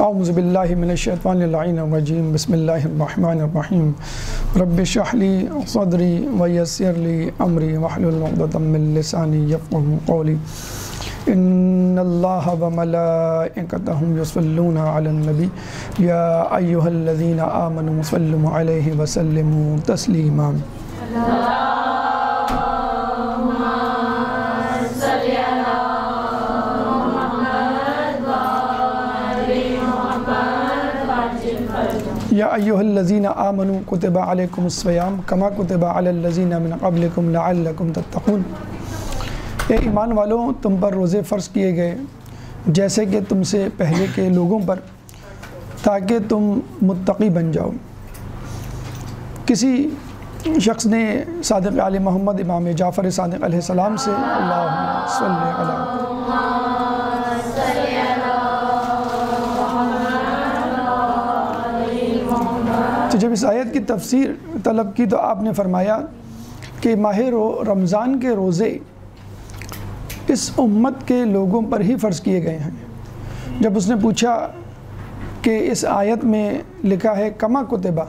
اعوذ باللہ من الشیطان اللعین الرجیم بسم اللہ الرحمن الرحیم رب اشرح لی صدری ویسر لی امری واحلل عقدۃ من لسانی یفقہوا قولی ان اللہ وملائکتہ یصلون علی النبی یا ایہا الذین آمنوا صلوا علیہ وسلموا تسلیما۔ یا ایہا الذین آمنوا کتب علیکم الصیام کما کتب علی الذین من قبلکم لعلکم تتقون۔ اے ایمان والوں، تم پر روزے فرض کیے گئے جیسے کہ تم سے پہلے کے لوگوں پر، تاکہ تم متقی بن جاؤ۔ کسی شخص نے صادق آل محمد امام جعفر صادق علیہ السلام سے اللہم صلی علی جب اس آیت کی تفسیر طلب کی تو آپ نے فرمایا کہ ماہ رمضان کے روزے اس امت کے لوگوں پر ہی فرض کیے گئے ہیں۔ جب اس نے پوچھا کہ اس آیت میں لکھا ہے کما کتبہ،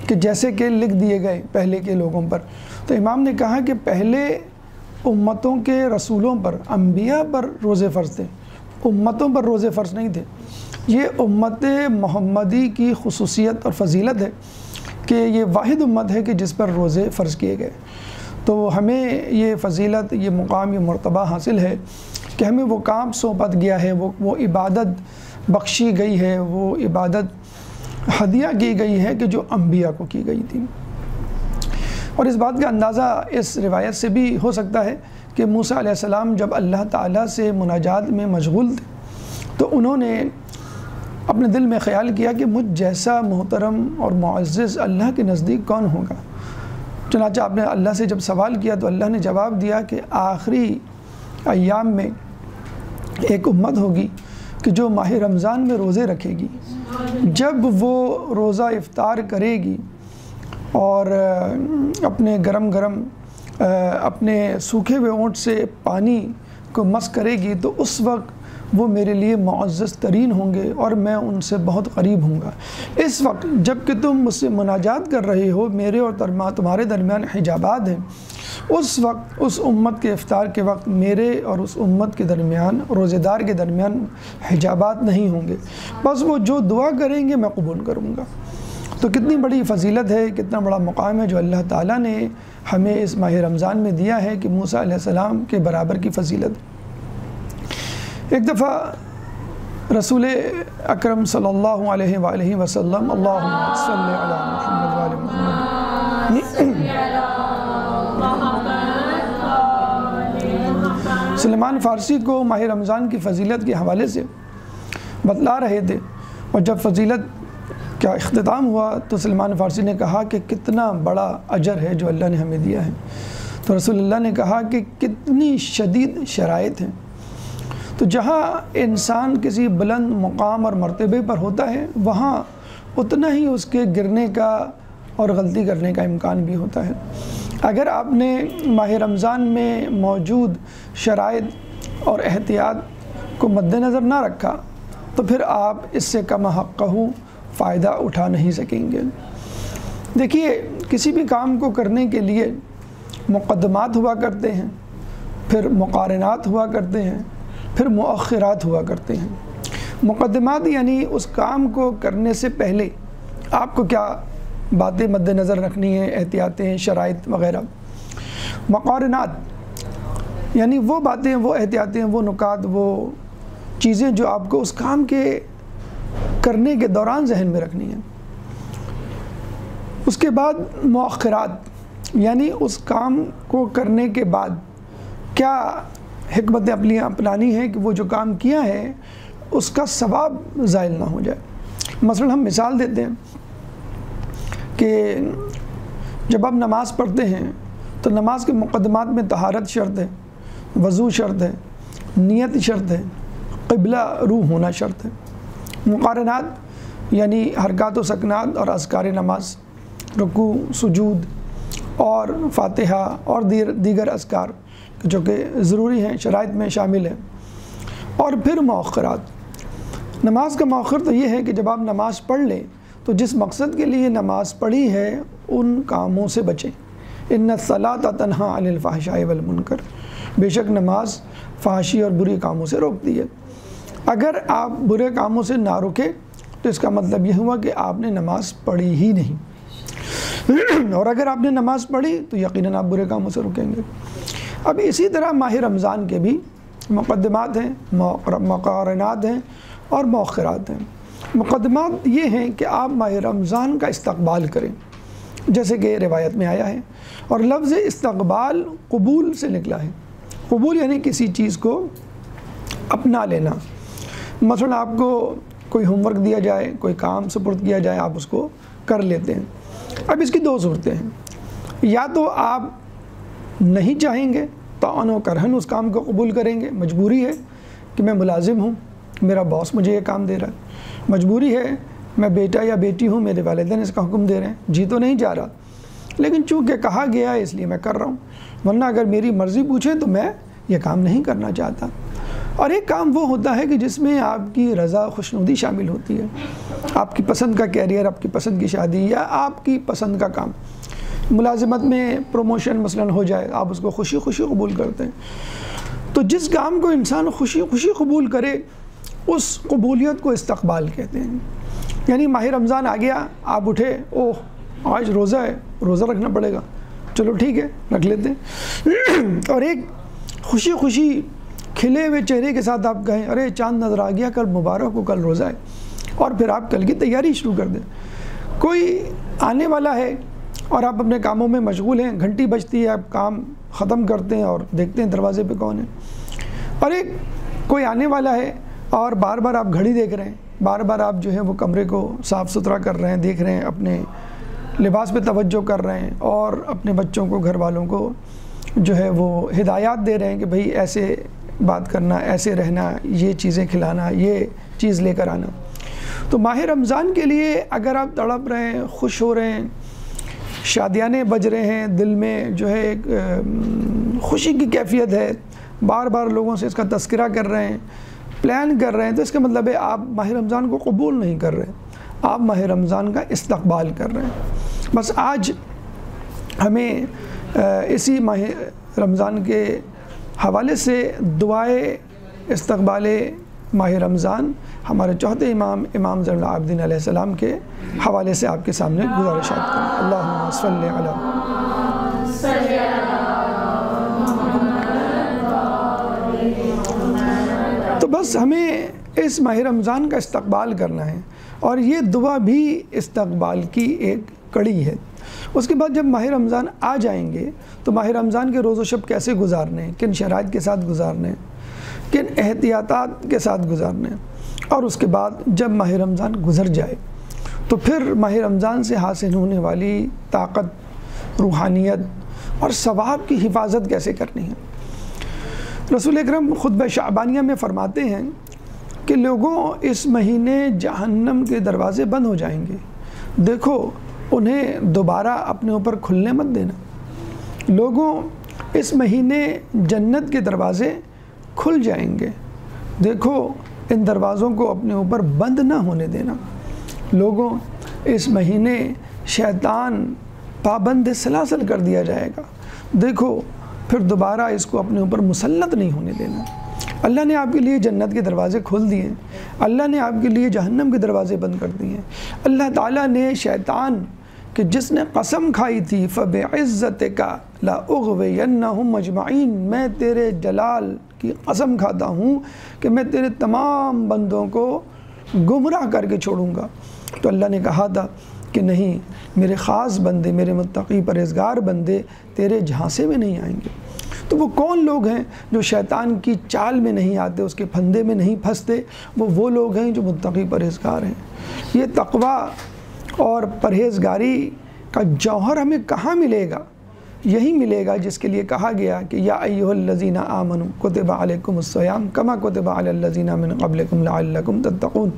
کہ جیسے کہ لکھ دیے گئے پہلے کے لوگوں پر، تو امام نے کہا کہ پہلے امتوں کے رسولوں پر، انبیاء پر روزے فرض تھے، امتوں پر روزے فرض نہیں تھے۔ یہ امت محمدی کی خصوصیت اور فضیلت ہے کہ یہ واحد امت ہے کہ جس پر روزے فرض کیے گئے۔ تو ہمیں یہ فضیلت، یہ مقام، یہ مرتبہ حاصل ہے کہ ہمیں وہ کام سونپا گیا ہے، وہ عبادت بخشی گئی ہے، وہ عبادت ہدیہ کی گئی ہے کہ جو انبیاء کو کی گئی تھی۔ اور اس بات کا اندازہ اس روایت سے بھی ہو سکتا ہے کہ موسیٰ علیہ السلام جب اللہ تعالیٰ سے مناجات میں مشغول تھے تو انہوں نے اپنے دل میں خیال کیا کہ مجھ جیسا محترم اور معزز اللہ کے نزدیک کون ہوگا۔ چنانچہ آپ نے اللہ سے جب سوال کیا تو اللہ نے جواب دیا کہ آخری ایام میں ایک امت ہوگی کہ جو ماہ رمضان میں روزے رکھے گی۔ جب وہ روزہ افطار کرے گی اور اپنے گرم اپنے سوکھے ہوئے اونٹ سے پانی کو مس کرے گی تو اس وقت وہ میرے لیے معزز ترین ہوں گے اور میں ان سے بہت قریب ہوں گا۔ اس وقت جب کہ تم مجھ سے مناجات کر رہے ہو، میرے اور تمہارے درمیان حجابات ہیں، اس وقت اس امت کے افطار کے وقت میرے اور اس امت کے درمیان، روزے دار کے درمیان حجابات نہیں ہوں گے، بس وہ جو دعا کریں گے میں قبول کروں گا۔ تو کتنی بڑی فضیلت ہے، کتنا بڑا مقام ہے جو اللہ تعالیٰ نے ہمیں اس ماہ رمضان میں دیا ہے کہ موسیٰ علیہ السلام کے برابر کی فضیلت۔ ایک دفعہ رسول اکرم صلی اللہ علیہ وآلہ وسلم اللہم صلی علی محمد وآل محمد سلمان فارسی کو ماہ رمضان کی فضیلت کے حوالے سے بتلا رہے تھے، اور جب فضیلت کا اختتام ہوا تو سلمان فارسی نے کہا کہ کتنا بڑا اجر ہے جو اللہ نے ہمیں دیا ہے۔ تو رسول اللہ نے کہا کہ کتنی شدید شرائط ہیں۔ تو جہاں انسان کسی بلند مقام اور مرتبے پر ہوتا ہے وہاں اتنا ہی اس کے گرنے کا اور غلطی کرنے کا امکان بھی ہوتا ہے۔ اگر آپ نے ماہ رمضان میں موجود شرائط اور احتیاط کو مد نظر نہ رکھا تو پھر آپ اس سے کم حقہ فائدہ اٹھا نہیں سکیں گے۔ دیکھیے، کسی بھی کام کو کرنے کے لیے مقدمات ہوا کرتے ہیں، پھر مقارنات ہوا کرتے ہیں، پھر مؤخرات ہوا کرتے ہیں۔ مقدمات یعنی اس کام کو کرنے سے پہلے آپ کو کیا باتیں مد نظر رکھنی ہیں، احتیاطیں، شرائط وغیرہ۔ مقارنات یعنی وہ باتیں، وہ احتیاطیں، وہ نکات، وہ چیزیں جو آپ کو اس کام کے کرنے کے دوران ذہن میں رکھنی ہیں۔ اس کے بعد مؤخرات یعنی اس کام کو کرنے کے بعد کیا حکمت اپنانی ہے کہ وہ جو کام کیا ہے اس کا ثواب زائل نہ ہو جائے۔ مثلا ہم مثال دیتے ہیں کہ جب آپ نماز پڑھتے ہیں تو نماز کے مقدمات میں طہارت شرط ہے، وضو شرط ہے، نیت شرط ہے، قبلہ روح ہونا شرط ہے۔ مقارنات یعنی حرکات و سکنات اور اذکار نماز، رکوع، سجود اور فاتحہ اور دیگر اذکار جو کہ ضروری ہیں، شرائط میں شامل ہیں۔ اور پھر مؤخرات، نماز کا مؤخر تو یہ ہے کہ جب آپ نماز پڑھ لیں تو جس مقصد کے لیے نماز پڑھی ہے ان کاموں سے بچیں۔ ان الصلاۃ تنہی عن الفحشاء والمنکر، بے شک نماز فحاشی اور بری کاموں سے روکتی ہے۔ اگر آپ برے کاموں سے نہ رکے تو اس کا مطلب یہ ہوا کہ آپ نے نماز پڑھی ہی نہیں، اور اگر آپ نے نماز پڑھی تو یقیناً آپ برے کاموں سے رکیں گے۔ اب اسی طرح ماہ رمضان کے بھی مقدمات ہیں، مقارنات ہیں اور مؤخرات ہیں۔ مقدمات یہ ہیں کہ آپ ماہ رمضان کا استقبال کریں، جیسے کہ روایت میں آیا ہے، اور لفظ استقبال قبول سے نکلا ہے۔ قبول یعنی کسی چیز کو اپنا لینا۔ مثلا آپ کو کوئی ہوم ورک دیا جائے، کوئی کام سپرد کیا جائے، آپ اس کو کر لیتے ہیں۔ اب اس کی دو صورتیں ہیں، یا تو آپ نہیں چاہیں گے طعن و کرہن اس کام کو قبول کریں گے، مجبوری ہے کہ میں ملازم ہوں، میرا باس مجھے یہ کام دے رہا ہے، مجبوری ہے میں بیٹا یا بیٹی ہوں، میرے والدین اس کا حکم دے رہے ہیں، جی تو نہیں جا رہا لیکن چونکہ کہا گیا ہے اس لیے میں کر رہا ہوں، ورنہ اگر میری مرضی پوچھیں تو میں یہ کام نہیں کرنا چاہتا۔ اور ایک کام وہ ہوتا ہے کہ جس میں آپ کی رضا خوشنودی شامل ہوتی ہے، آپ کی پسند کا کیریئر، آپ کی پسند کی شادی یا آپ کی پسند کا کام۔ ملازمت میں پروموشن مثلا ہو جائے، آپ اس کو خوشی خوشی قبول کرتے ہیں۔ تو جس کام کو انسان خوشی خوشی قبول کرے اس قبولیت کو استقبال کہتے ہیں۔ یعنی ماہ رمضان آ گیا، آپ اٹھے، اوہ آج روزہ ہے، روزہ رکھنا پڑے گا، چلو ٹھیک ہے رکھ لیتے ہیں، اور ایک خوشی خوشی کھلے ہوئے چہرے کے ساتھ آپ کہیں ارے چاند نظر آ گیا، کل مبارک ہو، کل روزہ ہے، اور پھر آپ کل کی تیاری شروع کر دیں۔ کوئی آنے والا ہے اور آپ اپنے کاموں میں مشغول ہیں، گھنٹی بجتی ہے، آپ کام ختم کرتے ہیں اور دیکھتے ہیں دروازے پہ کون ہے، اور ایک کوئی آنے والا ہے اور بار بار آپ گھڑی دیکھ رہے ہیں، بار بار آپ جو ہے وہ کمرے کو صاف ستھرا کر رہے ہیں، دیکھ رہے ہیں، اپنے لباس پہ توجہ کر رہے ہیں، اور اپنے بچوں کو، گھر والوں کو جو ہے وہ ہدایات دے رہے ہیں کہ بھئی ایسے بات کرنا، ایسے رہنا، یہ چیزیں کھلانا، یہ چیز لے کر آنا۔ تو ماہ رمضان کے لیے اگر آپ تڑپ رہے ہیں، خوش ہو رہے ہیں، شادیانے بج رہے ہیں، دل میں جو ہے ایک خوشی کی کیفیت ہے، بار بار لوگوں سے اس کا تذکرہ کر رہے ہیں، پلان کر رہے ہیں، تو اس کا مطلب ہے آپ ماہ رمضان کو قبول نہیں کر رہے، آپ ماہ رمضان کا استقبال کر رہے ہیں۔ بس آج ہمیں اسی ماہ رمضان کے حوالے سے دعائے استقبال ماہ رمضان ہمارے چوتھے امام زین العابدین علیہ السلام کے حوالے سے آپ کے سامنے گزارشات کریں۔ اللہم صلی علی تو بس ہمیں اس ماہ رمضان کا استقبال کرنا ہے، اور یہ دعا بھی استقبال کی ایک کڑی ہے۔ اس کے بعد جب ماہ رمضان آ جائیں گے تو ماہ رمضان کے روز و شب کیسے گزارنے ہیں، کن شرائط کے ساتھ گزارنے ہیں، کن احتیاطات کے ساتھ گزارنے ہیں، اور اس کے بعد جب ماہ رمضان گزر جائے تو پھر ماہ رمضان سے حاصل ہونے والی طاقت، روحانیت اور ثواب کی حفاظت کیسے کرنی ہے۔ رسول اکرم خطبہ شعبانیہ میں فرماتے ہیں کہ لوگوں اس مہینے جہنم کے دروازے بند ہو جائیں گے، دیکھو انہیں دوبارہ اپنے اوپر کھلنے مت دینا۔ لوگوں اس مہینے جنت کے دروازے کھل جائیں گے، دیکھو ان دروازوں کو اپنے اوپر بند نہ ہونے دینا۔ لوگوں اس مہینے شیطان پابند سلاسل کر دیا جائے گا، دیکھو پھر دوبارہ اس کو اپنے اوپر مسلط نہیں ہونے دینا۔ اللہ نے آپ کے لیے جنت کے دروازے کھول دیے، اللہ نے آپ کے لیے جہنم کے دروازے بند کر دیے۔ اللہ تعالیٰ نے شیطان کہ جس نے قسم کھائی تھی فَبِعِزَّتِكَ لَأُغْوِيَنَّهُمْ أَجْمَعِينَ، میں تیرے جلال کی قسم کھاتا ہوں کہ میں تیرے تمام بندوں کو گمراہ کر کے چھوڑوں گا۔ تو اللہ نے کہا تھا کہ نہیں، میرے خاص بندے، میرے متقی پرہیزگار بندے تیرے جھانسے میں نہیں آئیں گے۔ تو وہ کون لوگ ہیں جو شیطان کی چال میں نہیں آتے، اس کے پھندے میں نہیں پھنستے؟ وہ لوگ ہیں جو متقی پرہیزگار ہیں۔ یہ تقویٰ اور پرہیزگاری کا جوہر ہمیں کہاں ملے گا؟ یہی ملے گا جس کے لیے کہا گیا کہ یا ایھا الذین آمنوا کتب علیکم الصیام کما کتب علی الذین من قبلکم لعلکم تتقون۔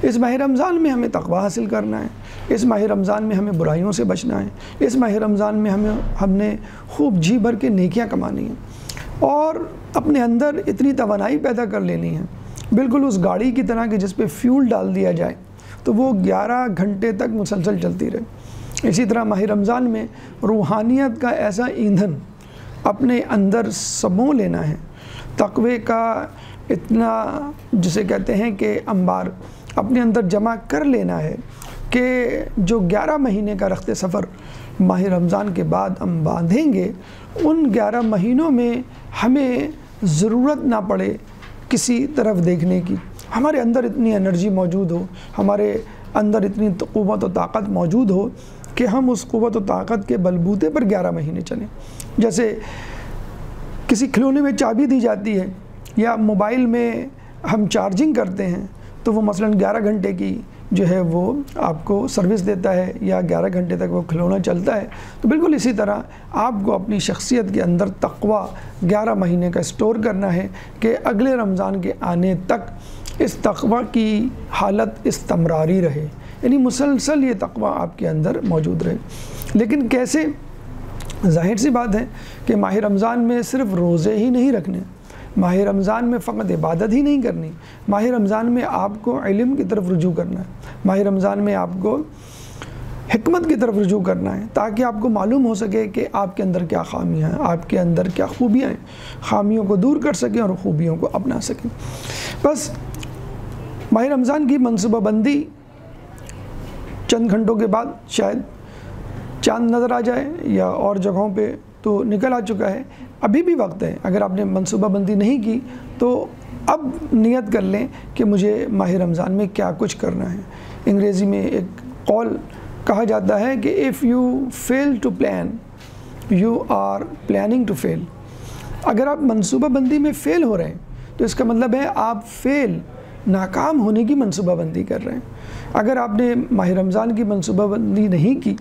اس ماہ رمضان میں ہمیں تقویٰ حاصل کرنا ہے، اس ماہ رمضان میں ہمیں برائیوں سے بچنا ہے، اس ماہ رمضان میں ہم نے خوب جی بھر کے نیکیاں کمانی ہیں، اور اپنے اندر اتنی توانائی پیدا کر لینی ہے بالکل اس گاڑی کی طرح کہ جس پہ فیول ڈال دیا جائے تو وہ 11 گھنٹے تک مسلسل چلتی رہے۔ اسی طرح ماہ رمضان میں روحانیت کا ایسا ایندھن اپنے اندر سمو لینا ہے، تقوی کا اتنا جسے کہتے ہیں کہ انبار اپنے اندر جمع کر لینا ہے کہ جو 11 مہینے کا رخت سفر ماہ رمضان کے بعد ہم باندھیں گے، ان 11 مہینوں میں ہمیں ضرورت نہ پڑے کسی طرف دیکھنے کی، ہمارے اندر اتنی انرجی موجود ہو، ہمارے اندر اتنی قوت و طاقت موجود ہو کہ ہم اس قوت و طاقت کے بلبوتے پر 11 مہینے چلیں۔ جیسے کسی کھلونے میں چابی دی جاتی ہے یا موبائل میں ہم چارجنگ کرتے ہیں تو وہ مثلاً 11 گھنٹے کی جو ہے وہ آپ کو سروس دیتا ہے یا 11 گھنٹے تک وہ کھلونا چلتا ہے، تو بالکل اسی طرح آپ کو اپنی شخصیت کے اندر تقوی 11 مہینے کا اسٹور کرنا ہے کہ اگلے رمضان کے آنے تک اس تقوی کی حالت استمراری رہے، یعنی مسلسل یہ تقوی آپ کے اندر موجود رہے۔ لیکن کیسے؟ ظاہر سی بات ہے کہ ماہ رمضان میں صرف روزے ہی نہیں رکھنے، ماہ رمضان میں فقط عبادت ہی نہیں کرنی، ماہ رمضان میں آپ کو علم کی طرف رجوع کرنا ہے، ماہ رمضان میں آپ کو حکمت کی طرف رجوع کرنا ہے، تاکہ آپ کو معلوم ہو سکے کہ آپ کے اندر کیا خامیاں ہیں، آپ کے اندر کیا خوبیاں ہیں، خامیوں کو دور کر سکیں اور خوبیوں کو اپنا سکیں۔ بس ماہ رمضان کی منصوبہ بندی چند گھنٹوں کے بعد شاید چاند نظر آ جائے یا اور جگہوں پہ تو نکل آ چکا ہے، ابھی بھی وقت ہے۔ اگر آپ نے منصوبہ بندی نہیں کی تو اب نیت کر لیں کہ مجھے ماہ رمضان میں کیا کچھ کرنا ہے۔ انگریزی میں ایک قول کہا جاتا ہے کہ if you fail to plan you are planning to fail۔ اگر آپ منصوبہ بندی میں فیل ہو رہے ہیں تو اس کا مطلب ہے آپ ناکام ہونے کی منصوبہ بندی کر رہے ہیں۔ اگر آپ نے ماہ رمضان کی منصوبہ بندی نہیں کی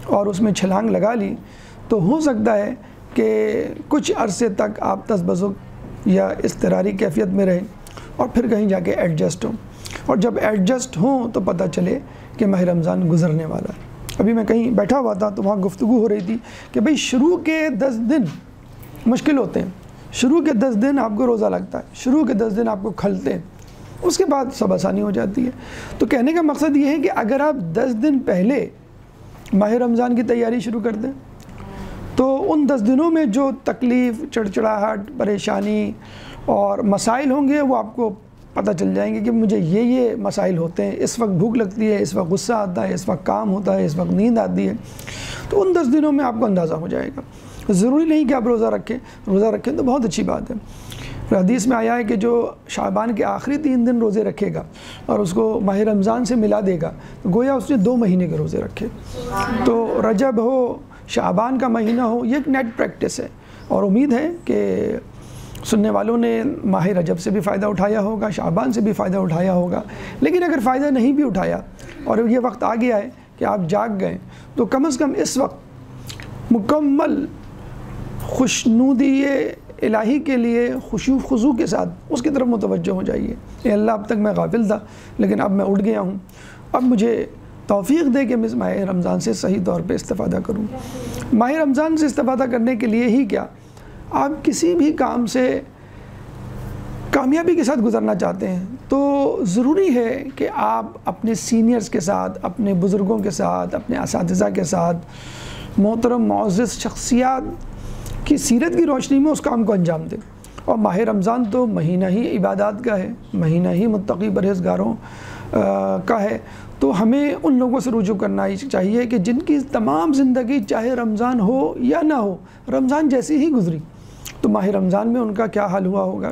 اور اس میں چھلانگ لگا لی تو ہو سکتا ہے کہ کچھ عرصے تک آپ تذبذب یا اضطراری کیفیت میں رہیں اور پھر کہیں جا کے ایڈجسٹ ہوں، اور جب ایڈجسٹ ہوں تو پتہ چلے کہ ماہ رمضان گزرنے والا ہے۔ ابھی میں کہیں بیٹھا ہوا تھا تو وہاں گفتگو ہو رہی تھی کہ بھئی شروع کے 10 دن مشکل ہوتے ہیں، شروع کے 10 دن آپ کو روزہ لگتا ہے، شروع کے 10 دن آپ کو کھلتے ہیں، اس کے بعد سب آسانی ہو جاتی ہے۔ تو کہنے کا مقصد یہ ہے کہ اگر آپ 10 دن پہلے ماہ رمضان کی تیاری شروع کر دیں تو ان 10 دنوں میں جو تکلیف، چڑچڑاہٹ، پریشانی اور مسائل ہوں گے وہ آپ کو پتہ چل جائیں گے کہ مجھے یہ مسائل ہوتے ہیں، اس وقت بھوک لگتی ہے، اس وقت غصہ آتا ہے، اس وقت کام ہوتا ہے، اس وقت نیند آتی ہے۔ تو ان 10 دنوں میں آپ کو اندازہ ہو جائے گا۔ ضروری نہیں کہ آپ روزہ رکھیں تو بہت اچھی بات ہے۔ حدیث میں آیا ہے کہ جو شعبان کے آخری 3 دن روزے رکھے گا اور اس کو ماہ رمضان سے ملا دے گا تو گویا اس نے 2 مہینے کے روزے رکھے۔ تو رجب ہو، شعبان کا مہینہ ہو، یہ ایک نیٹ پریکٹس ہے، اور امید ہے کہ سننے والوں نے ماہ رجب سے بھی فائدہ اٹھایا ہوگا، شعبان سے بھی فائدہ اٹھایا ہوگا۔ لیکن اگر فائدہ نہیں بھی اٹھایا اور یہ وقت آ گیا ہے کہ آپ جاگ گئے تو کم از کم اس وقت مکمل خوشنودی الہی کے لیے خشوع خضوع کے ساتھ اس کی طرف متوجہ ہو جائیے۔ اے اللہ، اب تک میں غافل تھا لیکن اب میں اٹھ گیا ہوں، اب مجھے توفیق دے کہ میں ماہ رمضان سے صحیح طور پہ استفادہ کروں۔ ماہ رمضان سے استفادہ کرنے کے لیے ہی کیا، آپ کسی بھی کام سے کامیابی کے ساتھ گزرنا چاہتے ہیں تو ضروری ہے کہ آپ اپنے سینئرز کے ساتھ، اپنے بزرگوں کے ساتھ، اپنے اساتذہ کے ساتھ، محترم معزز شخصیات کی سیرت کی روشنی میں اس کام کو انجام دیں۔ اور ماہ رمضان تو مہینہ ہی عبادات کا ہے، مہینہ ہی متقی پرہیزگاروں کا ہے، تو ہمیں ان لوگوں سے رجوع کرنا چاہیے کہ جن کی تمام زندگی چاہے رمضان ہو یا نہ ہو، رمضان جیسی ہی گزری، تو ماہ رمضان میں ان کا کیا حال ہوا ہوگا۔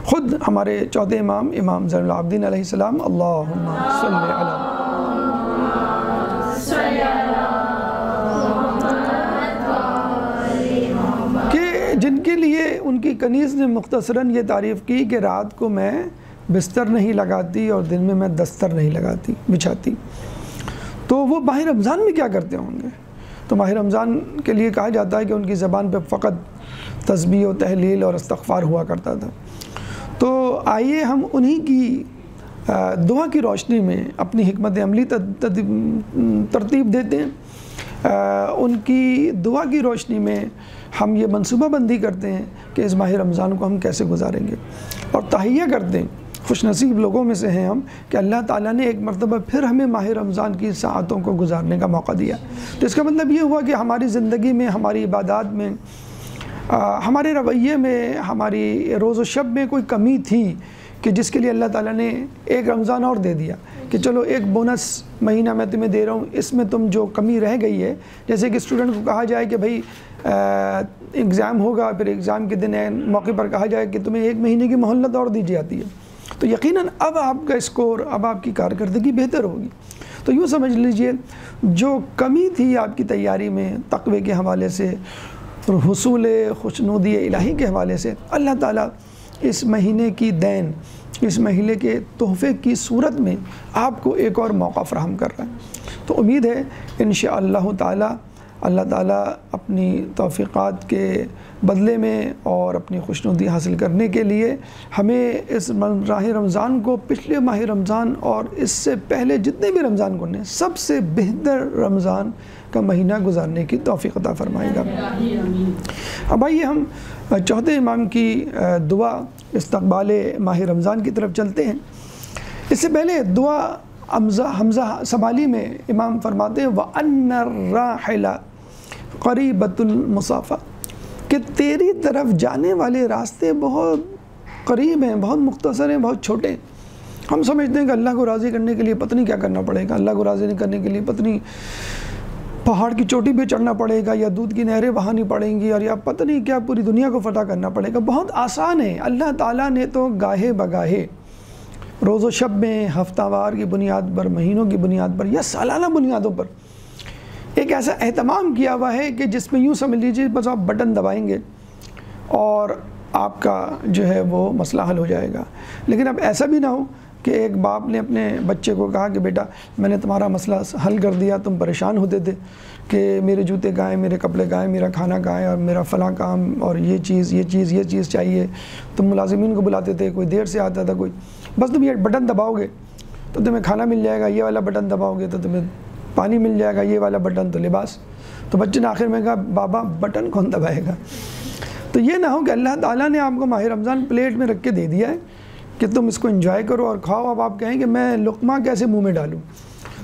خود ہمارے چوتھے امام زین العابدین علیہ السلام، اللہم صلی علی جن کے لیے ان کی کنیز نے مختصراً یہ تعریف کی کہ رات کو میں بستر نہیں لگاتی اور دن میں دستر نہیں بچھاتی، تو وہ ماہ رمضان میں کیا کرتے ہوں گے؟ تو ماہ رمضان کے لیے کہا جاتا ہے کہ ان کی زبان پہ فقط تسبیح و تحلیل اور استغفار ہوا کرتا تھا۔ تو آئیے ہم انہی کی دعا کی روشنی میں اپنی حکمت عملی ترتیب دیتے ہیں، ان کی دعا کی روشنی میں ہم یہ منصوبہ بندی کرتے ہیں کہ اس ماہ رمضان کو ہم کیسے گزاریں گے، اور تہیہ کرتے ہیں۔ خوش نصیب لوگوں میں سے ہیں ہم کہ اللہ تعالیٰ نے ایک مرتبہ پھر ہمیں ماہ رمضان کی ساعتوں کو گزارنے کا موقع دیا۔ تو اس کا مطلب یہ ہوا کہ ہماری زندگی میں، ہماری عبادات میں، ہمارے رویے میں، ہماری روز و شب میں کوئی کمی تھی کہ جس کے لیے اللہ تعالیٰ نے ایک رمضان اور دے دیا کہ چلو ایک بونس مہینہ میں تمہیں دے رہا ہوں، اس میں تم جو کمی رہ گئی ہے، جیسے کہ اسٹوڈنٹ کو کہا جائے کہ بھائی ایگزام ہوگا، پھر ایگزام کے دن موقع پر کہا جائے کہ تمہیں 1 مہینے کی مہلت اور دی جاتی ہے، تو یقیناً اب آپ کا اسکور، اب آپ کی کارکردگی بہتر ہوگی۔ تو یوں سمجھ لیجئے جو کمی تھی آپ کی تیاری میں تقوی کے حوالے سے، حصول خوشنودی الہی کے حوالے سے، اللہ تعالیٰ اس مہینے کی دین، اس مہینے کے تحفے کی صورت میں آپ کو ایک اور موقع فراہم کر رہا ہے۔ تو امید ہے انشاءاللہ تعالیٰ اللہ تعالیٰ اپنی توفیقات کے بدلے میں اور اپنی خوشنودی حاصل کرنے کے لیے ہمیں اس ماہ رمضان کو پچھلے ماہ رمضان اور اس سے پہلے جتنے بھی رمضان گزرے سب سے بہتر رمضان کا مہینہ گزارنے کی توفیق عطا فرمائے گا۔ اب آئیے ہم چوتھے امام کی دعا استقبال ماہ رمضان کی طرف چلتے ہیں۔ اس سے پہلے دعا حمزہ سمالی میں امام فرماتے ہیں وَأَنَّ الرَّاحِلَ قَرِيبَةُ الْمُصَافَةِ، کہ تیری طرف جانے والے راستے بہت قریب ہیں، بہت مختصر ہیں، بہت چھوٹے ہیں۔ ہم سمجھتے ہیں کہ اللہ کو راضی کرنے کے لیے پتہ نہیں کیا کرنا پڑے گا، اللہ کو راضی کرنے کے لیے پتہ نہیں پہاڑ کی چوٹی پہ چڑھنا پڑے گا، یا دودھ کی نہریں بہانی پڑیں گی، اور یا پتہ نہیں کیا پوری دنیا کو فتح کرنا پڑے گا۔ بہت آسان ہے۔ اللہ تعالیٰ نے تو گاہے بگاہے روز و شب میں، ہفتہ وار کی بنیاد پر، مہینوں کی بنیاد پر، یا سالانہ بنیادوں پر ایک ایسا اہتمام کیا ہوا ہے کہ جس میں یوں سمجھ لیجیے بس آپ بٹن دبائیں گے اور آپ کا جو ہے وہ مسئلہ حل ہو جائے گا۔ لیکن اب ایسا بھی نہ ہو کہ ایک باپ نے اپنے بچے کو کہا کہ بیٹا میں نے تمہارا مسئلہ حل کر دیا، تم پریشان ہوتے تھے کہ میرے جوتے کہاں ہیں، میرے کپڑے کہاں ہیں، میرا کھانا کہاں ہے، اور میرا فلاں کام اور یہ چیز چاہیے۔ تم ملازمین کو بلاتے تھے، کوئی دیر سے آتا تھا، کوئی بس تم یہ بٹن دباؤ گے تو تمہیں کھانا مل جائے گا، یہ والا بٹن دباؤ گے تو تمہیں پانی مل جائے گا، یہ والا بٹن تو لباس۔ تو بچے نے آخر میں کہا بابا بٹن کون دبائے گا؟ تو یہ نہ ہو کہ اللہ تعالیٰ نے آپ کو ماہ رمضان پلیٹ میں رکھ کے دے دیا ہے کہ تم اس کو انجوائے کرو اور کھاؤ، اب آپ کہیں کہ میں لقمہ کیسے منہ میں ڈالوں۔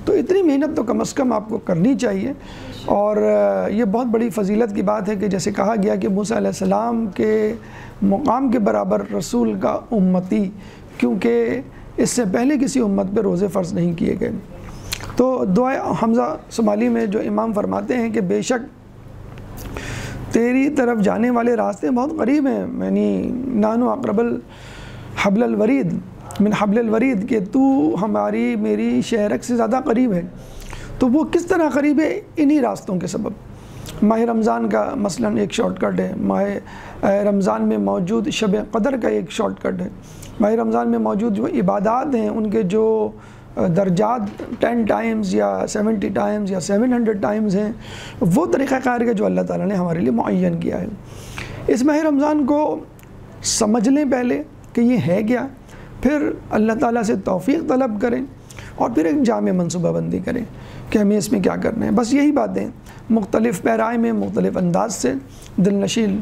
تو اتنی محنت تو کم از کم آپ کو کرنی چاہیے، اور یہ بہت بڑی فضیلت کی بات ہے کہ جیسے کہا گیا کہ موسیٰ علیہ السلام کے مقام کے برابر رسول کا امتی، کیونکہ اس سے پہلے کسی امت پہ روزے فرض نہیں کیے گئے۔ تو دعائے حمزہ سمالی میں جو امام فرماتے ہیں کہ بے شک تیری طرف جانے والے راستے بہت قریب ہیں، یعنی نانو اقرب حبل الورید من حبل الورید، کہ تو میری شہرک سے زیادہ قریب ہے۔ تو وہ کس طرح قریب ہے؟ انہی راستوں کے سبب۔ ماہ رمضان کا مثلا ایک شارٹ کٹ ہے، ماہ رمضان میں موجود شب قدر کا ایک شارٹ کٹ ہے، ماہ رمضان میں موجود جو عبادات ہیں ان کے جو درجات 10 ٹائمز یا 70 ٹائمز یا 700 ٹائمز ہیں، وہ طریقہ کار ہے جو اللہ تعالیٰ نے ہمارے لیے معین کیا ہے۔ اس ماہ رمضان کو سمجھ لیں پہلے کہ یہ ہے کیا، پھر اللہ تعالیٰ سے توفیق طلب کریں، اور پھر ایک جامع منصوبہ بندی کریں کہ ہمیں اس میں کیا کرنا ہے۔ بس یہی باتیں مختلف پیرائے میں مختلف انداز سے دل نشین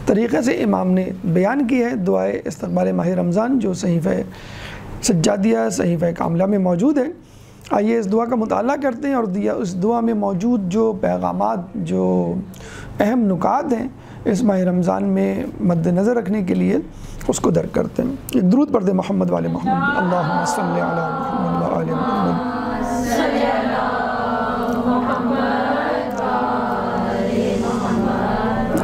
طریقے سے امام نے بیان کی ہے۔ دعائے استقبال ماہ رمضان جو صحیفہ سجادیہ صحیفہ کاملہ میں موجود ہے، آئیے اس دعا کا مطالعہ کرتے ہیں، اور اس دعا میں موجود جو پیغامات، جو اہم نکات ہیں اس ماہ رمضان میں مد نظر رکھنے کے لیے اس کو درک کرتے ہیں۔ ایک درود پڑھ دیں محمد والے محمد، اللہم صلی علی محمد و آل محمد۔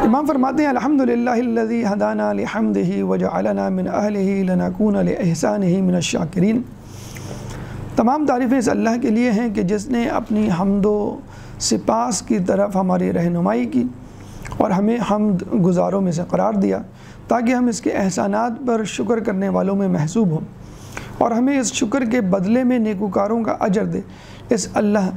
امام فرماتے ہیں الحمدللہ الذی ہدانا لحمدہ وجعلنا من اہلہ لنکون لإحسانہ من الشاکرین۔ تمام تعریفیں اس اللہ کے لیے ہیں کہ جس نے اپنی حمد و سپاس کی طرف ہماری رہنمائی کی اور ہمیں حمد گزاروں میں سے قرار دیا، تاکہ ہم اس کے احسانات پر شکر کرنے والوں میں محسوب ہوں، اور ہمیں اس شکر کے بدلے میں نیکوکاروں کا اجر دے۔ اس اللہ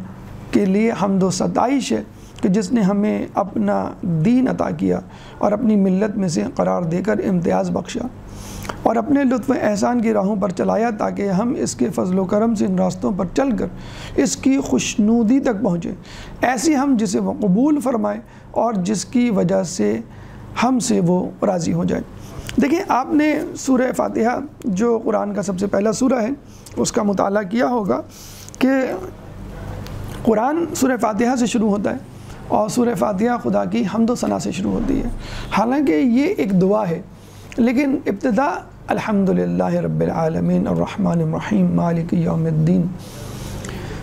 کے لیے حمد و ستائش ہے کہ جس نے ہمیں اپنا دین عطا کیا اور اپنی ملت میں سے قرار دے کر امتیاز بخشا، اور اپنے لطف و احسان کی راہوں پر چلایا، تاکہ ہم اس کے فضل و کرم سے ان راستوں پر چل کر اس کی خوشنودی تک پہنچیں، ایسی ہم جسے وہ قبول فرمائے اور جس کی وجہ سے ہم سے وہ راضی ہو جائے۔ دیکھیں، آپ نے سورہ فاتحہ جو قرآن کا سب سے پہلا سورہ ہے اس کا مطالعہ کیا ہوگا کہ قرآن سورہ فاتحہ سے شروع ہوتا ہے اور سورہ فاتحہ خدا کی حمد و ثنا سے شروع ہوتی ہے۔ حالانکہ یہ ایک دعا ہے، لیکن ابتدا الحمدللہ رب العالمین الرحمن الرحیم مالک یوم الدین،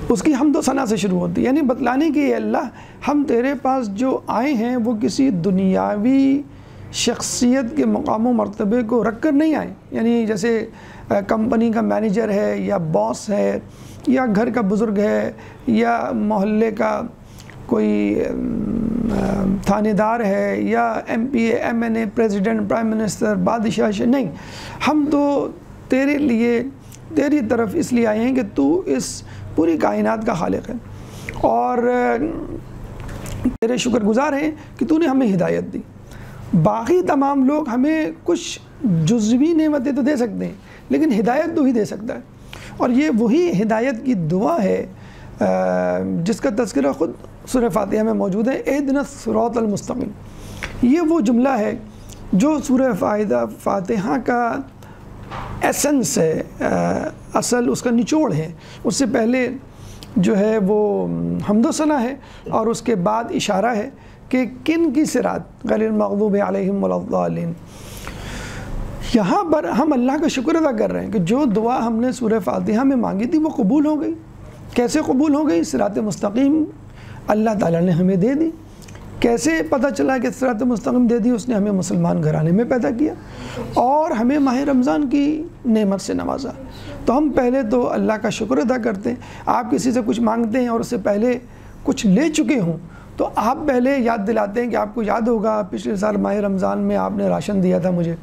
اس کی حمد و ثنا سے شروع ہوتی ہے، یعنی بتلانے کہ اے اللہ ہم تیرے پاس جو آئے ہیں وہ کسی دنیاوی شخصیت کے مقام و مرتبے کو رکھ کر نہیں آئے، یعنی جیسے کمپنی کا مینیجر ہے یا باس ہے یا گھر کا بزرگ ہے یا محلے کا کوئی تھانے دار ہے یا M P A M N A president prime minister بادشاہ، نہیں، ہم تو تیرے لیے تیری طرف اس لیے آئے ہیں کہ تو اس پوری کائنات کا خالق ہے اور تیرے شکر گزار ہیں کہ تو نے ہمیں ہدایت دی۔ باقی تمام لوگ ہمیں کچھ جزوی نعمتیں تو دے سکتے ہیں لیکن ہدایت تو ہی دے سکتا ہے، اور یہ وہی ہدایت کی دعا ہے جس کا تذکرہ خود سورہ فاتحہ میں موجود ہے، اہدنا الصراط المستقیم۔ یہ وہ جملہ ہے جو سورہ فاتحہ کا ایسنس ہے، اصل اس کا نچوڑ ہے۔ اس سے پہلے جو ہے وہ حمد و ثنا ہے اور اس کے بعد اشارہ ہے کہ کن کی صراط غیر المغضوب علیہم ولا الضالین۔ یہاں پر ہم اللہ کا شکر ادا کر رہے ہیں کہ جو دعا ہم نے سورہ فاتحہ میں مانگی تھی وہ قبول ہو گئی۔ کیسے قبول ہو گئی؟ صراط مستقیم اللہ تعالیٰ نے ہمیں دے دی۔ کیسے پتہ چلا کہ صراط مستقیم دے دی؟ اس نے ہمیں مسلمان گھرانے میں پیدا کیا اور ہمیں ماہ رمضان کی نعمت سے نوازا۔ تو ہم پہلے تو اللہ کا شکر ادا کرتے ہیں۔ آپ کسی سے کچھ مانگتے ہیں اور اس سے پہلے کچھ لے چکے ہوں تو آپ پہلے یاد دلاتے ہیں کہ آپ کو یاد ہوگا پچھلے سال ماہ رمضان میں آپ نے راشن دیا تھا مجھے،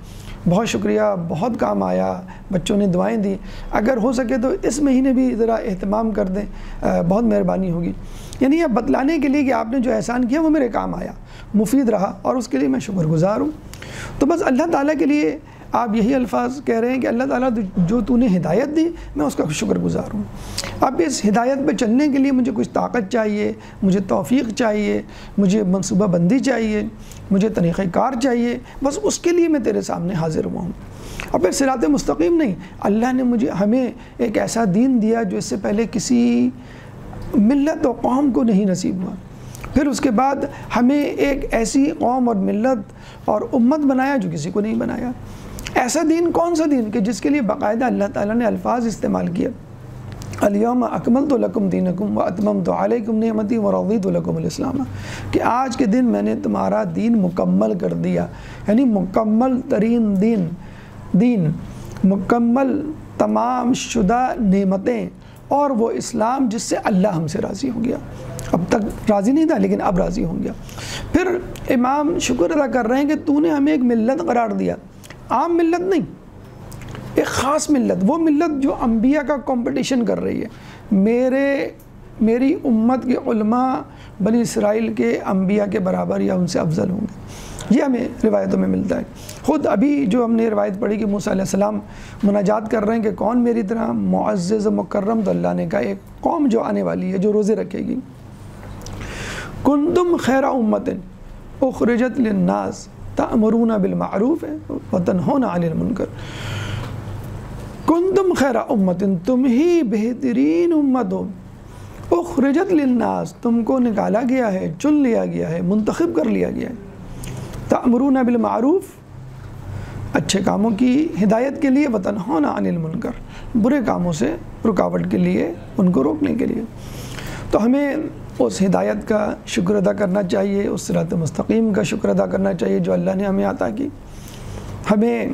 بہت شکریہ، بہت کام آیا، بچوں نے دعائیں دی، اگر ہو سکے تو اس مہینے بھی ذرا اہتمام کر دیں، بہت مہربانی ہوگی۔ یعنی یہ بتلانے کے لیے کہ آپ نے جو احسان کیا وہ میرے کام آیا، مفید رہا اور اس کے لیے میں شکر گزار ہوں۔ تو بس اللہ تعالیٰ کے لیے آپ یہی الفاظ کہہ رہے ہیں کہ اللہ تعالیٰ جو تو نے ہدایت دی میں اس کا شکر گزار ہوں۔ اب اس ہدایت پہ چلنے کے لیے مجھے کچھ طاقت چاہیے، مجھے توفیق چاہیے، مجھے منصوبہ بندی چاہیے، مجھے طریقہ کار چاہیے، بس اس کے لیے میں تیرے سامنے حاضر ہوا ہوں۔ اور پھر صراط مستقیم نہیں، اللہ نے ہمیں ایک ایسا دین دیا جو اس سے پہلے کسی ملت و قوم کو نہیں نصیب ہوا، پھر اس کے بعد ہمیں ایک ایسی قوم اور ملت اور امت بنایا جو کسی کو نہیں بنایا۔ ایسا دین کون سا دین کہ جس کے لیے باقاعدہ اللہ تعالیٰ نے الفاظ استعمال کیا، الیوم اکملت لکم دینکم واتممت علیکم نعمتی ورضیت لکم الاسلام، کہ آج کے دن میں نے تمہارا دین مکمل کر دیا، یعنی مکمل ترین دین مکمل تمام شدہ نعمتیں، اور وہ اسلام جس سے اللہ ہم سے راضی ہو گیا۔ اب تک راضی نہیں تھا لیکن اب راضی ہو گیا۔ پھر امام شکر ادا کر رہے ہیں کہ تو نے ہمیں ایک ملت قرار دیا، عام ملت نہیں، ایک خاص ملت، وہ ملت جو انبیاء کا کمپٹیشن کر رہی ہے۔ میری امت کے علماء بنی اسرائیل کے انبیاء کے برابر یا ان سے افضل ہوں گے، یہ ہمیں روایتوں میں ملتا ہے۔ خود ابھی جو ہم نے روایت پڑھی کہ موسیٰ علیہ السلام مناجات کر رہے ہیں کہ کون میری طرح معزز و مکرم، تو اللہ نے کہا ایک قوم جو آنے والی ہے جو روزے رکھے گی۔ کنتم خیر امت اخرجت للناس تأمرون بالمعروف وتنہون عن المنکر۔ کنتم خیر امت، تم ہی بہترین امت ہو، اخرجت للناس، تم کو نکالا گیا ہے، چن لیا گیا ہے، منتخب کر لیا گیا ہے، تأمرون بالمعروف، اچھے کاموں کی ہدایت کے لیے، وتنہون عن المنکر، برے کاموں سے رکاوٹ کے لیے، ان کو روکنے کے لیے۔ تو ہمیں اس ہدایت کا شکر ادا کرنا چاہیے، اس صراط مستقیم کا شکر ادا کرنا چاہیے جو اللہ نے ہمیں عطا کی۔ ہمیں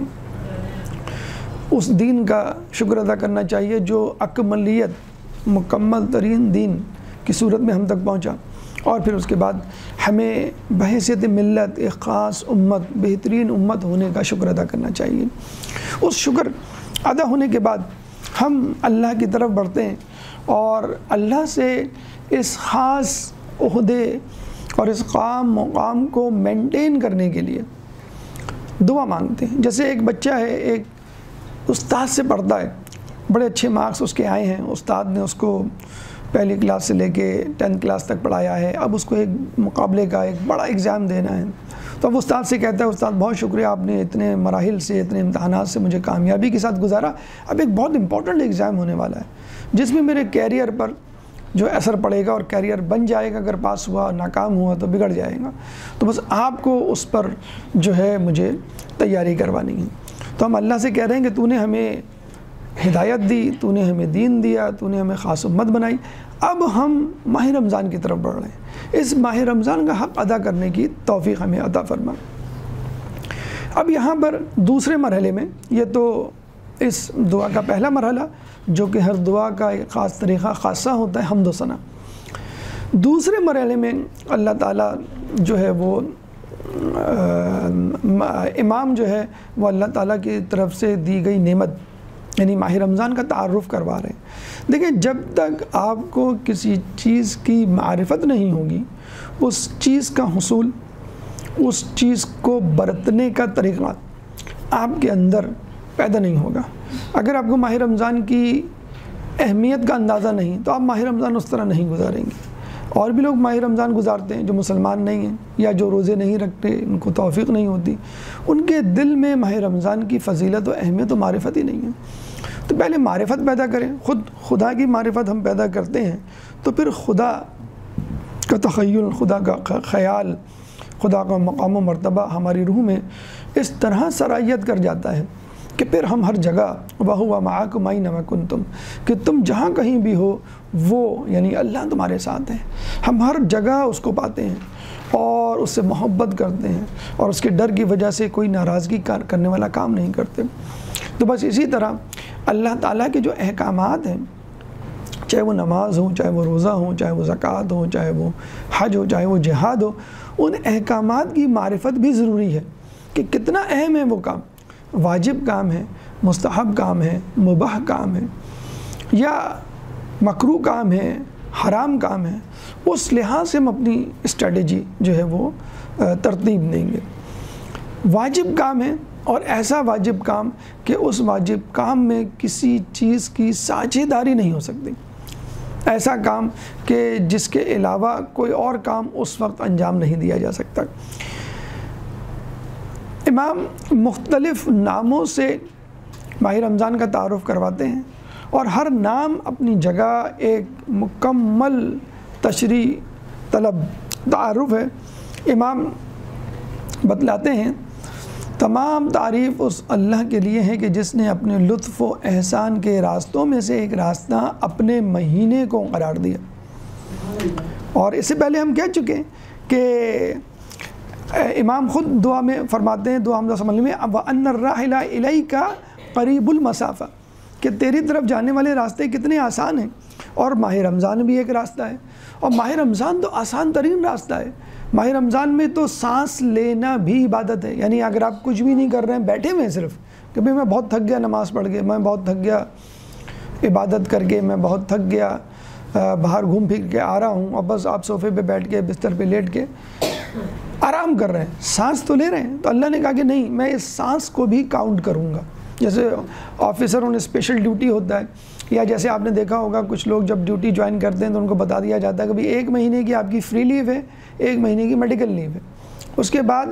اس دین کا شکر ادا کرنا چاہیے جو اکملیت، مکمل ترین دین کی صورت میں ہم تک پہنچا، اور پھر اس کے بعد ہمیں بحیثیت ملت ایک خاص امت، بہترین امت ہونے کا شکر ادا کرنا چاہیے۔ اس شکر ادا ہونے کے بعد ہم اللہ کی طرف بڑھتے ہیں اور اللہ سے اس خاص عہدے اور اس مقام کو مینٹین کرنے کے لیے دعا مانگتے ہیں۔ جیسے ایک بچہ ہے، ایک استاد سے پڑھتا ہے، بڑے اچھے مارکس اس کے آئے ہیں، استاد نے اس کو پہلی کلاس سے لے کے 10th کلاس تک پڑھایا ہے، اب اس کو ایک مقابلے کا ایک بڑا ایگزام دینا ہے، تو اب استاد سے کہتا ہے استاد بہت شکریہ، آپ نے اتنے مراحل سے اتنے امتحانات سے مجھے کامیابی کے ساتھ گزارا، اب ایک بہت امپورٹنٹ ایگزام ہونے والا ہے جس میں میرے کیریئر پر جو اثر پڑے گا، اور کیریئر بن جائے گا، اگر پاس ہوا ناکام ہوا تو بگڑ جائے گا، تو بس آپ کو اس پر جو ہے مجھے تیاری کروانی ہے۔ تو ہم اللہ سے کہہ رہے ہیں کہ تو نے ہمیں ہدایت دی، تو نے ہمیں دین دیا، تو نے ہمیں خاص امت بنائی، اب ہم ماہ رمضان کی طرف بڑھ رہے ہیں، اس ماہ رمضان کا حق ادا کرنے کی توفیق ہمیں عطا فرما۔ اب یہاں پر دوسرے مرحلے میں، یہ تو اس دعا کا پہلا مرحلہ جو کہ ہر دعا کا ایک خاص طریقہ خاصہ ہوتا ہے، حمد و ثنا۔ دوسرے مرحلے میں اللہ تعالیٰ جو ہے وہ امام جو ہے وہ اللہ تعالیٰ کی طرف سے دی گئی نعمت یعنی ماہ رمضان کا تعارف کروا رہے ہیں۔ دیکھیں، جب تک آپ کو کسی چیز کی معرفت نہیں ہوگی، اس چیز کا حصول، اس چیز کو برتنے کا طریقہ آپ کے اندر پیدا نہیں ہوگا۔ اگر آپ کو ماہ رمضان کی اہمیت کا اندازہ نہیں تو آپ ماہ رمضان اس طرح نہیں گزاریں گے۔ اور بھی لوگ ماہ رمضان گزارتے ہیں جو مسلمان نہیں ہیں یا جو روزے نہیں رکھتے، ان کو توفیق نہیں ہوتی، ان کے دل میں ماہ رمضان کی فضیلت و اہمیت و معرفت ہی نہیں ہے۔ تو پہلے معرفت پیدا کریں، خدا کی معرفت ہم پیدا کرتے ہیں تو پھر خدا کا تخیل، خدا کا خیال، خدا کا مقام و مرتبہ ہماری روح میں اس طرح سرایت کر جاتا ہے کہ پھر ہم ہر جگہ وَهُوَ مَعَكُمْ أَيْنَمَا كُنْتُمْ، کہ تم جہاں کہیں بھی ہو وہ یعنی اللہ تمہارے ساتھ ہے۔ ہم ہر جگہ اس کو پاتے ہیں اور اس سے محبت کرتے ہیں اور اس کے ڈر کی وجہ سے کوئی ناراضگی کرنے والا کام نہیں کرتے۔ تو بس اسی طرح اللہ تعالیٰ کے جو احکامات ہیں، چاہے وہ نماز ہو، چاہے وہ روزہ ہو، چاہے وہ زکوٰۃ ہو، چاہے وہ حج ہو، چاہے وہ جہاد ہو، ان احکامات کی معرفت بھی ضروری ہے کہ کتنا اہم ہے وہ کام، واجب کام ہے، مستحب کام ہے، مباح کام ہے یا مکروہ کام ہے، حرام کام ہے۔ اس لحاظ سے ہم اپنی اسٹریٹجی جو ہے وہ ترتیب دیں گے۔ واجب کام ہے اور ایسا واجب کام کہ اس واجب کام میں کسی چیز کی ساجھیداری نہیں ہو سکتی، ایسا کام کہ جس کے علاوہ کوئی اور کام اس وقت انجام نہیں دیا جا سکتا۔ امام مختلف ناموں سے ماہ رمضان کا تعارف کرواتے ہیں اور ہر نام اپنی جگہ ایک مکمل تشریح طلب تعارف ہے۔ امام بتلاتے ہیں تمام تعریف اس اللہ کے لیے ہے کہ جس نے اپنے لطف و احسان کے راستوں میں سے ایک راستہ اپنے مہینے کو قرار دیا۔ اور اس سے پہلے ہم کہہ چکے کہ امام خود دعا میں فرماتے ہیں، دعا حمد و ثنا میں وَأَنَّ الرَّاحِلَ إِلَيْكَ قَرِيبُ الْمَسَافَةِ، کہ تیری طرف جانے والے راستے کتنے آسان ہیں، اور ماہ رمضان بھی ایک راستہ ہے، اور ماہ رمضان تو آسان ترین راستہ ہے۔ ماہ رمضان میں تو سانس لینا بھی عبادت ہے، یعنی اگر آپ کچھ بھی نہیں کر رہے ہیں، بیٹھے ہوئے ہیں صرف کہ میں بہت تھک گیا نماز پڑھ کے، میں بہت تھک گیا عبادت کر کے، میں بہت تھک گیا باہر گھوم پھر کے آ رہا ہوں، اور بس آپ صوفے پہ بیٹھ کے بستر پہ لیٹ کے آرام کر رہے ہیں، سانس تو لے رہے ہیں، تو اللہ نے کہا کہ نہیں، میں اس سانس کو بھی کاؤنٹ کروں گا۔ جیسے آفیسر ان اسپیشل ڈیوٹی ہوتا ہے، یا جیسے آپ نے دیکھا ہوگا کچھ لوگ جب ڈیوٹی جوائن کرتے ہیں تو ان کو بتا دیا جاتا ہے کہ بھئی 1 مہینے کی آپ کی فری لیو ہے، 1 مہینے کی میڈیکل لیو ہے، اس کے بعد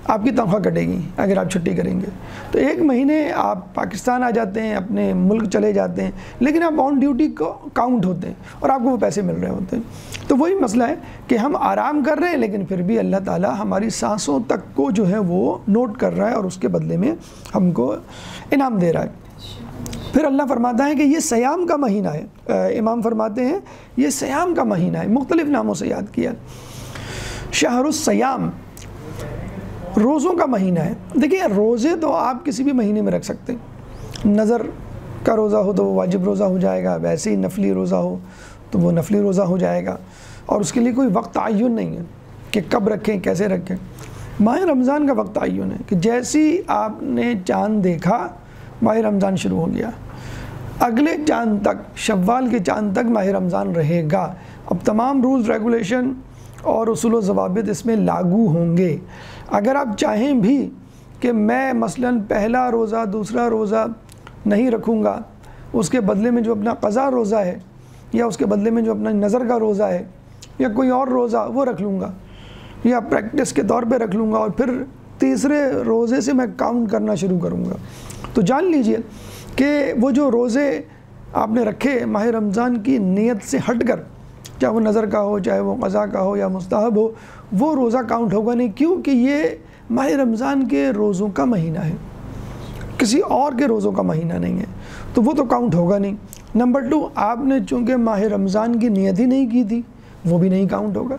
آپ کی تنخواہ کٹے گی اگر آپ چھٹی کریں گے۔ تو 1 مہینے آپ پاکستان آ جاتے ہیں، اپنے ملک چلے جاتے ہیں، لیکن آپ آن ڈیوٹی کو کاؤنٹ ہوتے ہیں اور آپ کو وہ پیسے مل رہے ہوتے ہیں۔ تو وہی مسئلہ ہے کہ ہم آرام کر رہے ہیں لیکن پھر بھی اللہ تعالیٰ ہماری سانسوں تک کو جو ہے وہ نوٹ کر رہا ہے اور اس کے بدلے میں ہم کو انعام دے رہا ہے۔ پھر اللہ فرماتا ہے کہ یہ صیام کا مہینہ ہے، امام فرماتے ہیں یہ صیام کا مہینہ ہے، مختلف ناموں سے یاد کیا، شہر الصیام، روزوں کا مہینہ ہے۔ دیکھیے روزے تو آپ کسی بھی مہینے میں رکھ سکتے ہیں، نظر کا روزہ ہو تو وہ واجب روزہ ہو جائے گا، ویسے ہی نفلی روزہ ہو تو وہ نفلی روزہ ہو جائے گا، اور اس کے لیے کوئی وقت تعین نہیں ہے کہ کب رکھیں کیسے رکھیں۔ ماہ رمضان کا وقت تعین ہے کہ جیسی آپ نے چاند دیکھا ماہ رمضان شروع ہو گیا، اگلے چاند تک، شوال کے چاند تک ماہ رمضان رہے گا۔ اب تمام رولز ریگولیشن اور اصول و ضوابط اس میں لاگو ہوں گے۔ اگر آپ چاہیں بھی کہ میں مثلاً پہلا روزہ دوسرا روزہ نہیں رکھوں گا، اس کے بدلے میں جو اپنا قضا روزہ ہے یا اس کے بدلے میں جو اپنا نظر کا روزہ ہے یا کوئی اور روزہ وہ رکھ لوں گا، یا پریکٹس کے طور پہ رکھ لوں گا، اور پھر تیسرے روزے سے میں کاؤنٹ کرنا شروع کروں گا۔ تو جان لیجئے کہ وہ جو روزے آپ نے رکھے ماہ رمضان کی نیت سے ہٹ کر، چاہے وہ نظر کا ہو، چاہے وہ قضا کا ہو یا مستحب ہو، وہ روزہ کاؤنٹ ہوگا نہیں، کیونکہ یہ ماہ رمضان کے روزوں کا مہینہ ہے، کسی اور کے روزوں کا مہینہ نہیں ہے، تو وہ تو کاؤنٹ ہوگا نہیں۔ نمبر 2، آپ نے چونکہ ماہ رمضان کی نیت ہی نہیں کی تھی، وہ بھی نہیں کاؤنٹ ہوگا،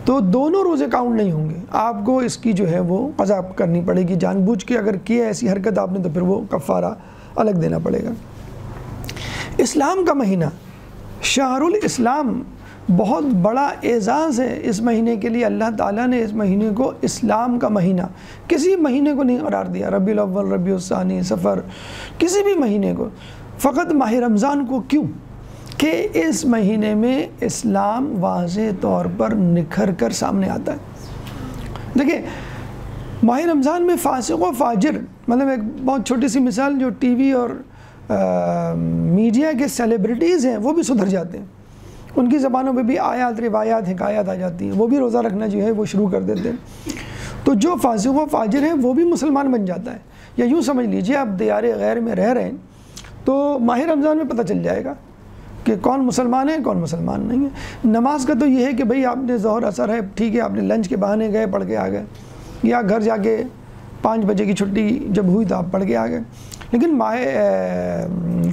تو دونوں روزے کاؤنٹ نہیں ہوں گے۔ آپ کو اس کی جو ہے وہ قضا کرنی پڑے گی، جان بوجھ کے اگر کیے ایسی حرکت آپ نے تو پھر وہ کفارہ الگ دینا پڑے گا۔ اسلام کا مہینہ شہر الاسلام بہت بڑا اعزاز ہے اس مہینے کے لیے۔ اللہ تعالیٰ نے اس مہینے کو اسلام کا مہینہ، کسی مہینے کو نہیں قرار دیا، ربیع الاول، ربیع الثانی، سفر، کسی بھی مہینے کو، فقط ماہ رمضان کو۔ کیوں؟ کہ اس مہینے میں اسلام واضح طور پر نکھر کر سامنے آتا ہے۔ دیکھیں ماہ رمضان میں فاسق و فاجر، مطلب ایک بہت چھوٹی سی مثال، جو ٹی وی اور میڈیا کے سیلیبریٹیز ہیں وہ بھی سدھر جاتے ہیں، ان کی زبانوں پہ بھی آیات، روایات، حکایات آ جاتی ہیں، وہ بھی روزہ رکھنا جو ہے وہ شروع کر دیتے ہیں۔ تو جو فاسق و فاجر ہے وہ بھی مسلمان بن جاتا ہے۔ یا یوں سمجھ لیجئے آپ دیار غیر میں رہ رہے ہیں تو ماہ رمضان میں پتہ چل جائے گا کہ کون مسلمان ہے کون مسلمان نہیں ہے۔ نماز کا تو یہ ہے کہ بھئی آپ نے ظہر اثر ہے، ٹھیک ہے، آپ نے لنچ کے بہانے گئے پڑھ کے آ گئے، یا گھر جا کے 5 بجے کی چھٹی جب ہوئی تو آپ پڑھ کے آ گئے۔ لیکن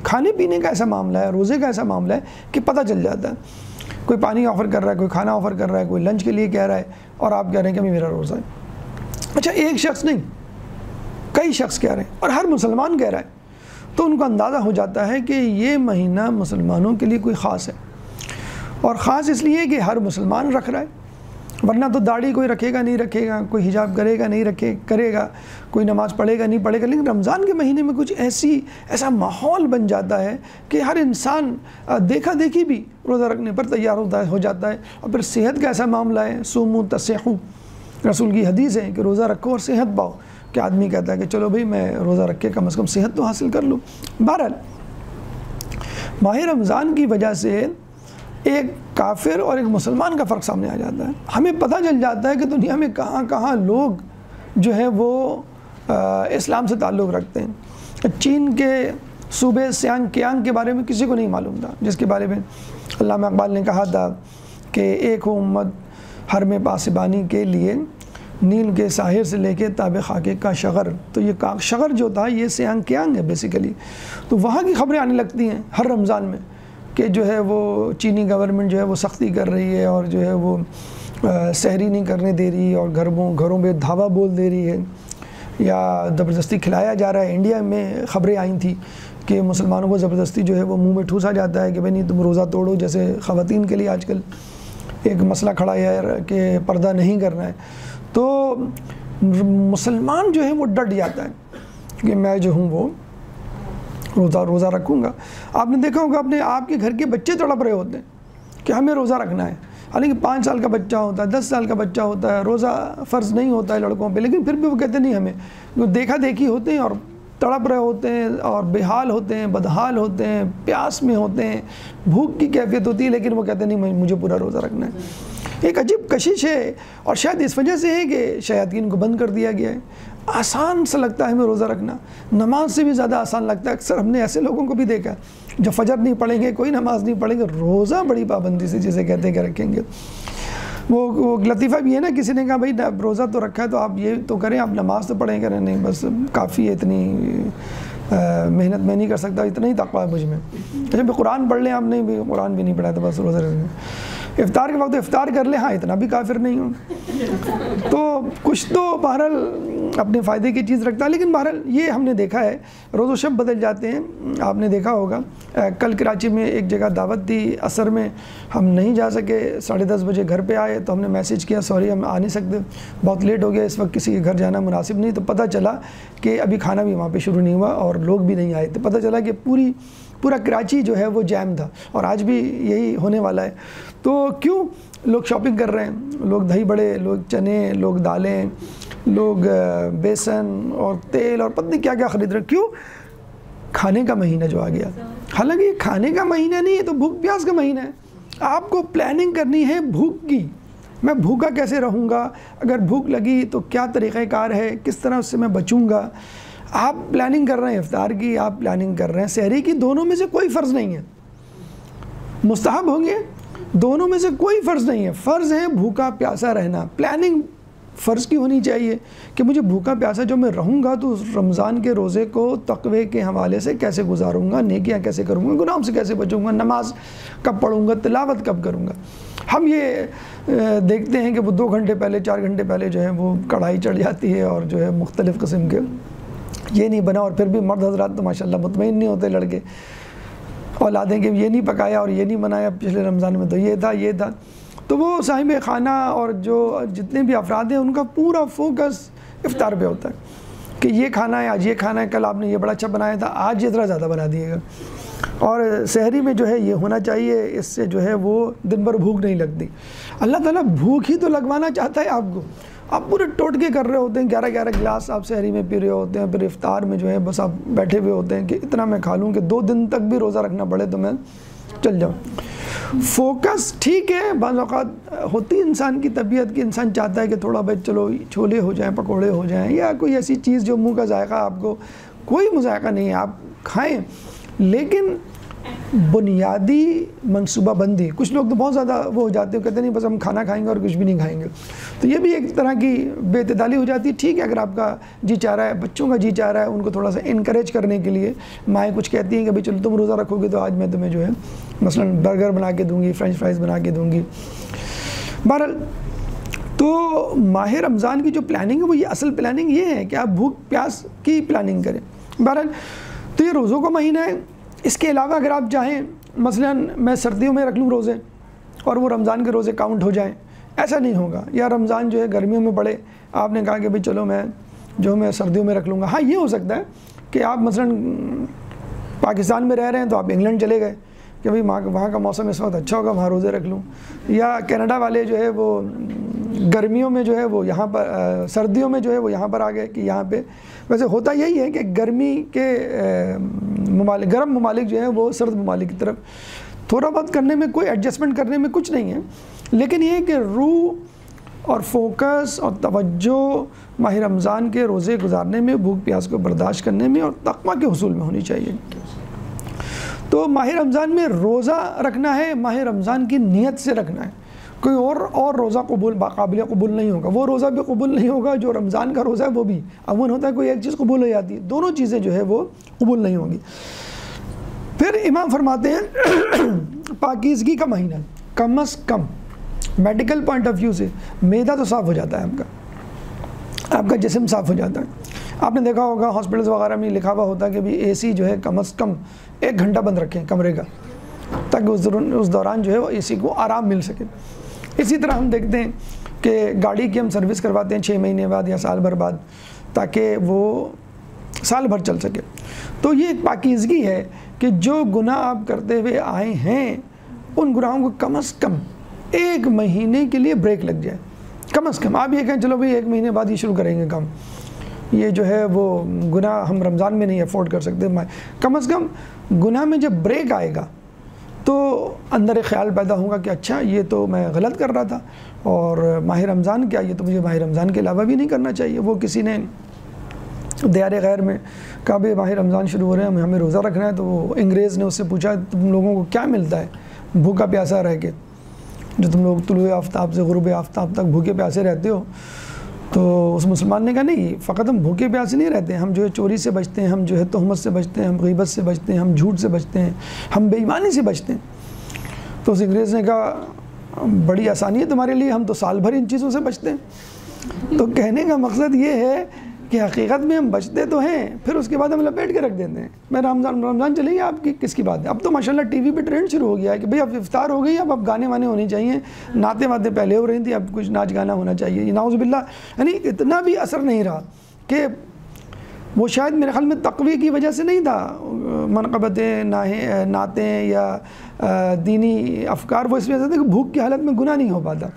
کھانے پینے کا ایسا معاملہ ہے، روزے کا ایسا معاملہ ہے کہ پتہ چل جاتا ہے، کوئی پانی آفر کر رہا ہے، کوئی کھانا آفر کر رہا ہے، کوئی لنچ کے لیے کہہ رہا ہے، اور آپ کہہ رہے ہیں کہ ابھی میرا روزہ ہے۔ اچھا، ایک شخص نہیں، کئی شخص کہہ رہے ہیں، اور ہر مسلمان کہہ رہا ہے، تو ان کو اندازہ ہو جاتا ہے کہ یہ مہینہ مسلمانوں کے لیے کوئی خاص ہے، اور خاص اس لیے کہ ہر مسلمان رکھ رہا ہے، ورنہ تو داڑھی کوئی رکھے گا نہیں رکھے گا، کوئی حجاب کرے گا نہیں کرے گا، کوئی نماز پڑھے گا نہیں پڑھے گا۔ لیکن رمضان کے مہینے میں کچھ ایسا ماحول بن جاتا ہے کہ ہر انسان دیکھا دیکھی بھی روزہ رکھنے پر تیار ہو جاتا ہے۔ اور پھر صحت کا ایسا معاملہ ہے، صوموا تصحوا، رسول کی حدیث ہے کہ روزہ رکھو اور صحت پاؤ، کہ آدمی کہتا ہے کہ چلو بھئی میں روزہ رکھ کے کم از کم صحت تو حاصل کر لوں۔ بہرحال ماہ رمضان کی وجہ سے ایک کافر اور ایک مسلمان کا فرق سامنے آ جاتا ہے۔ ہمیں پتہ چل جاتا ہے کہ دنیا میں کہاں کہاں لوگ جو ہے وہ اسلام سے تعلق رکھتے ہیں۔ چین کے صوبے سیانگ کیانگ کے بارے میں کسی کو نہیں معلوم تھا، جس کے بارے میں علامہ اقبال نے کہا تھا کہ ایک ہو امت حرم پاسبانی کے لیے، نیل کے ساحر سے لے کے تاب خاکے کا شغر۔ تو یہ شغر جو تھا یہ سیانگ کیانگ ہے بیسیکلی۔ تو وہاں کی خبریں آنے لگتی ہیں ہر رمضان میں کہ جو ہے وہ چینی گورنمنٹ جو ہے وہ سختی کر رہی ہے، اور جو ہے وہ سحری نہیں کرنے دے رہی، اور گھروں میں دھاوا بول دے رہی ہے، یا زبردستی کھلایا جا رہا ہے۔ انڈیا میں خبریں آئی تھیں کہ مسلمانوں کو زبردستی جو ہے وہ منہ میں ٹھوسا جاتا ہے کہ بھئی نہیں تم روزہ توڑو، جیسے خواتین کے لیے آج کل ایک مسئلہ کھڑا ہے کہ پردہ نہیں کرنا ہے۔ تو مسلمان جو ہے وہ ڈٹ جاتا ہے کہ میں جو ہوں وہ روزہ رکھوں گا۔ آپ نے دیکھا ہوگا اپنے آپ کے گھر کے بچے تڑپ رہے ہوتے ہیں کہ ہمیں روزہ رکھنا ہے، حالانکہ 5 سال کا بچہ ہوتا ہے، 10 سال کا بچہ ہوتا ہے، روزہ فرض نہیں ہوتا ہے لڑکوں پہ، لیکن پھر بھی وہ کہتے نہیں ہمیں، وہ دیکھا دیکھی ہوتے ہیں اور تڑپ رہے ہوتے ہیں، اور بےحال ہوتے ہیں، بدحال ہوتے ہیں، پیاس میں ہوتے ہیں، بھوک کی کیفیت ہوتی ہے، لیکن وہ کہتے نہیں مجھے پورا روزہ رکھنا ہے۔ ایک عجیب کشش ہے، اور شاید اس وجہ سے ہے کہ شیاطین کو بند کر دیا گیا ہے۔ آسان سا لگتا ہے ہمیں روزہ رکھنا، نماز سے بھی زیادہ آسان لگتا ہے۔ اکثر ہم نے ایسے لوگوں کو بھی دیکھا جو فجر نہیں پڑھیں گے، کوئی نماز نہیں پڑھیں گے، روزہ بڑی پابندی سے جسے کہتے ہیں کہ رکھیں گے۔ وہ لطیفہ بھی ہے نا، کسی نے کہا بھائی روزہ تو رکھا ہے تو آپ یہ تو کریں، آپ نماز تو پڑھیں کریں، نہیں بس کافی ہے، اتنی محنت میں نہیں کر سکتا، اتنا ہی تقویٰ ہے مجھ میں۔ اچھا بھی قرآن پڑھ لیں، آپ نے بھی قرآن بھی نہیں پڑھا تو بس روزہ رکھیں، افطار کے وقت افطار کر لیں، ہاں اتنا بھی کافر نہیں ہوں۔ تو کچھ تو بہرحال اپنے فائدے کی چیز رکھتا ہے، لیکن بہرحال یہ ہم نے دیکھا ہے روز و شب بدل جاتے ہیں۔ آپ نے دیکھا ہوگا کل کراچی میں ایک جگہ دعوت تھی، عصر میں ہم نہیں جا سکے، 10:30 بجے گھر پہ آئے تو ہم نے میسیج کیا سوری ہم آ نہیں سکتے، بہت لیٹ ہو گیا، اس وقت کسی کے گھر جانا مناسب نہیں۔ تو پتہ چلا کہ ابھی کھانا بھی وہاں پہ شروع نہیں ہوا اور لوگ بھی نہیں آئے، تو پتہ چلا کہ پورا کراچی جو ہے وہ جیم تھا، اور آج بھی یہی ہونے والا ہے۔ تو کیوں لوگ شاپنگ کر رہے ہیں، لوگ دہی بڑے، لوگ چنے، لوگ دالیں، لوگ بیسن اور تیل اور پتہ نہیں کیا کیا خرید رہے ہیں، کیوں؟ کھانے کا مہینہ جو آ گیا، حالانکہ یہ کھانے کا مہینہ نہیں ہے، تو بھوک پیاس کا مہینہ ہے. آپ کو پلاننگ کرنی ہے بھوک کی، میں بھوکا کیسے رہوں گا، اگر بھوک لگی تو کیا طریقہ کار ہے، کس طرح اس سے میں بچوں گا. آپ پلاننگ کر رہے ہیں افطار کی، آپ پلاننگ کر رہے ہیں سحری کی، دونوں میں سے کوئی فرض نہیں ہے. مستحب ہوں گے، دونوں میں سے کوئی فرض نہیں ہے. فرض ہے بھوکا پیاسا رہنا. پلاننگ فرض کی ہونی چاہیے کہ مجھے بھوکا پیاسا جو میں رہوں گا تو اس رمضان کے روزے کو تقوی کے حوالے سے کیسے گزاروں گا، نیکیاں کیسے کروں گا، گناہوں سے کیسے بچوں گا، نماز کب پڑھوں گا، تلاوت کب کروں گا. ہم یہ دیکھتے ہیں کہ وہ 2 گھنٹے پہلے 4 گھنٹے پہلے جو ہے وہ کڑھائی چڑھ جاتی ہے اور جو ہے مختلف قسم کے یہ نہیں بنا، اور پھر بھی مرد حضرات تو ماشاءاللہ مطمئن نہیں ہوتے لڑکے اولادیں کہ یہ نہیں پکایا اور یہ نہیں بنایا، پچھلے رمضان میں تو یہ تھا یہ تھا. تو وہ صاحب خانہ اور جو جتنے بھی افراد ہیں ان کا پورا فوکس افطار پہ ہوتا ہے کہ یہ کھانا ہے، آج یہ کھانا ہے، کل آپ نے یہ بڑا اچھا بنایا تھا، آج یہ ذرا زیادہ بنا دیے گا. اور سحری میں جو ہے یہ ہونا چاہیے، اس سے جو ہے وہ دن بھر بھوک نہیں لگتی. اللہ تعالیٰ بھوک ہی تو لگوانا چاہتا ہے آپ کو. آپ پورے ٹوٹکے کر رہے ہوتے ہیں، 11 گلاس آپ سحری میں پی رہے ہوتے ہیں، پھر افطار میں جو ہے بس آپ بیٹھے ہوئے ہوتے ہیں کہ اتنا میں کھا لوں کہ 2 دن تک بھی روزہ رکھنا پڑے تو میں چل جاؤں. فوکس ٹھیک ہے، بعض اوقات ہوتی انسان کی طبیعت کہ انسان چاہتا ہے کہ تھوڑا بہت چلو چھولے ہو جائیں، پکوڑے ہو جائیں، یا کوئی ایسی چیز جو منہ کا ذائقہ آپ کو کوئی مذائقہ نہیں ہے آپ کھائیں. لیکن بنیادی منصوبہ بندی، کچھ لوگ تو بہت زیادہ وہ ہو جاتے ہیں، کہتے نہیں بس ہم کھانا کھائیں گے اور کچھ بھی نہیں کھائیں گے، تو یہ بھی ایک طرح کی بے اعتدالی ہو جاتی ہے. ٹھیک ہے، اگر آپ کا جی چاہ رہا ہے، بچوں کا جی چاہ رہا ہے، ان کو تھوڑا سا انکریج کرنے کے لیے مائیں کچھ کہتی ہیں کہ بھئی چلو تم روزہ رکھو گے تو آج میں تمہیں جو ہے مثلا برگر بنا کے دوں گی، فرینچ فرائز بنا کے دوں گی. بہرحال تو ماہ رمضان کی جو پلاننگ ہے وہ یہ اصل پلاننگ یہ ہے کہ آپ بھوک پیاس کی پلاننگ کریں. بہرحال تو یہ روزوں کا مہینہ ہے. اس کے علاوہ اگر آپ چاہیں مثلا میں سردیوں میں رکھ لوں روزے اور وہ رمضان کے روزے کاؤنٹ ہو جائیں، ایسا نہیں ہوگا. یا رمضان جو ہے گرمیوں میں پڑے، آپ نے کہا کہ بھئی چلو میں سردیوں میں رکھ لوں گا. ہاں یہ ہو سکتا ہے کہ آپ مثلا پاکستان میں رہ رہے ہیں تو آپ انگلینڈ چلے گئے کہ بھئی وہاں کا موسم اس وقت اچھا ہوگا، وہاں روزے رکھ لوں. یا کینیڈا والے جو ہے وہ گرمیوں میں جو ہے وہ یہاں پر، سردیوں میں جو ہے وہ یہاں پر آ گئے کہ یہاں پہ ویسے ہوتا یہی ہے کہ گرمی کے ممالک، گرم ممالک جو ہیں وہ سرد ممالک کی طرف تھوڑا بہت کرنے میں، کوئی ایڈجسٹمنٹ کرنے میں کچھ نہیں ہے. لیکن یہ کہ روح اور فوکس اور توجہ ماہ رمضان کے روزے گزارنے میں، بھوک پیاس کو برداشت کرنے میں اور تقویٰ کے حصول میں ہونی چاہیے. تو ماہ رمضان میں روزہ رکھنا ہے، ماہ رمضان کی نیت سے رکھنا ہے. کوئی اور روزہ قابل قبول نہیں ہوگا. وہ روزہ بھی قبول نہیں ہوگا جو رمضان کا روزہ ہے، وہ بھی عموماً ہوتا ہے کوئی ایک چیز قبول ہو جاتی ہے، دونوں چیزیں جو ہے وہ قبول نہیں ہوں گی. پھر امام فرماتے ہیں پاکیزگی کا مہینہ، کم از کم میڈیکل پوائنٹ آف ویو سے معدہ تو صاف ہو جاتا ہے، آپ کا جسم صاف ہو جاتا ہے. آپ نے دیکھا ہوگا ہاسپٹلز وغیرہ میں لکھا ہوا ہوتا ہے کہ بھی اے سی جو ہے کم از کم 1 گھنٹہ بند رکھیں کمرے کا، تاکہ اس دوران جو ہے وہ اے سی کو آرام مل سکے. اسی طرح ہم دیکھتے ہیں کہ گاڑی کی ہم سروس کرواتے ہیں 6 مہینے بعد یا سال بھر بعد، تاکہ وہ سال بھر چل سکے. تو یہ ایک پاکیزگی ہے کہ جو گناہ آپ کرتے ہوئے آئے ہیں ان گناہوں کو کم از کم 1 مہینے کے لیے بریک لگ جائے. کم از کم آپ یہ کہیں چلو بھئی 1 مہینے بعد یہ شروع کریں گے کام، یہ جو ہے وہ گناہ ہم رمضان میں نہیں افورڈ کر سکتے. کم از کم گناہ میں جب بریک آئے گا تو اندر ایک خیال پیدا ہوگا کہ اچھا یہ تو میں غلط کر رہا تھا، اور ماہ رمضان کیا، یہ تو مجھے ماہ رمضان کے علاوہ بھی نہیں کرنا چاہیے. وہ کسی نے دیار غیر میں کہا بھئی ماہ رمضان شروع ہو رہے ہیں، ہمیں روزہ رکھنا ہے. تو وہ انگریز نے اس سے پوچھا تم لوگوں کو کیا ملتا ہے بھوکا پیاسا رہ کے، جو تم لوگ طلوع آفتاب سے غروب آفتاب تک بھوکے پیاسے رہتے ہو؟ تو اس مسلمان نے کہا نہیں، فقط ہم بھوکے پیاسے نہیں رہتے ہیں، ہم جو ہے چوری سے بچتے ہیں، ہم جو ہے تہمت سے بچتے ہیں، ہم غیبت سے بچتے ہیں، ہم جھوٹ سے بچتے ہیں، ہم بے ایمانی سے بچتے ہیں. تو اس انگریز نے کہا بڑی آسانی ہے تمہارے لیے، ہم تو سال بھر ان چیزوں سے بچتے ہیں. تو کہنے کا مقصد یہ ہے کہ حقیقت میں ہم بچتے تو ہیں، پھر اس کے بعد ہم لپیٹ کے رکھ دیتے ہیں. میں رمضان چلیں گے آپ کی کس کی بات ہے. اب تو ماشاءاللہ ٹی وی پہ ٹرینڈ شروع ہو گیا ہے کہ بھئی اب افطار ہو گئی، اب گانے وانے ہونے چاہیے، نعتیں واتیں پہلے ہو رہی تھیں، اب کچھ ناچ گانا ہونا چاہیے. نعوذ باللہ، یعنی اتنا بھی اثر نہیں رہا کہ وہ شاید میرے خیال میں تقوی کی وجہ سے نہیں تھا، منقبتیں نعتیں یا دینی افکار، وہ اس وجہ سے تھے کہ بھوک کی حالت میں گناہ نہیں ہو پاتا.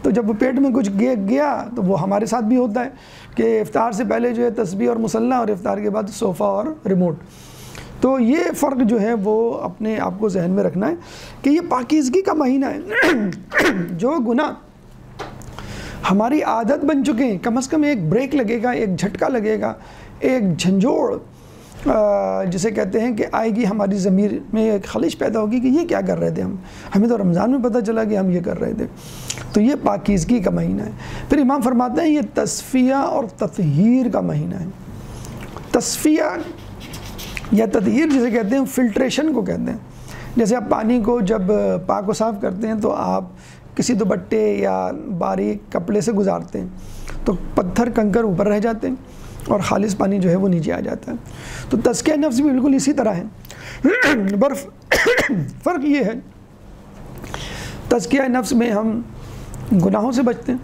تو جب وہ پیٹ میں کچھ گیا تو وہ ہمارے ساتھ بھی ہوتا ہے کہ افطار سے پہلے جو ہے تسبیح اور مصلی، اور افطار کے بعد صوفہ اور ریموٹ. تو یہ فرق جو ہے وہ اپنے آپ کو ذہن میں رکھنا ہے کہ یہ پاکیزگی کا مہینہ ہے۔ جو گناہ ہماری عادت بن چکے ہیں، کم از کم ایک بریک لگے گا، ایک جھٹکا لگے گا، ایک جھنجھوڑ جسے کہتے ہیں کہ آئے گی ہماری ضمیر میں، ایک خلش پیدا ہوگی کہ یہ کیا کر رہے تھے ہمیں تو رمضان میں پتہ چلا کہ ہم یہ کر رہے تھے۔ تو یہ پاکیزگی کا مہینہ ہے۔ پھر امام فرماتے ہیں یہ تصفیہ اور تطہیر کا مہینہ ہے۔ تصفیہ یا تطہیر جسے کہتے ہیں فلٹریشن کو کہتے ہیں۔ جیسے آپ پانی کو جب پاک و صاف کرتے ہیں تو آپ کسی دوپٹے یا باریک کپڑے سے گزارتے ہیں تو پتھر کنکر اوپر رہ جاتے ہیں اور خالص پانی جو ہے وہ نیچے آ جاتا ہے۔ تو تزکیہ نفس بھی بالکل اسی طرح ہے۔ فرق یہ ہے تزکیہ نفس میں ہم گناہوں سے بچتے ہیں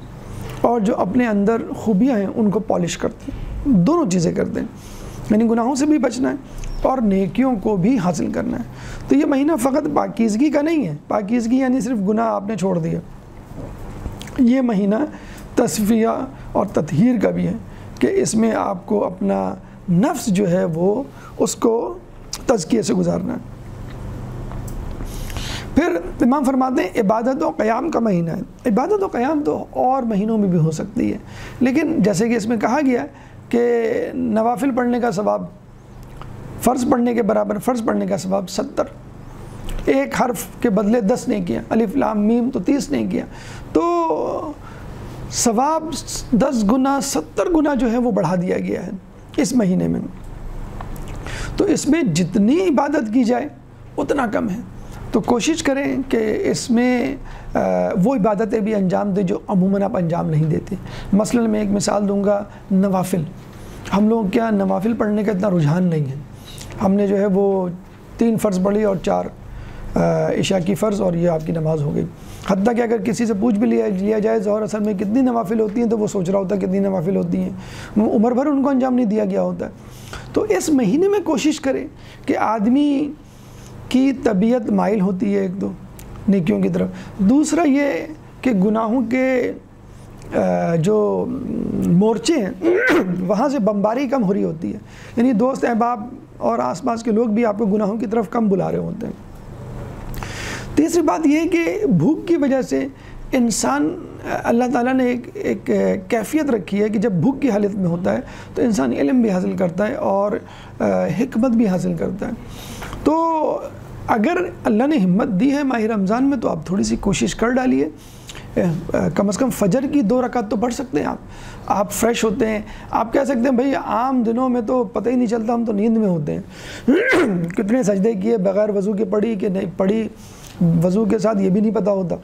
اور جو اپنے اندر خوبیاں ہیں ان کو پالش کرتے ہیں، دونوں چیزیں کرتے ہیں، یعنی گناہوں سے بھی بچنا ہے اور نیکیوں کو بھی حاصل کرنا ہے۔ تو یہ مہینہ فقط پاکیزگی کا نہیں ہے، پاکیزگی یعنی صرف گناہ آپ نے چھوڑ دیا، یہ مہینہ تصفیہ اور تطہیر کا بھی ہے کہ اس میں آپ کو اپنا نفس جو ہے وہ اس کو تزکیے سے گزارنا ہے۔ پھر امام فرماتے ہیں عبادت و قیام کا مہینہ ہے۔ عبادت و قیام تو اور مہینوں میں بھی ہو سکتی ہے، لیکن جیسے کہ اس میں کہا گیا کہ نوافل پڑھنے کا ثواب فرض پڑھنے کے برابر، فرض پڑھنے کا ثواب 70، ایک حرف کے بدلے 10 نے کیا، الف لام میم تو 30 نے کیا، تو ثواب 10 گنا 70 گنا جو ہے وہ بڑھا دیا گیا ہے اس مہینے میں۔ تو اس میں جتنی عبادت کی جائے اتنا کم ہے، تو کوشش کریں کہ اس میں وہ عبادتیں بھی انجام دیں جو عموماً آپ انجام نہیں دیتے۔ مثلاً میں ایک مثال دوں گا، نوافل۔ ہم لوگ کیا نوافل پڑھنے کا اتنا رجحان نہیں ہے، ہم نے جو ہے وہ 3 فرض پڑھی اور 4 عشاء کی فرض اور یہ آپ کی نماز ہو گئی۔ حتیٰ کہ اگر کسی سے پوچھ بھی لیا جائے ظہر اثر میں کتنی نوافل ہوتی ہیں تو وہ سوچ رہا ہوتا ہے کتنی نوافل ہوتی ہیں، عمر بھر ان کو انجام نہیں دیا گیا ہوتا ہے۔ تو اس مہینے میں کوشش کریں کہ آدمی کی طبیعت مائل ہوتی ہے ایک دو نیکیوں کی طرف، دوسرا یہ کہ گناہوں کے جو مورچے ہیں وہاں سے بمباری کم ہو رہی ہوتی ہے، یعنی دوست احباب اور آس پاس کے لوگ بھی آپ کو گناہوں کی طرف کم بلا رہے ہوتے ہیں۔ تیسری بات یہ ہے کہ بھوک کی وجہ سے انسان، اللہ تعالیٰ نے ایک کیفیت رکھی ہے کہ جب بھوک کی حالت میں ہوتا ہے تو انسان علم بھی حاصل کرتا ہے اور حکمت بھی حاصل کرتا ہے۔ تو اگر اللہ نے ہمت دی ہے ماہ رمضان میں تو آپ تھوڑی سی کوشش کر ڈالیے، کم از کم فجر کی 2 رکعت تو پڑھ سکتے ہیں آپ فریش ہوتے ہیں۔ آپ کہہ سکتے ہیں بھئی عام دنوں میں تو پتہ ہی نہیں چلتا، ہم تو نیند میں ہوتے ہیں، کتنے سجدے کیے، بغیر وضو کے پڑھی کہ نہیں پڑھی، وضو کے ساتھ یہ بھی نہیں پتہ ہوتا،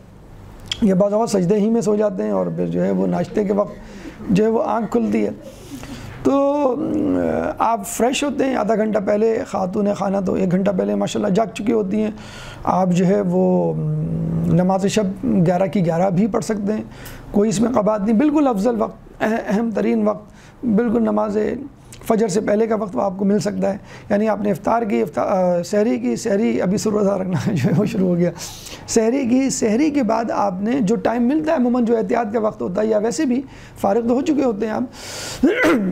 یہ بعض اوقات سجدے ہی میں سو جاتے ہیں اور پھر جو ہے وہ ناشتے کے وقت جو ہے وہ آنکھ کھلتی ہے۔ تو آپ فریش ہوتے ہیں آدھا گھنٹہ پہلے، خاتون خانہ تو 1 گھنٹہ پہلے ماشاءاللہ جاگ چکی ہوتی ہیں، آپ جو ہے وہ نماز شب 11 کی 11 بھی پڑھ سکتے ہیں، کوئی اس میں قباحت نہیں، بالکل افضل وقت، اہم ترین وقت بالکل نماز فجر سے پہلے کا وقت وہ آپ کو مل سکتا ہے۔ یعنی آپ نے افطار کی، سحری ابھی روزہ رکھنا جو ہے وہ شروع ہو گیا، سحری کے بعد آپ نے جو ٹائم ملتا ہے عموماً جو احتیاط کا وقت ہوتا ہے یا ویسے بھی فارغ تو ہو چکے ہوتے ہیں آپ،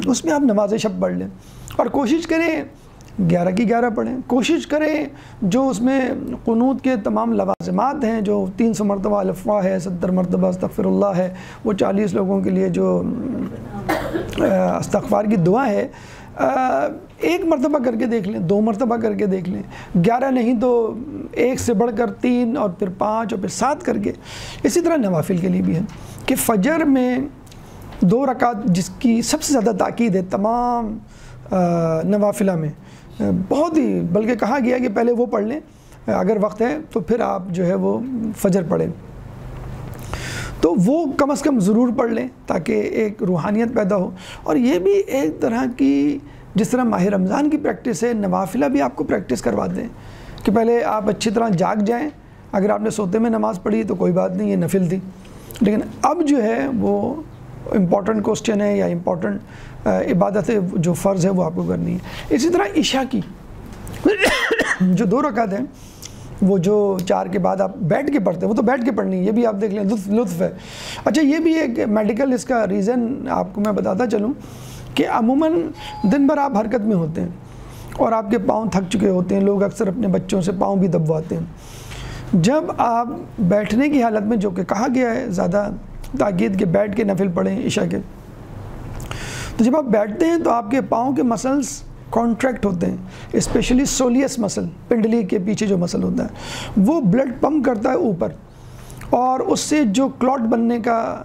اس میں آپ نماز شب پڑھ لیں اور کوشش کریں 11 کی 11 پڑھیں، کوشش کریں جو اس میں قنوت کے تمام لوازمات ہیں، جو 300 مرتبہ الفوا ہے، 70 مرتبہ استغفر اللہ ہے، وہ 40 لوگوں کے لیے جو استغفار کی دعا ہے، 1 مرتبہ کر کے دیکھ لیں، 2 مرتبہ کر کے دیکھ لیں، 11 نہیں تو 1 سے بڑھ کر 3 اور پھر 5 اور پھر 7 کر کے۔ اسی طرح نوافل کے لیے بھی ہے کہ فجر میں 2 رکعت جس کی سب سے زیادہ تاکید ہے تمام نوافلہ میں، بہت ہی، بلکہ کہا گیا کہ پہلے وہ پڑھ لیں اگر وقت ہے تو پھر آپ جو ہے وہ فجر پڑھیں، تو وہ کم از کم ضرور پڑھ لیں تاکہ ایک روحانیت پیدا ہو۔ اور یہ بھی ایک طرح کی، جس طرح ماہ رمضان کی پریکٹس ہے، نوافلہ بھی آپ کو پریکٹس کروا دیں کہ پہلے آپ اچھی طرح جاگ جائیں، اگر آپ نے سوتے میں نماز پڑھی تو کوئی بات نہیں، یہ نفل تھی، لیکن اب جو ہے وہ امپورٹنٹ کوسچن ہے یا امپورٹنٹ عبادت ہے جو فرض ہے وہ آپ کو کرنی ہے۔ اسی طرح عشاء کی جو 2 رکعت ہیں وہ جو 4 کے بعد آپ بیٹھ کے پڑھتے ہیں، وہ تو بیٹھ کے پڑھنی ہے، یہ بھی آپ دیکھ لیں لطف ہے۔ اچھا یہ بھی ایک میڈیکل اس کا ریزن آپ کو میں بتاتا چلوں کہ عموماً دن بھر آپ حرکت میں ہوتے ہیں اور آپ کے پاؤں تھک چکے ہوتے ہیں. لوگ اکثر اپنے بچوں سے پاؤں بھی دبواتے ہیں. جب آپ بیٹھنے کی حالت میں, جو کہ کہا گیا ہے زیادہ تاکید کہ بیٹھ کے نفل پڑھیں عشاء کے, تو جب آپ بیٹھتے ہیں تو آپ کے پاؤں کے مسلز کانٹریکٹ ہوتے ہیں, اسپیشلی سولیس مسل, پنڈلی کے پیچھے جو مسل ہوتا ہے وہ بلڈ پمپ کرتا ہے اوپر, اور اس سے جو کلاٹ بننے کا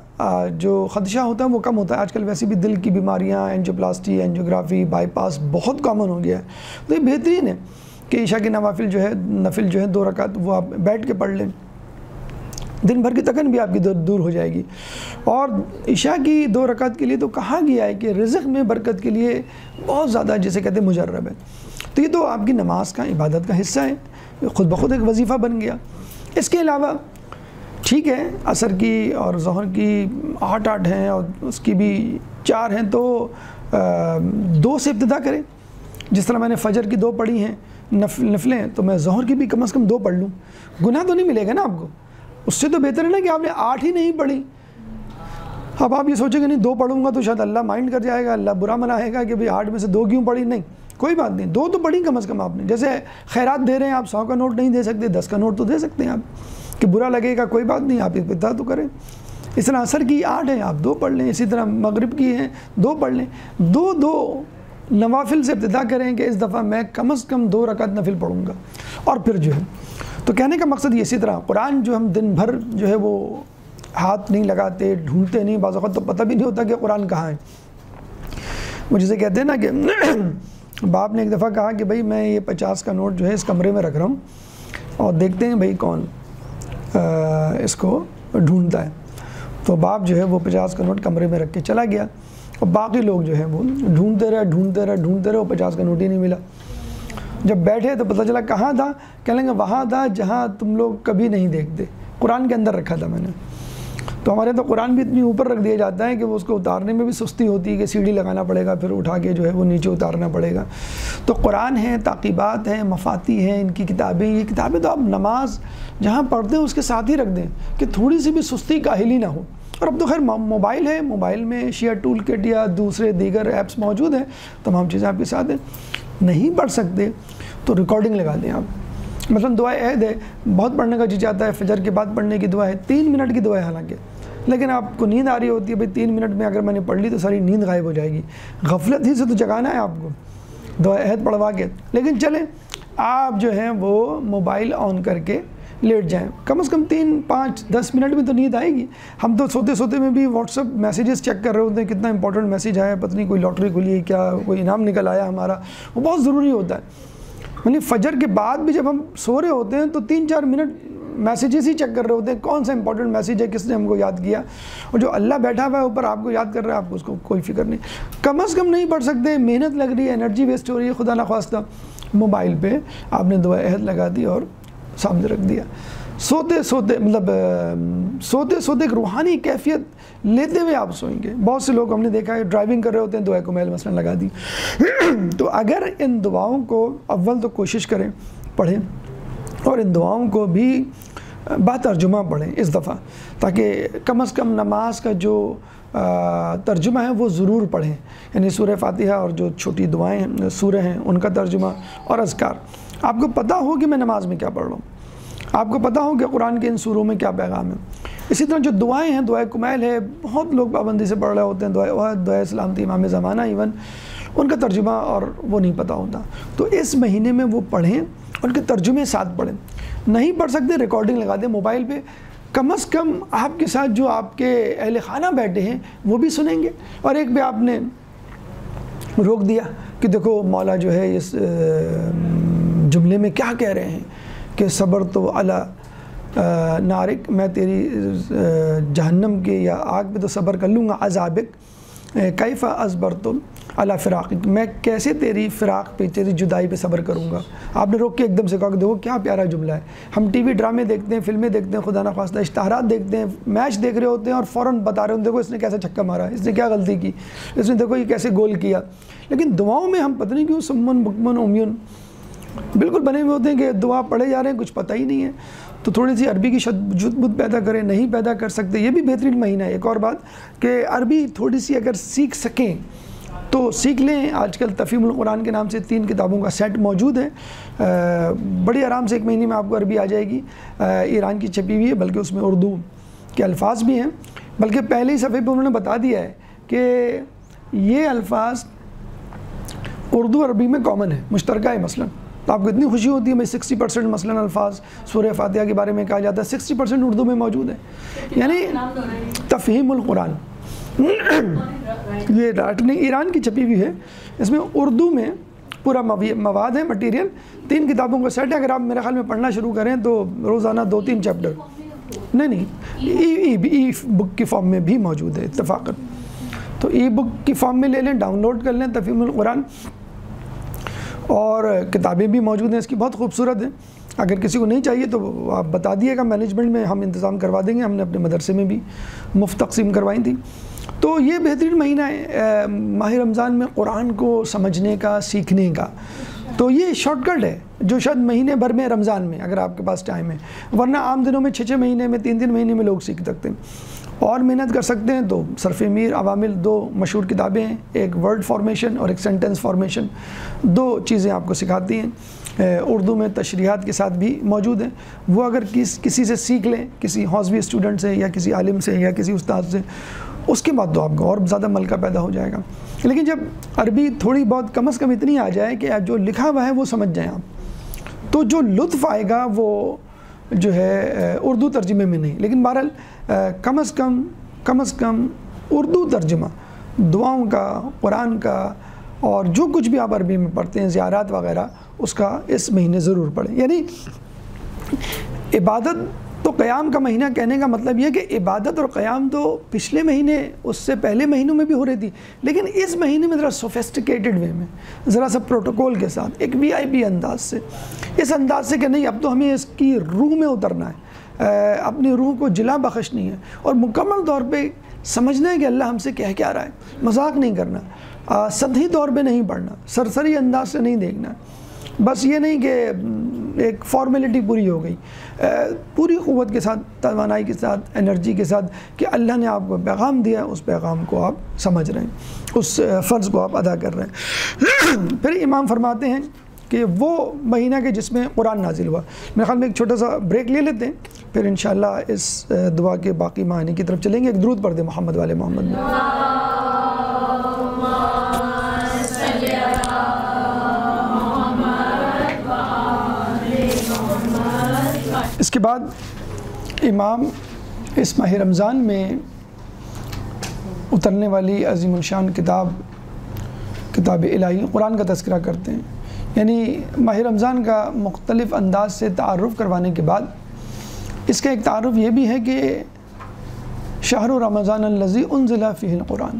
جو خدشہ ہوتا ہے وہ کم ہوتا ہے. آج کل ویسے بھی دل کی بیماریاں, اینجیوپلاسٹی, اینجیوگرافی, بائی پاس بہت کامن ہو گیا ہے. تو یہ بہترین ہے کہ عشاء کے نوافل جو ہے, نفل جو ہے 2 رکعت وہ آپ بیٹھ کے پڑھ لیں, دن بھر کی تکن بھی آپ کی دور ہو جائے گی. اور عشاء کی 2 رکعت کے لیے تو کہا گیا ہے کہ رزق میں برکت کے لیے بہت زیادہ جسے کہتے ہیں مجرب ہے. تو یہ تو آپ کی نماز کا, عبادت کا حصہ ہے, خود بخود ایک وظیفہ بن گیا. اس کے علاوہ ٹھیک ہے عصر کی اور ظہر کی 8 ہیں اور اس کی بھی 4 ہیں, تو 2 سے ابتدا کریں. جس طرح میں نے فجر کی 2 پڑھی ہیں نفلیں, تو میں ظہر کی بھی کم از کم 2 پڑھ لوں. گناہ تو نہیں ملے گا نا آپ کو, اس سے تو بہتر ہے نا کہ آپ نے 8 ہی نہیں پڑھی. اب آپ یہ سوچیں گے نہیں 2 پڑھوں گا تو شاید اللہ مائنڈ کر جائے گا, اللہ برا منائے گا کہ بھئی 8 میں سے 2 کیوں پڑھی. نہیں, کوئی بات نہیں, 2 تو پڑھی کم از کم آپ نے. جیسے خیرات دے رہے ہیں آپ, 100 کا نوٹ نہیں دے سکتے, 10 کا نوٹ تو دے سکتے ہیں آپ, کہ برا لگے گا کوئی بات نہیں, آپ ابتدا تو کریں. اس طرح عصر کی 8 ہیں, آپ 2 پڑھ لیں. اسی طرح مغرب کی ہیں 2 پڑھ لیں. 2 نوافل سے ابتدا کریں کہ اس دفعہ میں کم از کم 2 رکعت نفل پڑھوں گا. اور پھر جو ہے, تو کہنے کا مقصد یہ, اسی طرح قرآن جو ہم دن بھر جو ہے وہ ہاتھ نہیں لگاتے, ڈھونڈتے نہیں, بعض اوقات تو پتہ بھی نہیں ہوتا کہ قرآن کہاں ہے. وہ جسے کہتے ہیں نا کہ باپ نے ایک دفعہ کہا کہ بھئی میں یہ 50 کا نوٹ جو ہے اس کمرے میں رکھ رہا ہوں اور دیکھتے ہیں بھئی کون اس کو ڈھونڈتا ہے. تو باپ جو ہے وہ 50 کا نوٹ کمرے میں رکھ کے چلا گیا, اور باقی لوگ جو ہے وہ ڈھونڈتے رہے, اور 50 کا نوٹ ہی نہیں ملا. جب بیٹھے تو پتہ چلا کہاں تھا, کہنے لگے وہاں تھا جہاں تم لوگ کبھی نہیں دیکھتے, قرآن کے اندر رکھا تھا میں نے. تو ہمارے تو قرآن بھی اتنی اوپر رکھ دیا جاتا ہے کہ وہ اس کو اتارنے میں بھی سستی ہوتی ہے, کہ سیڑھی لگانا پڑے گا, پھر اٹھا کے جو ہے وہ نیچے اتارنا پڑے گا. تو قرآن ہیں, تعقیبات ہیں, مفاتی ہیں, ان کی کتابیں, یہ کتابیں تو آپ نماز جہاں پڑھتے ہیں اس کے ساتھ ہی رکھ دیں کہ تھوڑی سی بھی سستی کاہلی نہ ہو. اور اب تو خیر موبائل ہے, موبائل میں شیئر ٹول کٹ یا دوسرے دیگر ایپس موجود ہیں, تمام چیزیں آپ کے ساتھ ہیں. نہیں پڑھ سکتے تو ریکارڈنگ لگا دیں آپ. مثلا دعا عہد ہے, بہت پڑھنے کا جی چاہتا ہے, فجر کے بعد پڑھنے کی دعا ہے, 3 منٹ کی دعا ہے حالانکہ, لیکن آپ کو نیند آ رہی ہوتی ہے, بھئی 3 منٹ میں اگر میں نے پڑھ لی تو ساری نیند غائب ہو جائے گی. غفلت ہی سے تو جگانا ہے آپ کو دعا عہد پڑھوا کے. لیکن چلیں آپ جو ہیں وہ موبائل آن کر کے لیٹ جائیں, کم از کم 3, 5, 10 منٹ میں تو نیند آئے گی. ہم تو سوتے سوتے میں بھی واٹس ایپ میسیجز چیک کر رہے ہوتے ہیں, کتنا امپورٹنٹ میسیج آیا, پتہ نہیں کوئی لاٹری کھلی ہے کیا, کوئی انعام نکل آیا ہمارا, وہ بہت ضروری ہوتا ہے. یعنی فجر کے بعد بھی جب ہم سو رہے ہوتے ہیں تو 3-4 منٹ میسیجز ہی چیک کر رہے ہوتے ہیں, کون سا امپورٹنٹ میسیج ہے, کس نے ہم کو یاد کیا. اور جو اللہ بیٹھا ہوا ہے اوپر آپ کو یاد کر رہا ہے, آپ کو اس کو کوئی فکر نہیں. کم از کم نہیں پڑھ سکتے, محنت لگ رہی ہے, انرجی ویسٹ ہو رہی ہے, خدا نخواستہ موبائل پہ آپ نے دعا عہد لگا دی اور سامنے رکھ دیا. سوتے سوتے ایک روحانی کیفیت لیتے ہوئے آپ سوئیں گے. بہت سے لوگ ہم نے دیکھا ہے ڈرائیونگ کر رہے ہوتے ہیں, دعائے کمیل مثلا لگا دی. تو اگر ان دعاؤں کو اول تو کوشش کریں پڑھیں, اور ان دعاؤں کو بھی باترجمہ پڑھیں اس دفعہ, تاکہ کم از کم نماز کا جو ترجمہ ہے وہ ضرور پڑھیں. یعنی سورہ فاتحہ اور جو چھوٹی دعائیں ہیں, سورہ ہیں, ان کا ترجمہ اور اذکار. آپ کو پتہ ہو کہ میں نماز میں کیا پڑھ رہا ہوں, آپ کو پتہ ہو کہ قرآن کے ان سوروں میں کیا پیغام ہے. اسی طرح جو دعائیں ہیں, دعائے کمیل ہے, بہت لوگ پابندی سے پڑھ رہے ہوتے ہیں, دعائے عہد, دعائے سلامتی امام زمانہ, ایون ان کا ترجمہ اور وہ نہیں پتہ ہوتا. تو اس مہینے میں وہ پڑھیں, ان کے ترجمے ساتھ پڑھیں. نہیں پڑھ سکتے ریکارڈنگ لگا دیں موبائل پہ, کم از کم آپ کے ساتھ جو آپ کے اہل خانہ بیٹھے ہیں وہ بھی سنیں گے. اور ایک بھی آپ نے روک دیا کہ دیکھو مولا جو ہے اس جملے میں کیا کہہ رہے ہیں کہ صبر تو علی نارک, میں تیری جہنم کے یا آگ پہ تو صبر کر لوں گا, عذابک کیف اصبرت علی فراقک, میں کیسے تیری فراق پہ, تیری جدائی پہ صبر کروں گا. آپ نے روک کے ایک دم سے کہا کہ دیکھو کیا پیارا جملہ ہے. ہم ٹی وی ڈرامے دیکھتے ہیں, فلمیں دیکھتے ہیں, خدا نخواستہ اشتہارات دیکھتے ہیں, میچ دیکھ رہے ہوتے ہیں اور فوراً بتا رہے ہوتے ہیں دیکھو اس نے کیسے چھکا مارا, اس نے کیا غلطی کی, اس نے دیکھو یہ کیسے گول کیا. لیکن دعاؤں میں ہم پتہ نہیں کیوں سمن بکمن عمیون بالکل بنے ہوئے ہوتے ہیں کہ دعا پڑھے جا رہے ہیں, کچھ پتہ ہی نہیں ہے. تو تھوڑی سی عربی کی شدت پیدا کریں, نہیں پیدا کر سکتے, یہ بھی بہترین مہینہ ہے. ایک اور بات کہ عربی تھوڑی سی اگر سیکھ سکیں تو سیکھ لیں. آج کل تفہیم القرآن کے نام سے 3 کتابوں کا سیٹ موجود ہے. بڑی آرام سے 1 مہینے میں آپ کو عربی آ جائے گی. ایران کی چھپی ہوئی ہے، بلکہ اس میں اردو کے الفاظ بھی ہیں. بلکہ پہلے ہی صفحے پہ انہوں نے بتا دیا ہے کہ یہ الفاظ اردو عربی میں کامن ہے، مشترکہ ہے. مثلا تو آپ کو اتنی خوشی ہوتی ہے میں 60% مثلا الفاظ سورہ فاتحہ کے بارے میں کہا جاتا ہے 60% اردو میں موجود ہے. یعنی تفہیم القرآن یہ راٹنی ایران کی چھپی ہوئی ہے. اس میں اردو میں پورا مواد ہے، مٹیریل. 3 کتابوں کا سیٹ ہے. اگر آپ میرے خیال میں پڑھنا شروع کریں تو روزانہ 2-3 چیپٹر. نہیں ای بک کی فارم میں بھی موجود ہے اتفاقاً. تو ای بک کی فارم میں لے لیں، ڈاؤن لوڈ کر لیں تفہیم القرآن. اور کتابیں بھی موجود ہیں اس کی، بہت خوبصورت ہیں. اگر کسی کو نہیں چاہیے تو آپ بتا دیے گا، مینجمنٹ میں ہم انتظام کروا دیں گے. ہم نے اپنے مدرسے میں بھی مفت تقسیم کروائی تھی. تو یہ بہترین مہینہ ہے ماہ رمضان میں قرآن کو سمجھنے کا، سیکھنے کا. تو یہ شارٹ کٹ ہے جو شاید مہینے بھر میں رمضان میں اگر آپ کے پاس ٹائم ہے، ورنہ عام دنوں میں 6 مہینے میں 3 مہینے میں لوگ سیکھ سکتے ہیں. اور محنت کر سکتے ہیں تو صرف میر عوامل 2 مشہور کتابیں ہیں. ایک ورڈ فارمیشن اور ایک سینٹنس فارمیشن. 2 چیزیں آپ کو سکھاتی ہیں. اردو میں تشریحات کے ساتھ بھی موجود ہیں. وہ اگر کسی سے سیکھ لیں، کسی حوصوی اسٹوڈنٹ سے یا کسی عالم سے یا کسی استاد سے، اس کے بعد تو آپ کو اور زیادہ ملکہ پیدا ہو جائے گا. لیکن جب عربی تھوڑی بہت کم از کم اتنی آ جائے کہ جو لکھا ہوا ہے وہ سمجھ جائیں آپ، تو جو لطف آئے گا وہ جو ہے اردو ترجمے میں نہیں. لیکن بہرحال کم از کم اردو ترجمہ دعاؤں کا، قرآن کا، اور جو کچھ بھی آپ عربی میں پڑھتے ہیں، زیارات وغیرہ، اس کا اس مہینے ضرور پڑھیں. یعنی عبادت تو قیام کا مہینہ کہنے کا مطلب یہ کہ عبادت اور قیام تو پچھلے مہینے، اس سے پہلے مہینوں میں بھی ہو رہی تھی، لیکن اس مہینے میں ذرا سوفیسٹیکیٹڈ وے میں، ذرا سا پروٹوکول کے ساتھ، ایک VIP انداز سے، اس انداز سے کہ نہیں اب تو ہمیں اس کی روح میں اترنا ہے، اپنی روح کو جلا بخشنی ہے اور مکمل طور پہ سمجھنا ہے کہ اللہ ہم سے کہہ رہا ہے. مذاق نہیں کرنا، سطحی طور پہ نہیں پڑھنا، سرسری انداز سے نہیں دیکھنا. بس یہ نہیں کہ ایک فارمیلٹی پوری ہو گئی، پوری قوت کے ساتھ، توانائی کے ساتھ، انرجی کے ساتھ کہ اللہ نے آپ کو پیغام دیا، اس پیغام کو آپ سمجھ رہے ہیں، اس فرض کو آپ ادا کر رہے ہیں. پھر امام فرماتے ہیں کہ وہ مہینہ کے جس میں قرآن نازل ہوا. میرے خیال میں ایک چھوٹا سا بریک لے لیتے ہیں، پھر انشاءاللہ اس دعا کے باقی معنی کی طرف چلیں گے. ایک درود پڑھ دیں محمد والے محمد میں. اس کے بعد امام اس ماہ رمضان میں اترنے والی عظیم الشان کتاب الہی قرآن کا تذکرہ کرتے ہیں. یعنی ماہ رمضان کا مختلف انداز سے تعارف کروانے کے بعد اس کا ایک تعارف یہ بھی ہے کہ شہر رمضان الذی انزل فیہ القرآن،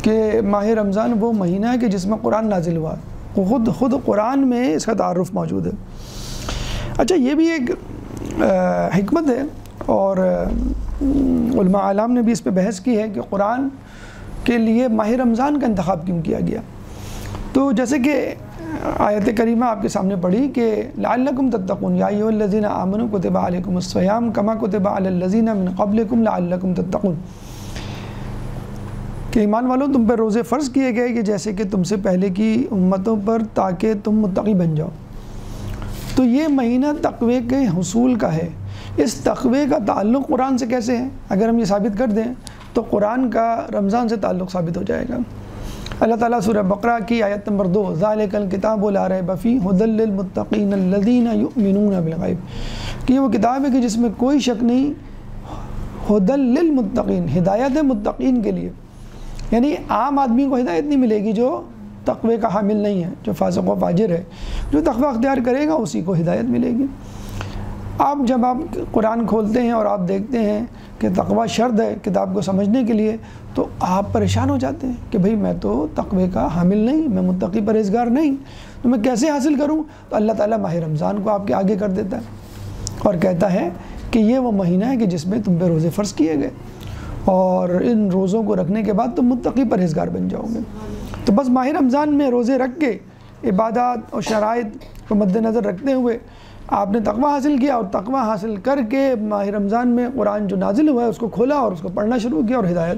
کہ ماہ رمضان وہ مہینہ ہے کہ جس میں قرآن نازل ہوا. خود قرآن میں اس کا تعارف موجود ہے. اچھا، یہ بھی ایک حکمت ہے اور علماء اعلام نے بھی اس پہ بحث کی ہے کہ قرآن کے لیے ماہ رمضان کا انتخاب کیوں کیا گیا. تو جیسے کہ آیت کریمہ آپ کے سامنے پڑھی کہ لعلکم تتقون یا ایھا الذین آمنوا کتب علیکم الصیام کما کتب علی الذین من قبلکم لعلکم تتقون، کہ ایمان والوں تم پر روزے فرض کیے گئے کہ جیسے کہ تم سے پہلے کی امتوں پر، تاکہ تم متقی بن جاؤ. تو یہ مہینہ تقوی کے حصول کا ہے. اس تقوی کا تعلق قرآن سے کیسے ہے؟ اگر ہم یہ ثابت کر دیں تو قرآن کا رمضان سے تعلق ثابت ہو جائے گا. اللہ تعالیٰ سورہ بقرہ کی آیت نمبر 2 ذالک الکتاب لا ریب فیہ ھدی للمتقین الذین یؤمنون بالغیب، کہ یہ وہ کتاب ہے کہ جس میں کوئی شک نہیں، ھدی للمتقین، ہدایت ہے متقین کے لیے. یعنی عام آدمی کو ہدایت نہیں ملے گی جو تقوی کا حامل نہیں ہے، جو فاسق و فاجر ہے. جو تقوی اختیار کرے گا اسی کو ہدایت ملے گی. جب آپ قرآن کھولتے ہیں اور آپ دیکھتے ہیں کہ تقوی شرط ہے کتاب کو سمجھنے کے لیے، تو آپ پریشان ہو جاتے ہیں کہ بھئی میں تو تقوی کا حامل نہیں، میں متقی پرہیزگار نہیں، تو میں کیسے حاصل کروں؟ تو اللہ تعالیٰ ماہ رمضان کو آپ کے آگے کر دیتا ہے اور کہتا ہے کہ یہ وہ مہینہ ہے کہ جس میں تم پہ روزے فرض کیے گئے، اور ان روزوں کو رکھنے کے بعد تم متقی پرہیزگار بن جاؤ گے. تو بس ماہ رمضان میں روزے رکھ کے عبادات اور شرائط کو مد نظر رکھتے ہوئے آپ نے تقوی حاصل کیا، اور تقوی حاصل کر کے ماہ رمضان میں قرآن جو نازل ہوا ہے اس کو کھولا اور اس کو پڑھنا شروع کیا، اور ہدایت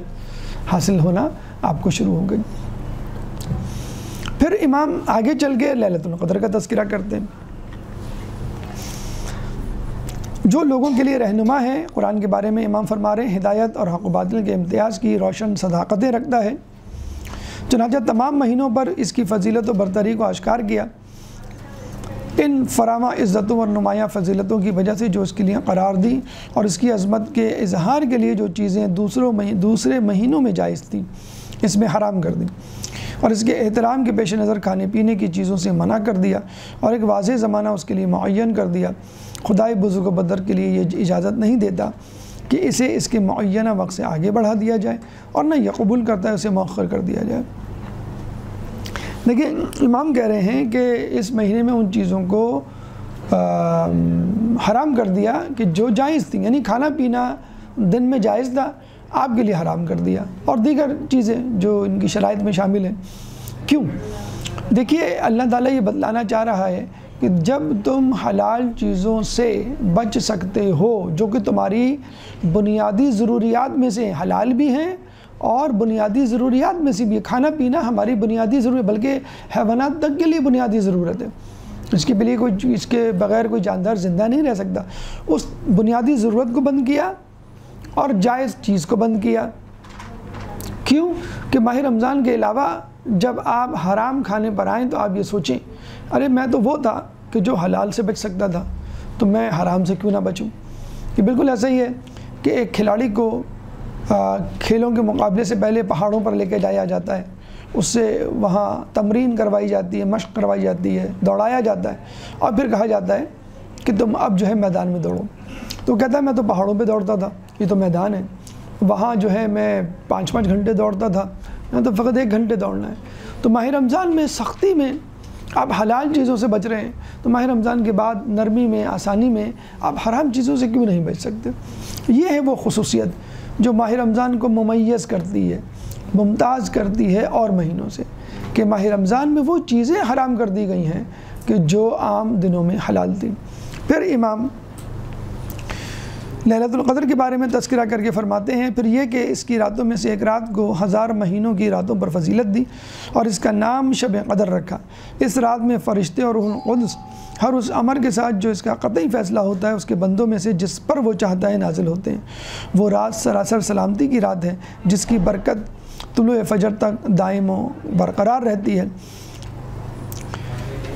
حاصل ہونا آپ کو شروع ہو گئی. پھر امام آگے چل کے لیلۃ القدر کا تذکرہ کرتے ہیں، جو لوگوں کے لیے رہنما ہے۔ قرآن کے بارے میں امام فرما رہے ہیں ہدایت اور حق و باطل کے امتیاز کی روشن صداقتیں رکھتا ہے، چنانچہ تمام مہینوں پر اس کی فضیلت و برتری کو آشکار کیا۔ ان فراواں عزتوں اور نمایاں فضیلتوں کی وجہ سے جو اس کے لیے قرار دی اور اس کی عظمت کے اظہار کے لیے جو چیزیں دوسرے مہینوں میں جائز تھیں اس میں حرام کر دی، اور اس کے احترام کے پیش نظر کھانے پینے کی چیزوں سے منع کر دیا، اور ایک واضح زمانہ اس کے لیے معین کر دیا۔ خدائے بزرگ و بدر کے لیے یہ اجازت نہیں دیتا کہ اسے اس کے معینہ وقت سے آگے بڑھا دیا جائے، اور نہ یہ قبول کرتا ہے اسے مؤخر کر دیا جائے۔ دیکھیں امام کہہ رہے ہیں کہ اس مہینے میں ان چیزوں کو حرام کر دیا کہ جو جائز تھی، یعنی کھانا پینا دن میں جائز تھا، آپ کے لیے حرام کر دیا، اور دیگر چیزیں جو ان کی شرائط میں شامل ہیں۔ کیوں؟ دیکھیے اللہ تعالیٰ یہ بتلانا چاہ رہا ہے کہ جب تم حلال چیزوں سے بچ سکتے ہو جو کہ تمہاری بنیادی ضروریات میں سے حلال بھی ہیں اور بنیادی ضروریات میں سے بھی، کھانا پینا ہماری بنیادی ضرورت بلکہ حیوانات تک کے لیے بنیادی ضرورت ہے، اس کے بغیر کوئی جاندار زندہ نہیں رہ سکتا۔ اس بنیادی ضرورت کو بند کیا اور جائز چیز کو بند کیا۔ کیوں؟ کہ ماہ رمضان کے علاوہ جب آپ حرام کھانے پر آئیں تو آپ یہ سوچیں، ارے میں تو وہ تھا کہ جو حلال سے بچ سکتا تھا، تو میں حرام سے کیوں نہ بچوں؟ یہ بالکل ایسا ہی ہے کہ ایک کھلاڑی کو کھیلوں کے مقابلے سے پہلے پہاڑوں پر لے کے جایا جاتا ہے، اس سے وہاں تمرین کروائی جاتی ہے، مشق کروائی جاتی ہے، دوڑایا جاتا ہے، اور پھر کہا جاتا ہے کہ تم اب جو ہے میدان میں دوڑو۔ تو کہتا ہے میں تو پہاڑوں پہ دوڑتا تھا، یہ تو میدان ہے، وہاں جو ہے میں 5 گھنٹے دوڑتا تھا، یہاں تو فقط 1 گھنٹے دوڑنا ہے۔ تو ماہ رمضان میں سختی میں آپ حلال چیزوں سے بچ رہے ہیں، تو ماہ رمضان کے بعد نرمی میں، آسانی میں آپ حرام چیزوں سے کیوں نہیں بچ سکتے؟ یہ ہے وہ خصوصیت جو ماہ رمضان کو ممیز کرتی ہے، ممتاز کرتی ہے اور مہینوں سے، کہ ماہ رمضان میں وہ چیزیں حرام کر دی گئی ہیں کہ جو عام دنوں میں حلال تھیں۔ پھر امام لیلۃ القدر کے بارے میں تذکرہ کر کے فرماتے ہیں پھر یہ کہ اس کی راتوں میں سے ایک رات کو 1000 مہینوں کی راتوں پر فضیلت دی اور اس کا نام شب قدر رکھا۔ اس رات میں فرشتے اور روح القدس ہر اس امر کے ساتھ جو اس کا قطعی فیصلہ ہوتا ہے اس کے بندوں میں سے جس پر وہ چاہتا ہے نازل ہوتے ہیں۔ وہ رات سراسر سلامتی کی رات ہے جس کی برکت طلوع فجر تک دائم و برقرار رہتی ہے۔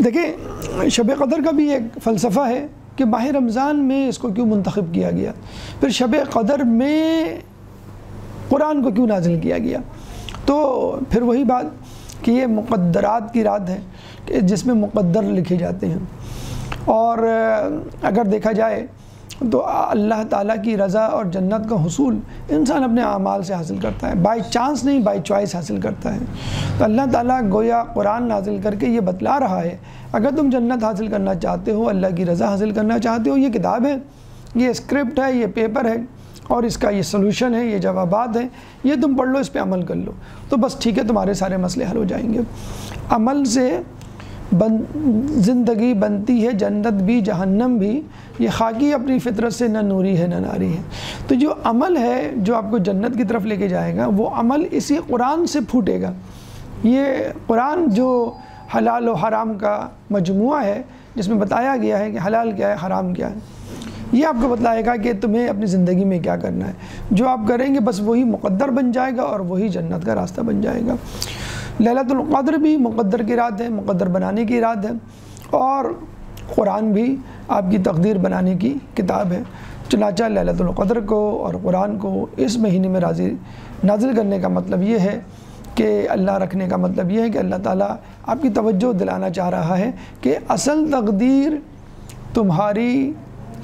دیکھیں شب قدر کا بھی ایک فلسفہ ہے کہ ماہ رمضان میں اس کو کیوں منتخب کیا گیا، پھر شب قدر میں قرآن کو کیوں نازل کیا گیا۔ تو پھر وہی بات کہ یہ مقدرات کی رات ہے کہ جس میں مقدر لکھے جاتے ہیں، اور اگر دیکھا جائے تو اللہ تعالیٰ کی رضا اور جنت کا حصول انسان اپنے اعمال سے حاصل کرتا ہے، بائی چانس نہیں، بائی چوائس حاصل کرتا ہے۔ تو اللہ تعالیٰ گویا قرآن نازل کر کے یہ بتلا رہا ہے اگر تم جنت حاصل کرنا چاہتے ہو، اللہ کی رضا حاصل کرنا چاہتے ہو، یہ کتاب ہے، یہ اسکرپٹ ہے، یہ پیپر ہے، اور اس کا یہ سلوشن ہے، یہ جوابات ہیں، یہ تم پڑھ لو، اس پہ عمل کر لو، تو بس ٹھیک ہے، تمہارے سارے مسئلے حل ہو جائیں گے۔ عمل سے زندگی بنتی ہے، جنت بھی جہنم بھی، یہ خاکی اپنی فطرت سے نہ نوری ہے نہ ناری ہے۔ تو جو عمل ہے جو آپ کو جنت کی طرف لے کے جائے گا، وہ عمل اسی قرآن سے پھوٹے گا۔ یہ قرآن جو حلال و حرام کا مجموعہ ہے جس میں بتایا گیا ہے کہ حلال کیا ہے، حرام کیا ہے، یہ آپ کو بتلائے گا کہ تمہیں اپنی زندگی میں کیا کرنا ہے۔ جو آپ کریں گے بس وہی مقدر بن جائے گا اور وہی جنت کا راستہ بن جائے گا۔ لیلۃ القدر بھی مقدر کی رات ہے، مقدر بنانے کی رات ہے، اور قرآن بھی آپ کی تقدیر بنانے کی کتاب ہے۔ چنانچہ لیلۃ القدر کو اور قرآن کو اس مہینے میں نازل کرنے کا مطلب یہ ہے کہ اللہ رکھنے کا مطلب یہ ہے کہ اللہ تعالیٰ آپ کی توجہ دلانا چاہ رہا ہے کہ اصل تقدیر تمہاری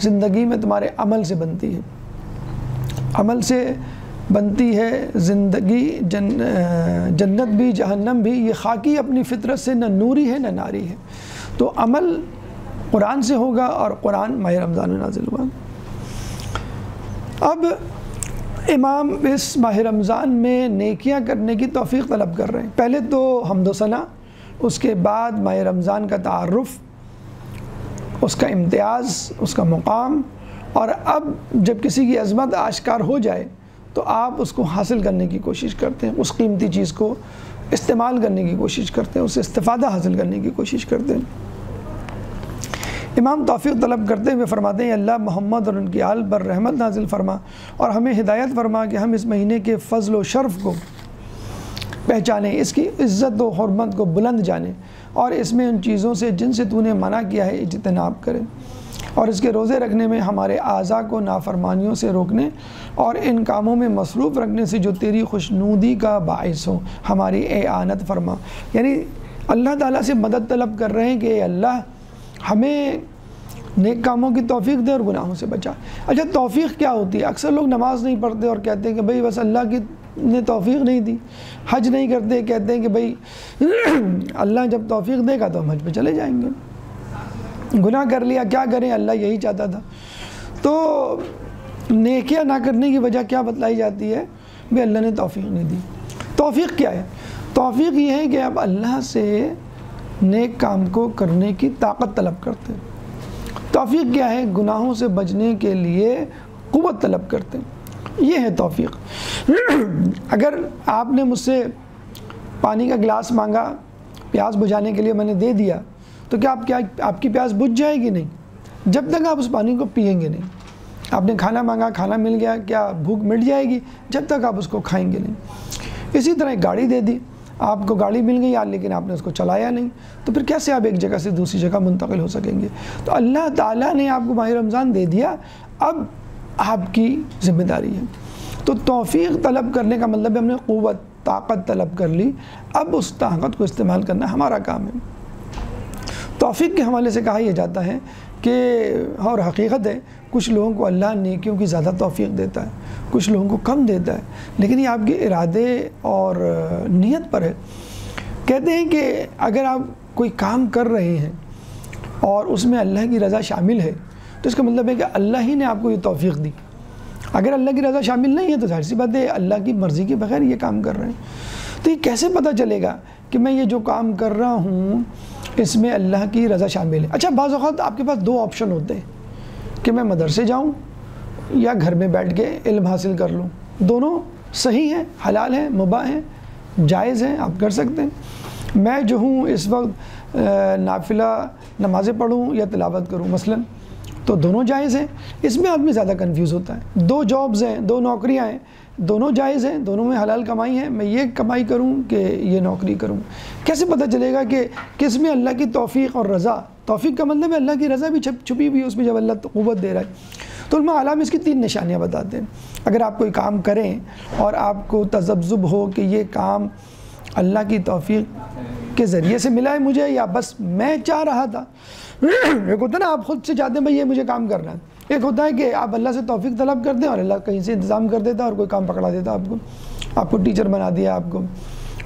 زندگی میں تمہارے عمل سے بنتی ہے، عمل سے بنتی ہے زندگی، جنت بھی جہنم بھی، یہ خاکی اپنی فطرت سے نہ نوری ہے نہ ناری ہے۔ تو عمل قرآن سے ہوگا اور قرآن ماہ رمضان میں نازل ہوا۔ اب امام اس ماہ رمضان میں نیکیاں کرنے کی توفیق طلب کر رہے ہیں۔ پہلے تو حمد و ثنا، اس کے بعد ماہ رمضان کا تعارف، اس کا امتیاز، اس کا مقام، اور اب جب کسی کی عظمت آشکار ہو جائے تو آپ اس کو حاصل کرنے کی کوشش کرتے ہیں، اس قیمتی چیز کو استعمال کرنے کی کوشش کرتے ہیں، اس سے استفادہ حاصل کرنے کی کوشش کرتے ہیں۔ امام توفیق طلب کرتے ہوئے فرماتے ہیں اللہ محمد اور ان کی آل پر رحمت نازل فرما اور ہمیں ہدایت فرما کہ ہم اس مہینے کے فضل و شرف کو پہچانیں، اس کی عزت و حرمت کو بلند جانیں اور اس میں ان چیزوں سے جن سے تو نے منع کیا ہے اجتناب کریں، اور اس کے روزے رکھنے میں ہمارے اعضاء کو نافرمانیوں سے روکنے اور ان کاموں میں مصروف رکھنے سے جو تیری خوشنودی کا باعث ہو ہماری اعانت فرما۔ یعنی اللہ تعالیٰ سے مدد طلب کر رہے ہیں کہ اے اللہ ہمیں نیک کاموں کی توفیق دے اور گناہوں سے بچا۔ اچھا توفیق کیا ہوتی ہے؟ اکثر لوگ نماز نہیں پڑھتے اور کہتے ہیں کہ بھئی بس اللہ کی نے توفیق نہیں دی، حج نہیں کرتے، کہتے ہیں کہ بھئی اللہ جب توفیق دے گا تو ہم حج پہ چلے جائیں گے، گناہ کر لیا کیا کریں، اللہ یہی چاہتا تھا۔ تو نیکیاں نہ کرنے کی وجہ کیا بتلائی جاتی ہے؟ بھئی اللہ نے توفیق نہیں دی۔ توفیق کیا ہے؟ توفیق یہ ہے کہ آپ اللہ سے نیک کام کو کرنے کی طاقت طلب کرتے ہیں۔ توفیق کیا ہے؟ گناہوں سے بچنے کے لیے قوت طلب کرتے ہیں، یہ ہے توفیق۔ اگر آپ نے مجھ سے پانی کا گلاس مانگا پیاس بجھانے کے لیے، میں نے دے دیا، تو کیا آپ کی پیاس بجھ جائے گی؟ نہیں، جب تک آپ اس پانی کو پیئیں گے نہیں۔ آپ نے کھانا مانگا، کھانا مل گیا، کیا بھوک مٹ جائے گی؟ جب تک آپ اس کو کھائیں گے نہیں۔ اسی طرح ایک گاڑی دے دی، آپ کو گاڑی مل گئی لیکن آپ نے اس کو چلایا نہیں، تو پھر کیسے آپ ایک جگہ سے دوسری جگہ منتقل ہو سکیں گے؟ تو اللہ تعالیٰ نے آپ کو ماہ رمضان دے دیا، اب آپ کی ذمہ داری ہے۔ تو توفیق طلب کرنے کا مطلب ہے ہم نے قوت طاقت طلب کر لی، اب اس طاقت کو استعمال کرنا ہمارا کام ہے۔ توفیق کے حوالے سے کہا یہ جاتا ہے کہ اور حقیقت ہے کچھ لوگوں کو اللہ نیکیوں کی زیادہ توفیق دیتا ہے، کچھ لوگوں کو کم دیتا ہے، لیکن یہ آپ کے ارادے اور نیت پر ہے۔ کہتے ہیں کہ اگر آپ کوئی کام کر رہے ہیں اور اس میں اللہ کی رضا شامل ہے تو اس کا مطلب ہے کہ اللہ ہی نے آپ کو یہ توفیق دی۔ اگر اللہ کی رضا شامل نہیں ہے تو ظاہر سی بات ہے اللہ کی مرضی کے بغیر یہ کام کر رہے ہیں۔ تو یہ کیسے پتہ چلے گا کہ میں یہ جو کام کر رہا ہوں اس میں اللہ کی رضا شامل ہے؟ اچھا بعض اوقات آپ کے پاس دو آپشن ہوتے ہیں کہ میں مدرسے جاؤں یا گھر میں بیٹھ کے علم حاصل کر لوں، دونوں صحیح ہیں، حلال ہیں، مباح ہیں، جائز ہیں، آپ کر سکتے ہیں۔ میں جو ہوں اس وقت نافلہ نمازیں پڑھوں یا تلاوت کروں مثلاً، تو دونوں جائز ہیں۔ اس میں آدمی زیادہ کنفیوز ہوتا ہے۔ دو جابز ہیں، دو نوکریاں ہیں، دونوں جائز ہیں، دونوں میں حلال کمائی ہے، میں یہ کمائی کروں کہ یہ نوکری کروں؟ کیسے پتہ چلے گا کہ کس میں اللہ کی توفیق اور رضا؟ توفیق کا مطلب ہے اللہ کی رضا بھی چھپی ہوئی ہے اس میں جب اللہ قوت دے رہا ہے۔ تو علماء اعلام اس کی 3 نشانیاں بتاتے ہیں۔ اگر آپ کوئی کام کریں اور آپ کو تذبذب ہو کہ یہ کام اللہ کی توفیق کے ذریعے سے ملا ہے مجھے یا بس میں چاہ رہا تھا، ایک ہوتا ہے نا آپ خود سے چاہتے ہیں بھائی یہ مجھے کام کرنا ہے، ایک ہوتا ہے کہ آپ اللہ سے توفیق طلب کرتے ہیں اور اللہ کہیں سے انتظام کر دیتا ہے اور کوئی کام پکڑا دیتا ہے آپ کو ٹیچر بنا دیا، آپ کو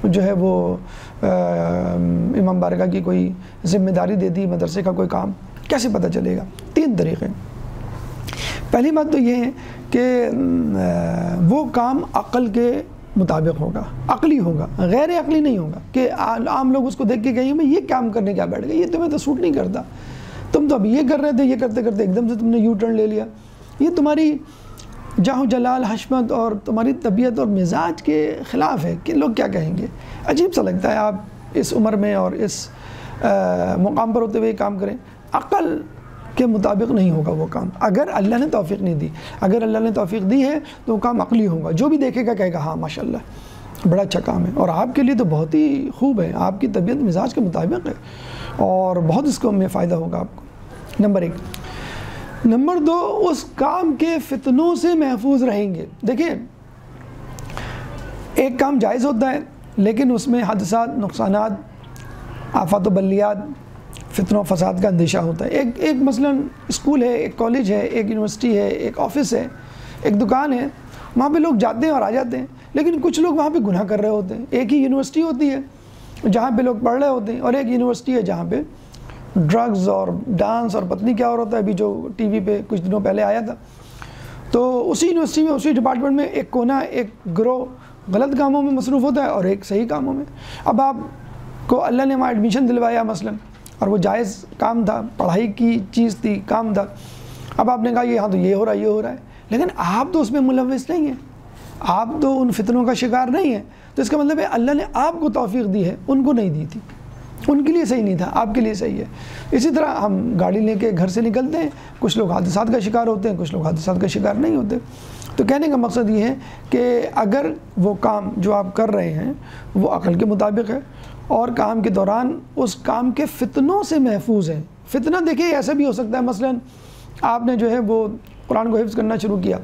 جو ہے وہ امام بارگاہ کی کوئی ذمہ داری دے دی، مدرسے کا کوئی کام۔ کیسے پتہ چلے گا؟ 3 طریقے۔ پہلی بات تو یہ ہے کہ وہ کام عقل کے مطابق ہوگا، عقلی ہوگا، غیر عقلی نہیں ہوگا کہ عام لوگ اس کو دیکھ کے کہیں میں یہ کام کرنے کیا بیٹھ گئے، یہ تمہیں تو سوٹ نہیں کرتا، تم تو اب یہ کر رہے تھے، یہ کرتے کرتے ایک دم سے تم نے یو ٹرن لے لیا، یہ تمہاری جاہ و جلال حشمت اور تمہاری طبیعت اور مزاج کے خلاف ہے کہ لوگ کیا کہیں گے۔ عجیب سا لگتا ہے آپ اس عمر میں اور اس مقام پر ہوتے ہوئے کام کریں۔ عقل کے مطابق نہیں ہوگا وہ کام، اگر اللہ نے توفیق نہیں دی۔ اگر اللہ نے توفیق دی ہے تو وہ کام عقلی ہوگا، جو بھی دیکھے گا کہے گا ہاں ماشاءاللہ بڑا اچھا کام ہے، اور آپ کے لیے تو بہت ہی خوب ہے، آپ کی طبیعت مزاج کے مطابق ہے اور بہت اس کو میں فائدہ ہوگا آپ کو۔ نمبر 1۔ نمبر 2، اس کام کے فتنوں سے محفوظ رہیں گے۔ دیکھیں ایک کام جائز ہوتا ہے لیکن اس میں حادثات، نقصانات، آفات و بلیات، فتنہ و فساد کا اندیشہ ہوتا ہے۔ ایک مثلا اسکول ہے، ایک کالج ہے، ایک یونیورسٹی ہے، ایک آفس ہے، ایک دکان ہے، وہاں پہ لوگ جاتے ہیں اور آ جاتے ہیں، لیکن کچھ لوگ وہاں پہ گناہ کر رہے ہوتے ہیں۔ ایک ہی یونیورسٹی ہوتی ہے جہاں پہ لوگ پڑھ رہے ہوتے ہیں، اور ایک یونیورسٹی ہے جہاں پہ ڈرگز اور ڈانس اور پتہ نہیں کیا اور ہوتا ہے، ابھی جو ٹی وی پہ کچھ دنوں پہلے آیا تھا۔ تو اسی یونیورسٹی میں، اسی ڈپارٹمنٹ میں ایک کونا، ایک گروہ غلط کاموں میں مصروف ہوتا ہے اور ایک صحیح کاموں میں۔ اب آپ کو اللہ نے وہاں ایڈمیشن دلوایا مثلا، اور وہ جائز کام تھا، پڑھائی کی چیز تھی، کام تھا۔ اب آپ نے کہا یہ ہاں تو یہ ہو رہا ہے، یہ ہو رہا ہے، لیکن آپ تو اس میں ملوث نہیں ہیں، آپ تو ان فتنوں کا شکار نہیں ہیں، تو اس کا مطلب ہے اللہ نے آپ کو توفیق دی ہے، ان کو نہیں دی تھی، ان کے لیے صحیح نہیں تھا، آپ کے لیے صحیح ہے۔ اسی طرح ہم گاڑی لے کے گھر سے نکلتے ہیں، کچھ لوگ حادثات کا شکار ہوتے ہیں، کچھ لوگ حادثات کا شکار نہیں ہوتے۔ تو کہنے کا مقصد یہ ہے کہ اگر وہ کام جو آپ کر رہے ہیں وہ عقل کے مطابق ہے اور کام کے دوران اس کام کے فتنوں سے محفوظ ہیں۔ فتنہ دیکھیں ایسا بھی ہو سکتا ہے، مثلا آپ نے جو ہے وہ قرآن کو حفظ کرنا شروع کیا،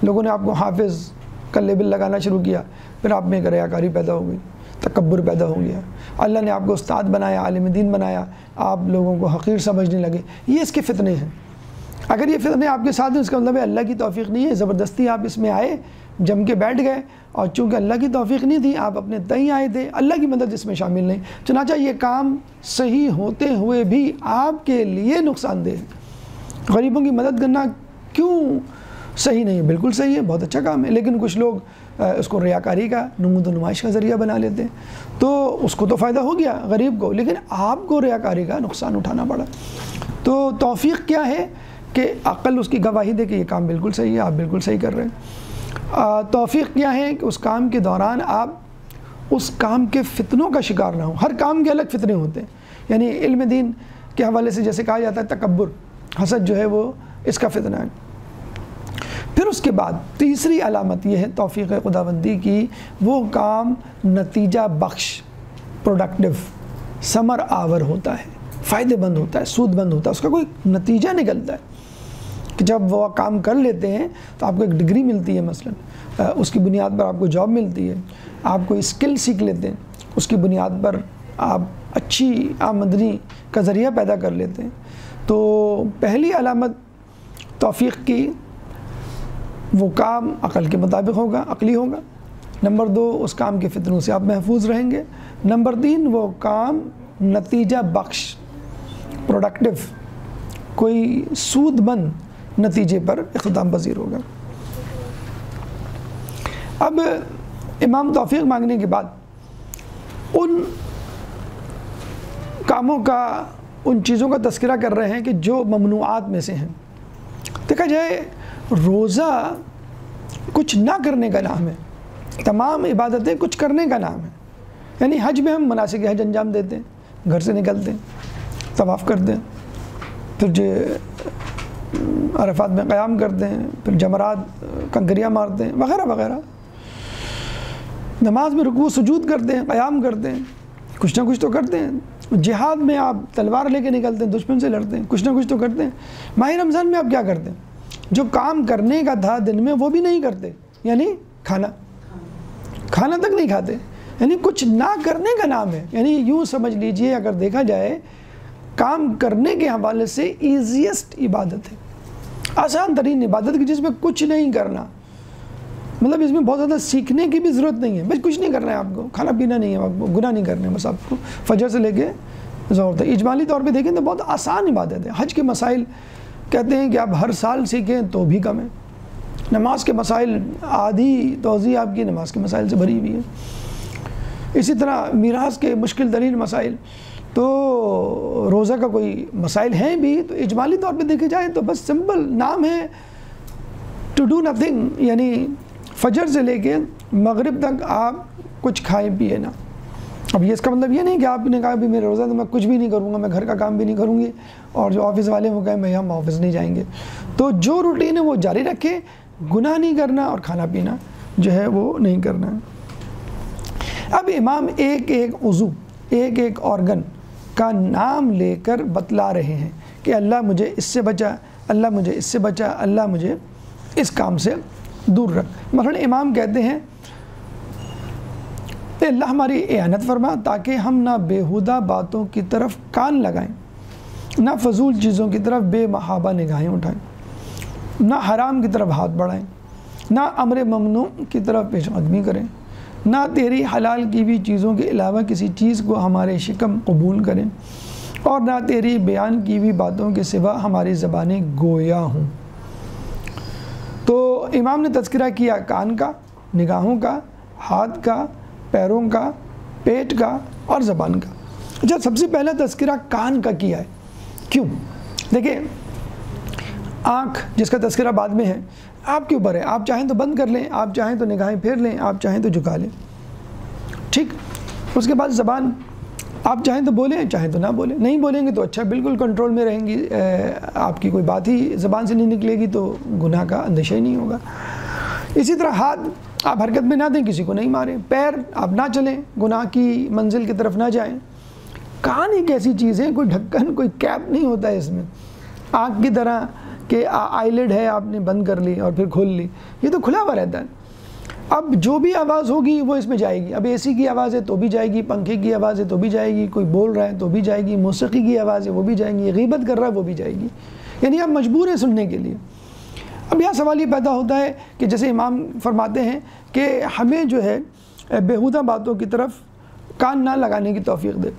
لوگوں نے آپ کو حافظ کا لیبل لگانا شروع کیا، پھر آپ میں ایک ریاکاری پیدا ہو گئی، تکبر پیدا ہو گیا، اللہ نے آپ کو استاد بنایا، عالم دین بنایا، آپ لوگوں کو حقیر سمجھنے لگے، یہ اس کے فتنے ہیں۔ اگر یہ فتنے آپ کے ساتھ ہیں اس کا مطلب ہے اللہ کی توفیق نہیں ہے، زبردستی آپ اس میں آئے، جم کے بیٹھ گئے، اور چونکہ اللہ کی توفیق نہیں تھی، آپ اپنے تئیں آئے تھے، اللہ کی مدد اس میں شامل نہیں، چنانچہ یہ کام صحیح ہوتے ہوئے بھی آپ کے لیے نقصان دہ ہے۔ غریبوں کی مدد کرنا کیوں صحیح نہیں ہے؟ بالکل صحیح ہے، بہت اچھا کام ہے، لیکن کچھ لوگ اس کو ریاکاری کا، نمود و نمائش کا ذریعہ بنا لیتے ہیں، تو اس کو تو فائدہ ہو گیا غریب کو، لیکن آپ کو ریاکاری کا نقصان اٹھانا پڑا۔ تو توفیق کیا ہے کہ عقل اس کی گواہی دے کہ یہ کام بالکل صحیح ہے، آپ بالکل صحیح کر رہے ہیں۔ توفیق کیا ہے کہ اس کام کے دوران آپ اس کام کے فتنوں کا شکار نہ ہوں۔ ہر کام کے الگ فتنے ہوتے ہیں، یعنی علم دین کے حوالے سے جیسے کہا جاتا ہے تکبر، حسد جو ہے وہ اس کا فتنہ ہے۔ پھر اس کے بعد تیسری علامت یہ ہے توفیق خداوندی کی، وہ کام نتیجہ بخش، پروڈکٹیو، ثمر آور ہوتا ہے، فائدے مند ہوتا ہے، سود مند ہوتا ہے، اس کا کوئی نتیجہ نکلتا ہے کہ جب وہ کام کر لیتے ہیں تو آپ کو ایک ڈگری ملتی ہے، مثلا اس کی بنیاد پر آپ کو جاب ملتی ہے، آپ کوئی اسکل سیکھ لیتے ہیں، اس کی بنیاد پر آپ اچھی آمدنی کا ذریعہ پیدا کر لیتے ہیں۔ تو پہلی علامت توفیق کی، وہ کام عقل کے مطابق ہوگا، عقلی ہوگا۔ نمبر 2، اس کام کے فتنوں سے آپ محفوظ رہیں گے۔ نمبر 3، وہ کام نتیجہ بخش، پروڈکٹیو، کوئی سود مند نتیجے پر اختتام پذیر ہوگا۔ اب امام توفیق مانگنے کے بعد ان کاموں کا، ان چیزوں کا تذکرہ کر رہے ہیں کہ جو ممنوعات میں سے ہیں۔ دیکھا جائے روزہ کچھ نہ کرنے کا نام ہے، تمام عبادتیں کچھ کرنے کا نام ہے۔ یعنی حج میں ہم مناسک حج انجام دیتے ہیں، گھر سے نکلتے ہیں، طواف کرتے ہیں، پھر جو عرفات میں قیام کرتے ہیں، پھر جمرات کنکریاں مارتے ہیں وغیرہ وغیرہ، نماز میں رکوع سجود کرتے ہیں، قیام کرتے ہیں، کچھ نہ کچھ تو کرتے ہیں۔ جہاد میں آپ تلوار لے کے نکلتے ہیں، دشمن سے لڑتے ہیں، کچھ نہ کچھ تو کرتے ہیں۔ ماہ رمضان میں آپ کیا کرتے ہیں؟ جو کام کرنے کا تھا دن میں وہ بھی نہیں کرتے، یعنی کھانا تک نہیں کھاتے، یعنی کچھ نہ کرنے کا نام ہے۔ یعنی یوں سمجھ لیجئے، اگر دیکھا جائے کام کرنے کے حوالے سے ایزیسٹ عبادت ہے، آسان ترین عبادت کی، جس میں کچھ نہیں کرنا، مطلب اس میں بہت زیادہ سیکھنے کی بھی ضرورت نہیں ہے، بس کچھ نہیں کرنا ہے آپ کو، کھانا پینا نہیں ہے آپ کو، گناہ نہیں کرنے، بس آپ کو فجر سے لے کے ظہر تک۔ اجمالی طور پہ دیکھیں تو بہت آسان عبادت ہے۔ حج کے مسائل کہتے ہیں کہ آپ ہر سال سیکھیں تو بھی کم ہے۔ نماز کے مسائل، آدھی توضیح آپ کی نماز کے مسائل سے بھری ہوئی ہے۔ اسی طرح میراث کے مشکل ترین مسائل، تو روزہ کا کوئی مسائل ہیں بھی، تو اجمالی طور پہ دیکھے جائے تو بس سمپل نام ہے ٹو ڈو نتھنگ، یعنی فجر سے لے کے مغرب تک آپ کچھ کھائیں پیے نا۔ اب یہ اس کا مطلب یہ نہیں کہ آپ نے کہا بھی میرے روزہ تو میں کچھ بھی نہیں کروں گا، میں گھر کا کام بھی نہیں کروں گی، اور جو آفس والے وہ کہیں میں ہم آفس نہیں جائیں گے۔ تو جو روٹین ہے وہ جاری رکھے، گناہ نہیں کرنا اور کھانا پینا جو ہے وہ نہیں کرنا۔ اب امام ایک ایک عضو، ایک ایک آرگن کا نام لے کر بتلا رہے ہیں کہ اللہ مجھے اس سے بچا، اللہ مجھے اس سے بچا، اللہ مجھے اس کام سے دور رکھ۔ مثلا امام کہتے ہیں کہ اللہ ہماری اعانت فرما تاکہ ہم نہ بیہودہ باتوں کی طرف کان لگائیں، نہ فضول چیزوں کی طرف بے محابہ نگاہیں اٹھائیں، نہ حرام کی طرف ہاتھ بڑھائیں، نہ امر ممنوع کی طرف پیش قدمی کریں، نہ تیری حلال کی بھی چیزوں کے علاوہ کسی چیز کو ہمارے شکم قبول کریں، اور نہ تیری بیان کی بھی باتوں کے سوا ہماری زبانیں گویا ہوں۔ تو امام نے تذکرہ کیا کان کا، نگاہوں کا، ہاتھ کا، پیروں کا، پیٹ کا اور زبان کا۔ اچھا، سب سے پہلا تذکرہ کان کا کیا ہے، کیوں؟ دیکھیں آنکھ جس کا تذکرہ بعد میں ہے آپ کے اوپر ہے، آپ چاہیں تو بند کر لیں، آپ چاہیں تو نگاہیں پھیر لیں، آپ چاہیں تو جھکا لیں، ٹھیک۔ اس کے بعد زبان، آپ چاہیں تو بولیں چاہیں تو نہ بولیں، نہیں بولیں گے تو اچھا، بالکل کنٹرول میں رہیں گی، آپ کی کوئی بات ہی زبان سے نہیں نکلے گی تو گناہ کا اندیشہ ہی نہیں ہوگا۔ اسی طرح ہاتھ آپ حرکت میں نہ دیں، کسی کو نہیں ماریں، پیر آپ نہ چلیں، گناہ کی منزل کی طرف نہ جائیں۔ کان ایک ایسی چیز ہے، کوئی ڈھکن کوئی کیپ نہیں ہوتا ہے اس میں، آنکھ کی طرح کہ آئی لیڈ ہے آپ نے بند کر لی اور پھر کھول لی، یہ تو کھلا ہوا رہتا ہے۔ اب جو بھی آواز ہوگی وہ اس میں جائے گی، اب اے سی کی آواز ہے تو بھی جائے گی، پنکھے کی آواز ہے تو بھی جائے گی، کوئی بول رہا ہے تو بھی جائے گی، موسیقی کی آواز ہے وہ بھی جائیں گی، غیبت کر رہا ہے وہ بھی جائے گی، یعنی آپ مجبور ہیں سننے کے لیے۔ اب یہاں سوال یہ پیدا ہوتا ہے کہ جیسے امام فرماتے ہیں کہ ہمیں جو ہے بیہودہ باتوں کی طرف کان نہ لگانے کی توفیق دے،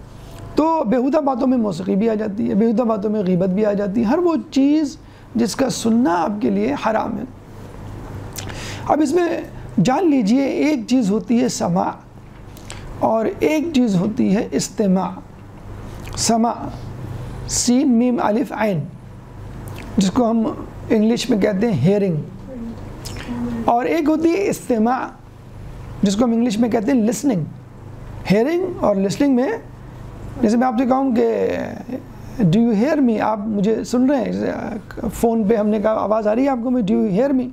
تو بیہودہ باتوں میں موسیقی بھی آ جاتی ہے، بیہودہ باتوں میں غیبت بھی آ جاتی ہے، ہر وہ چیز جس کا سننا آپ کے لیے حرام ہے۔ اب اس میں جان لیجئے ایک چیز ہوتی ہے سماع اور ایک چیز ہوتی ہے استماع۔ سماع سین میم الف عین جس کو ہم انگلش میں کہتے ہیں ہیئرنگ، اور ایک ہوتی ہے استماع جس کو ہم انگلش میں کہتے ہیں لسننگ۔ ہیئرنگ اور لسننگ میں جیسے میں آپ سے کہوں کہ ڈو یو ہیئر می، آپ مجھے سن رہے ہیں، فون پہ ہم نے کہا آواز آ رہی ہے آپ کو، میں ڈو یو ہیئر می،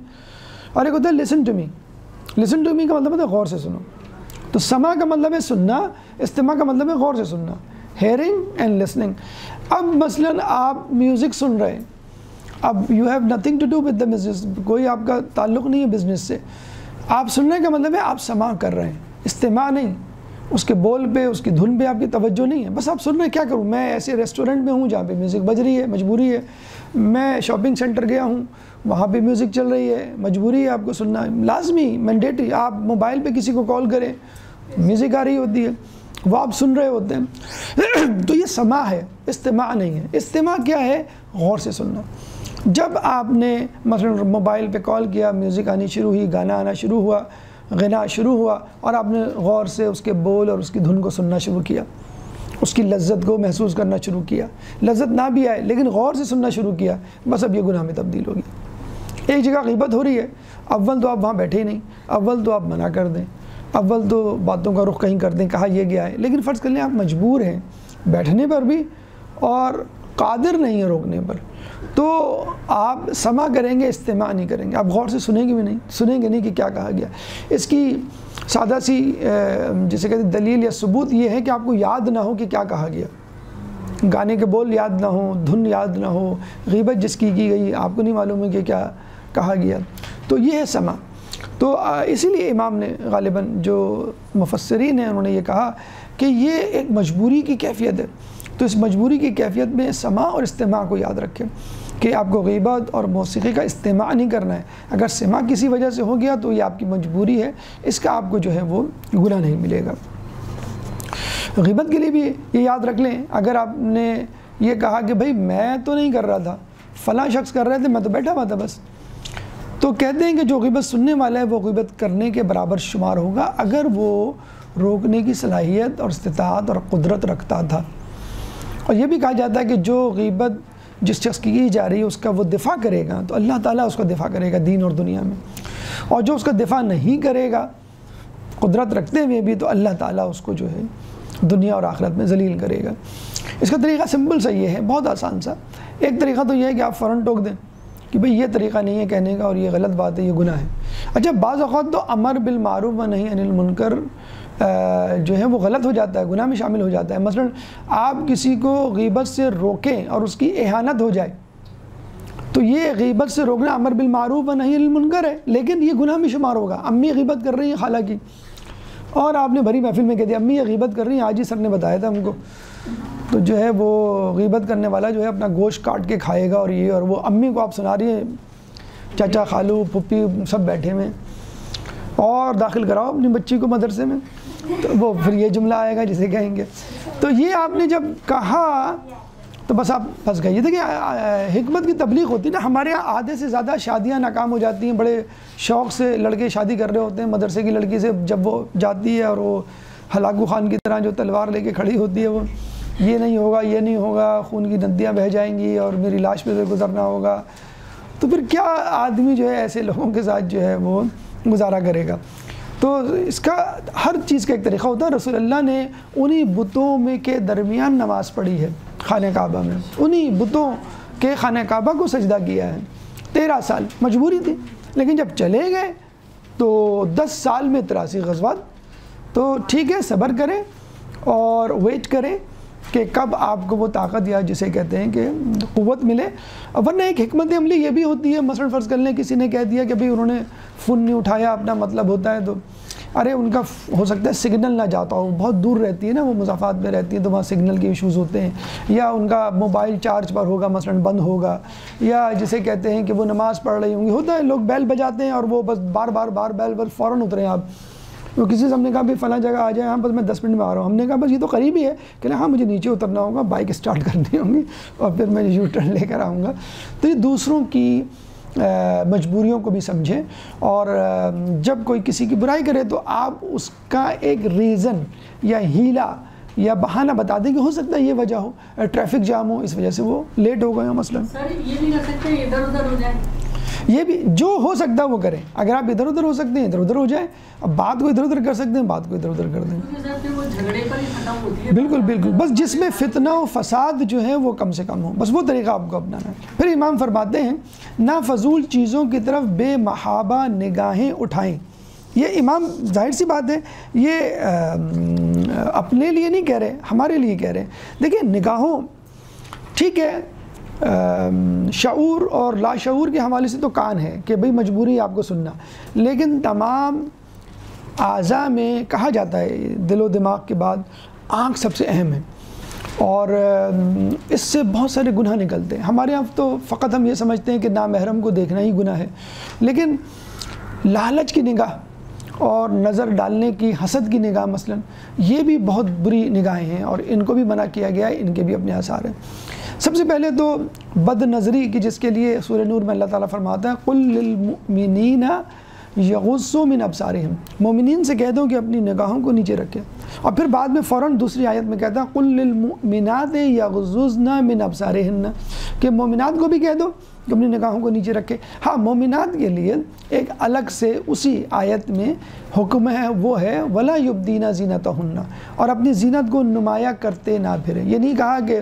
اور ایک ہوتا ہے listen to me. Listen to me کا مطلب ہے غور سے سنو، تو سماع کا مطلب ہے سننا، استماع کا مطلب ہے غور سے سننا، ہیئرنگ اینڈ لسننگ۔ اب مثلاً آپ میوزک سن رہے ہیں، اب you have nothing to do with the business, کوئی آپ کا تعلق نہیں ہے بزنس سے، آپ سننے کا مطلب ہے آپ سماع کر رہے ہیں، استماع نہیں، اس کے بول پہ اس کی دھن پہ آپ کی توجہ نہیں ہے، بس آپ سن رہے ہیں۔ کیا کروں، میں ایسے ریسٹورنٹ میں ہوں جہاں پہ میوزک بج رہی ہے، مجبوری ہے، میں شاپنگ سینٹر گیا ہوں وہاں پہ میوزک چل رہی ہے، مجبوری ہے آپ کو سننا، لازمی مینڈیٹری۔ آپ موبائل پہ کسی کو کال کریں، میوزک آ رہی ہوتی ہے، وہ آپ سن رہے ہوتے ہیں، تو یہ سماع ہے، استماع نہیں ہے۔ استماع کیا ہے؟ غور سے سننا۔ جب آپ نے مثلا موبائل پہ کال کیا، میوزک آنی شروع ہوئی، گانا آنا شروع ہوا، غنا شروع ہوا، اور آپ نے غور سے اس کے بول اور اس کی دھن کو سننا شروع کیا، اس کی لذت کو محسوس کرنا شروع کیا، لذت نہ بھی آئے لیکن غور سے سننا شروع کیا، بس اب یہ گناہ میں تبدیل ہو گیا۔ ایک جگہ غیبت ہو رہی ہے، اول تو آپ وہاں بیٹھے ہی نہیں، اول تو آپ منع کر دیں، اول تو باتوں کا رخ کہیں کر دیں، کہا یہ گیا ہے، لیکن فرض کر لیں آپ مجبور ہیں بیٹھنے پر بھی اور قادر نہیں ہے روکنے پر، تو آپ سماع کریں گے، استماع نہیں کریں گے، آپ غور سے سنیں گے بھی نہیں، سنیں گے نہیں کہ کیا کہا گیا۔ اس کی سادہ سی جسے کہتے ہیں دلیل یا ثبوت یہ ہے کہ آپ کو یاد نہ ہو کہ کیا کہا گیا، گانے کے بول یاد نہ ہو، دھن یاد نہ ہو، غیبت جس کی گئی آپ کو نہیں معلوم ہے کہ کیا کہا گیا، تو یہ ہے سماع۔ تو اسی لیے امام نے غالباً جو مفسرین ہیں انہوں نے یہ کہا کہ یہ ایک مجبوری کی کیفیت ہے، تو اس مجبوری کی کیفیت میں سماع اور استماع کو یاد رکھیں کہ آپ کو غیبت اور موسیقی کا استماع نہیں کرنا ہے۔ اگر سماع کسی وجہ سے ہو گیا تو یہ آپ کی مجبوری ہے، اس کا آپ کو جو ہے وہ گناہ نہیں ملے گا۔ غیبت کے لیے بھی یہ یاد رکھ لیں، اگر آپ نے یہ کہا کہ بھائی میں تو نہیں کر رہا تھا، فلاں شخص کر رہے تھے، میں تو بیٹھا ہوا تھا بس، تو کہتے ہیں کہ جو غیبت سننے والا ہے وہ غیبت کرنے کے برابر شمار ہوگا اگر وہ روکنے کی صلاحیت اور استطاعت اور قدرت رکھتا تھا۔ اور یہ بھی کہا جاتا ہے کہ جو غیبت جس شخص کی جا رہی ہے اس کا وہ دفاع کرے گا تو اللہ تعالیٰ اس کا دفاع کرے گا دین اور دنیا میں، اور جو اس کا دفاع نہیں کرے گا قدرت رکھتے ہوئے بھی تو اللہ تعالیٰ اس کو جو ہے دنیا اور آخرت میں ذلیل کرے گا۔ اس کا طریقہ سمپل سا یہ ہے، بہت آسان سا۔ ایک طریقہ تو یہ ہے کہ آپ فوراً ٹوک دیں کہ بھئی یہ طریقہ نہیں ہے کہنے کا اور یہ غلط بات ہے، یہ گناہ ہے۔ اچھا بعض اوقات تو امر بالمعروف و نہی عن المنکر جو ہے وہ غلط ہو جاتا ہے، گناہ میں شامل ہو جاتا ہے۔ مثلا آپ کسی کو غیبت سے روکیں اور اس کی اہانت ہو جائے تو یہ غیبت سے روکنا امر بالمعروف و نہی عن المنکر ہے، لیکن یہ گناہ میں شمار ہوگا۔ امی غیبت کر رہی ہیں خالہ کی، اور آپ نے بھری محفل میں کہہ دیا امی یہ غیبت کر رہی ہیں، آج ہی سر نے بتایا تھا ہم کو، تو جو ہے وہ غیبت کرنے والا جو ہے اپنا گوشت کاٹ کے کھائے گا، اور یہ اور وہ امی کو آپ سنا رہی ہیں، چاچا خالو پھپھی سب بیٹھے ہوئے، اور داخل کراؤ اپنی بچی کو مدرسے میں، تو وہ پھر یہ جملہ آئے گا جسے کہیں گے۔ تو یہ آپ نے جب کہا تو بس آپ پھنس گئے۔ یہ دیکھیں حکمت کی تبلیغ ہوتی ہے نا، ہمارے یہاں آدھے سے زیادہ شادیاں ناکام ہو جاتی ہیں، بڑے شوق سے لڑکے شادی کر رہے ہوتے ہیں مدرسے کی لڑکی سے، جب وہ جاتی ہے اور وہ ہلاکو خان کی طرح جو تلوار لے کے کھڑی ہوتی ہے، وہ یہ نہیں ہوگا، یہ نہیں ہوگا، خون کی ندیاں بہہ جائیں گی اور میری لاش پہ سے گزرنا ہوگا، تو پھر کیا آدمی جو ہے ایسے لوگوں کے ساتھ جو ہے وہ گزارا کرے گا؟ تو اس کا ہر چیز کا ایک طریقہ ہوتا ہے. رسول اللہ نے انہی بتوں میں کے درمیان نماز پڑھی ہے خانہ کعبہ میں, انہی بتوں کے خانہ کعبہ کو سجدہ کیا ہے. 13 سال مجبوری تھی, لیکن جب چلے گئے تو 10 سال میں 83 غزوات. تو ٹھیک ہے, صبر کریں اور ویٹ کریں کہ کب آپ کو وہ طاقت یا جسے کہتے ہیں کہ قوت ملے. ورنہ ایک حکمت عملی یہ بھی ہوتی ہے, مثلا فرض کر لیں کسی نے کہہ دیا کہ بھئی انہوں نے فون نہیں اٹھایا, اپنا مطلب ہوتا ہے تو ارے ان کا ہو سکتا ہے سگنل نہ جاتا ہو, بہت دور رہتی ہے نا, وہ مسافات میں رہتی ہے تو وہاں سگنل کے ایشوز ہوتے ہیں, یا ان کا موبائل چارج پر ہوگا مثلا بند ہوگا, یا جسے کہتے ہیں کہ وہ نماز پڑھ رہی ہوں گی. ہوتا ہے لوگ بیل بجاتے ہیں اور وہ بس بار بیل فوراً اتریں. آپ وہ کسی سے ہم نے کہا بھی فلاں جگہ آ جائیں, ہاں بس میں 10 منٹ میں آ رہا ہوں. ہم نے کہا بس یہ تو قریب ہی ہے, کہ ہاں مجھے نیچے اترنا ہوگا, بائک اسٹارٹ کرنی ہوگی اور پھر میں یو ٹرن لے کر آؤں گا. تو یہ دوسروں کی مجبوریوں کو بھی سمجھیں, اور جب کوئی کسی کی برائی کرے تو آپ اس کا ایک ریزن یا ہیلا یا بہانہ بتا دیں کہ ہو سکتا ہے یہ وجہ ہو, ٹریفک جام ہو, اس وجہ سے وہ لیٹ ہو گئے ہو مثلا. سر یہ نہیں کر سکتے ادھر ادھر ہو جائے, یہ بھی جو ہو سکتا ہے وہ کریں. اگر آپ ادھر ادھر ہو سکتے ہیں ادھر ادھر ہو جائیں, اب بات کو ادھر ادھر کر سکتے ہیں بات کو ادھر ادھر کر دیں. بالکل بالکل, بس جس میں فتنہ و فساد جو ہے وہ کم سے کم ہو, بس وہ طریقہ آپ کو اپنانا ہے. پھر امام فرماتے ہیں نہ فضول چیزوں کی طرف بے محابہ نگاہیں اٹھائیں. یہ امام ظاہر سی بات ہے یہ اپنے لیے نہیں کہہ رہے, ہمارے لیے کہہ رہے ہیں. دیکھیں نگاہوں ٹھیک ہے شعور اور لا شعور کے حوالے سے تو کان ہے کہ بھئی مجبوری آپ کو سننا, لیکن تمام اعضاء میں کہا جاتا ہے دل و دماغ کے بعد آنکھ سب سے اہم ہے, اور اس سے بہت سارے گناہ نکلتے ہیں. ہمارے یہاں تو فقط ہم یہ سمجھتے ہیں کہ نامحرم کو دیکھنا ہی گناہ ہے, لیکن لالچ کی نگاہ اور نظر ڈالنے کی, حسد کی نگاہ مثلا, یہ بھی بہت بری نگاہیں ہیں اور ان کو بھی منع کیا گیا ہے, ان کے بھی اپنے آثار ہیں. سب سے پہلے تو بد نظری کی, جس کے لیے سورہ نور میں اللہ تعالیٰ فرماتا ہے قُل لِلْمُؤْمِنِينَ یغضوا من ابصارہم, مومنین سے کہہ دو کہ اپنی نگاہوں کو نیچے رکھیں. اور پھر بعد میں فوراً دوسری آیت میں کہتا ہے قُل لِلْمُؤْمِنَاتِ یغضضن من ابصارہن, کہ مومنات کو بھی کہہ دو کہ اپنی نگاہوں کو نیچے رکھے. ہاں مومنات کے لیے ایک الگ سے اسی آیت میں حکم ہے, وہ ہے وَلَا يُبْدِينَ زِينَتَهُنَّ, اور اپنی زینت کو نمایاں کرتے نہ پھریں. یہ نہیں کہا کہ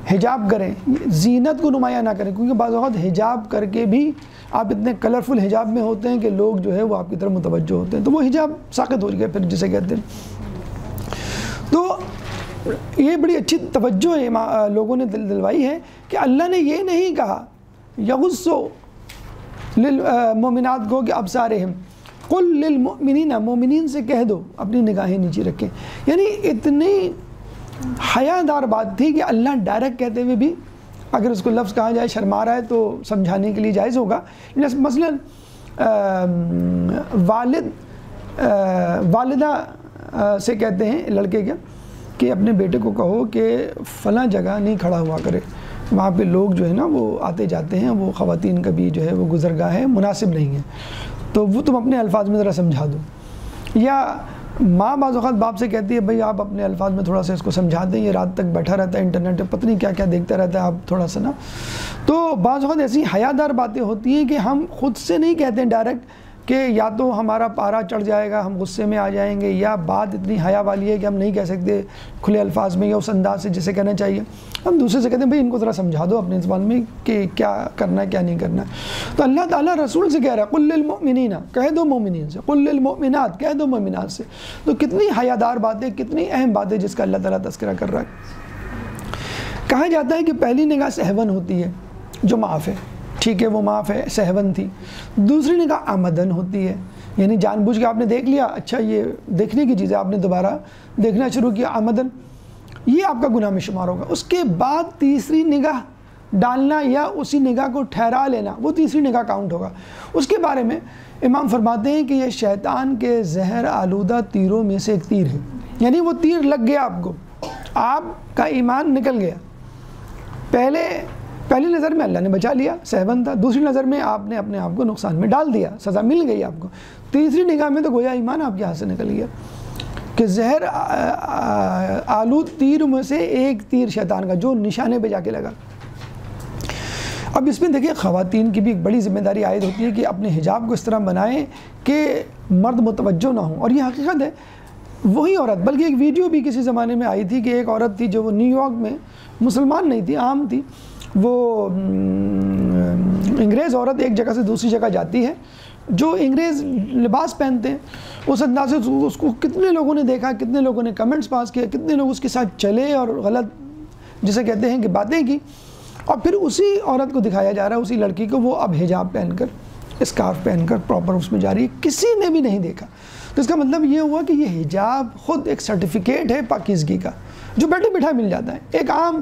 حجاب کریں, زینت کو نمایاں نہ کریں, کیونکہ بعض اوقات حجاب کر کے بھی آپ اتنے کلرفل حجاب میں ہوتے ہیں کہ لوگ جو ہے وہ آپ کی طرف متوجہ ہوتے ہیں, تو وہ حجاب ساقط ہو گیا پھر جسے کہتے ہیں. تو یہ بڑی اچھی توجہ ہے لوگوں نے دلوائی ہے کہ اللہ نے یہ نہیں کہا یغضوا للمؤمنات کو کہ ابصارہم, قل للمؤمنین, مومنین سے کہہ دو اپنی نگاہیں نیچے رکھیں. یعنی اتنی حیا دار بات تھی کہ اللہ ڈائریکٹ کہتے ہوئے بھی اگر اس کو لفظ کہا جائے شرما رہا ہے تو سمجھانے کے لیے جائز ہوگا. مثلا والدہ سے کہتے ہیں لڑکے کے کہ اپنے بیٹے کو کہو کہ فلاں جگہ نہیں کھڑا ہوا کرے, وہاں پہ لوگ جو ہے نا وہ آتے جاتے ہیں, وہ خواتین کا بھی جو ہے وہ گزرگاہ ہے, مناسب نہیں ہے, تو وہ تم اپنے الفاظ میں ذرا سمجھا دو. یا ماں بعض اوقات باپ سے کہتی ہے بھئی آپ اپنے الفاظ میں تھوڑا سا اس کو سمجھا دیں, یہ رات تک بیٹھا رہتا ہے انٹرنیٹ پہ, پتہ نہیں کیا کیا دیکھتا رہتا ہے, آپ تھوڑا سا نا. تو بعض اوقات ایسی حیادار باتیں ہوتی ہیں کہ ہم خود سے نہیں کہتے ہیں ڈائریکٹ کہ یا تو ہمارا پارا چڑھ جائے گا, ہم غصے میں آ جائیں گے, یا بات اتنی حیا والی ہے کہ ہم نہیں کہہ سکتے کھلے الفاظ میں یا اس انداز سے جسے کہنا چاہیے. ہم دوسرے سے کہتے ہیں بھئی ان کو ذرا سمجھا دو اپنے زبان میں کہ کیا کرنا ہے کیا نہیں کرنا ہے. تو اللہ تعالیٰ رسول سے کہہ رہا ہے قل للمؤمنین, کہہ دو مومنین سے, قل للمؤمنات, کہہ دو مومنات سے. تو کتنی حیادار باتیں, کتنی اہم باتیں جس کا اللہ تعالیٰ تذکرہ کر رہا ہے. کہا جاتا ہے کہ پہلی نگاہ سہون ہوتی ہے جو معاف ہے, ٹھیک ہے وہ معاف ہے, سہون تھی. دوسری نگاہ آمدن ہوتی ہے, یعنی جان بوجھ کے آپ نے دیکھ لیا, اچھا یہ دیکھنے کی چیز ہے, آپ نے دوبارہ دیکھنا شروع کیا, آمدن, یہ آپ کا گناہ میں شمار ہوگا. اس کے بعد تیسری نگاہ ڈالنا یا اسی نگاہ کو ٹھہرا لینا, وہ تیسری نگاہ کاؤنٹ ہوگا. اس کے بارے میں امام فرماتے ہیں کہ یہ شیطان کے زہر آلودہ تیروں میں سے ایک تیر ہے. یعنی وہ تیر لگ گیا آپ کو, آپ کا ایمان نکل گیا. پہلی نظر میں اللہ نے بچا لیا, سہون تھا. دوسری نظر میں آپ نے اپنے آپ کو نقصان میں ڈال دیا, سزا مل گئی آپ کو. تیسری نگاہ میں تو گویا ایمان آپ کے ہاتھ سے نکل گیا. کہ زہر آلود تیر میں سے ایک تیر شیطان کا جو نشانے پہ جا کے لگا. اب اس میں دیکھیں خواتین کی بھی ایک بڑی ذمہ داری عائد ہوتی ہے کہ اپنے حجاب کو اس طرح بنائیں کہ مرد متوجہ نہ ہوں، اور یہ حقیقت ہے۔ وہی عورت، بلکہ ایک ویڈیو بھی کسی زمانے میں آئی تھی کہ ایک عورت تھی جو وہ نیو یارک میں، مسلمان نہیں تھی، عام تھی، وہ انگریز عورت ایک جگہ سے دوسری جگہ جاتی ہے، جو انگریز لباس پہنتے ہیں اس انداز سے اس کو کتنے لوگوں نے دیکھا، کتنے لوگوں نے کمنٹس پاس کیے، کتنے لوگ اس کے ساتھ چلے اور غلط جسے کہتے ہیں کہ باتیں کی، اور پھر اسی عورت کو دکھایا جا رہا ہے، اسی لڑکی کو، وہ اب حجاب پہن کر، اسکارف پہن کر پراپر اس میں جا رہی ہے، کسی نے بھی نہیں دیکھا۔ تو اس کا مطلب یہ ہوا کہ یہ حجاب خود ایک سرٹیفکیٹ ہے پاکیزگی کا، جو بیٹھے بٹھا مل جاتا ہے۔ ایک عام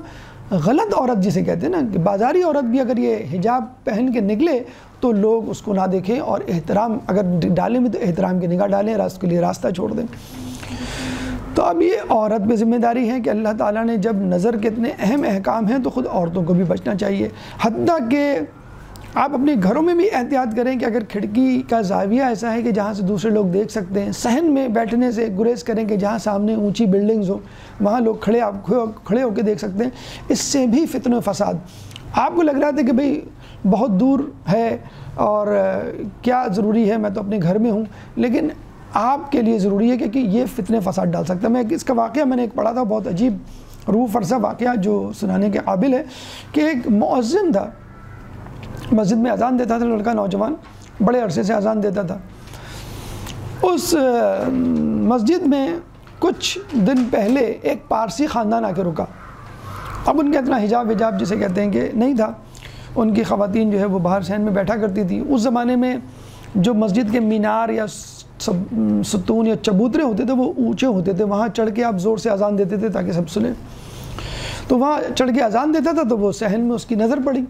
غلط عورت جسے کہتے ہیں نا، کہ بازاری عورت بھی اگر یہ حجاب پہن کے نکلے تو لوگ اس کو نہ دیکھیں، اور احترام اگر ڈالیں بھی تو احترام کی نگاہ ڈالیں، راست کے لیے راستہ چھوڑ دیں۔ تو اب یہ عورت پہ ذمہ داری ہے کہ اللہ تعالیٰ نے جب نظر کے اتنے اہم احکام ہیں تو خود عورتوں کو بھی بچنا چاہیے۔ حتیٰ کہ آپ اپنے گھروں میں بھی احتیاط کریں کہ اگر کھڑکی کا زاویہ ایسا ہے کہ جہاں سے دوسرے لوگ دیکھ سکتے ہیں، صحن میں بیٹھنے سے گریز کریں کہ جہاں سامنے اونچی بلڈنگز ہوں، وہاں لوگ کھڑے ہو کے دیکھ سکتے ہیں، اس سے بھی فتنہ و فساد۔ آپ کو لگ رہا تھا کہ بھئی بہت دور ہے اور کیا ضروری ہے، میں تو اپنے گھر میں ہوں، لیکن آپ کے لیے ضروری ہے کہ یہ فتنہ فساد ڈال سکتا ہے۔ اس کا واقعہ میں نے ایک پڑھا تھا، بہت عجیب روح فرسا واقعہ جو سنانے کے قابل ہے، کہ ایک مؤذن تھا، مسجد میں اذان دیتا تھا، لڑکا نوجوان بڑے عرصے سے اذان دیتا تھا۔ اس مسجد میں کچھ دن پہلے ایک پارسی خاندان آ کے رکا۔ اب ان کا اتنا حجاب جسے کہتے ہیں کہ نہیں تھا، ان کی خواتین جو ہے وہ باہر صحن میں بیٹھا کرتی تھی۔ اس زمانے میں جو مسجد کے مینار یا ستون یا چبوترے ہوتے تھے وہ اونچے ہوتے تھے، وہاں چڑھ کے آپ زور سے اذان دیتے تھے تاکہ سب سنیں۔ تو وہاں چڑھ کے اذان دیتا تھا تو وہ صحن میں اس کی نظر پڑی۔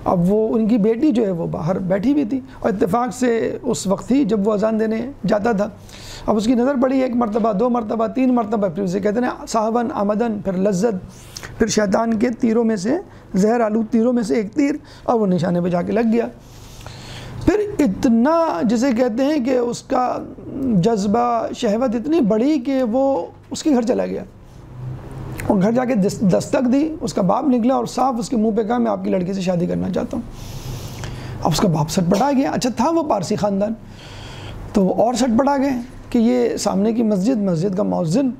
اب وہ ان کی بیٹی جو ہے وہ باہر بیٹھی ہوئی تھی، اور اتفاق سے اس وقت ہی جب وہ اذان دینے جاتا تھا۔ اب اس کی نظر پڑی، ایک مرتبہ، دو مرتبہ، تین مرتبہ، پھر اسے کہتے ہیں صاحباً آمدن، پھر لذت، پھر شیطان کے تیروں میں سے، زہر آلود تیروں میں سے ایک تیر، اور وہ نشانے پہ جا کے لگ گیا۔ پھر اتنا جسے کہتے ہیں کہ اس کا جذبہ شہوت اتنی بڑی کہ وہ اس کے گھر چلا گیا، اور گھر جا کے دستک دی، اس کا باپ نکلا اور صاف اس کے منہ پہ کہا میں آپ کی لڑکی سے شادی کرنا چاہتا ہوں۔ اب اس کا باپ سٹ پٹا گیا، اچھا تھا وہ پارسی خاندان، تو وہ اور سٹ پٹا گئے کہ یہ سامنے کی مسجد کا مؤذن،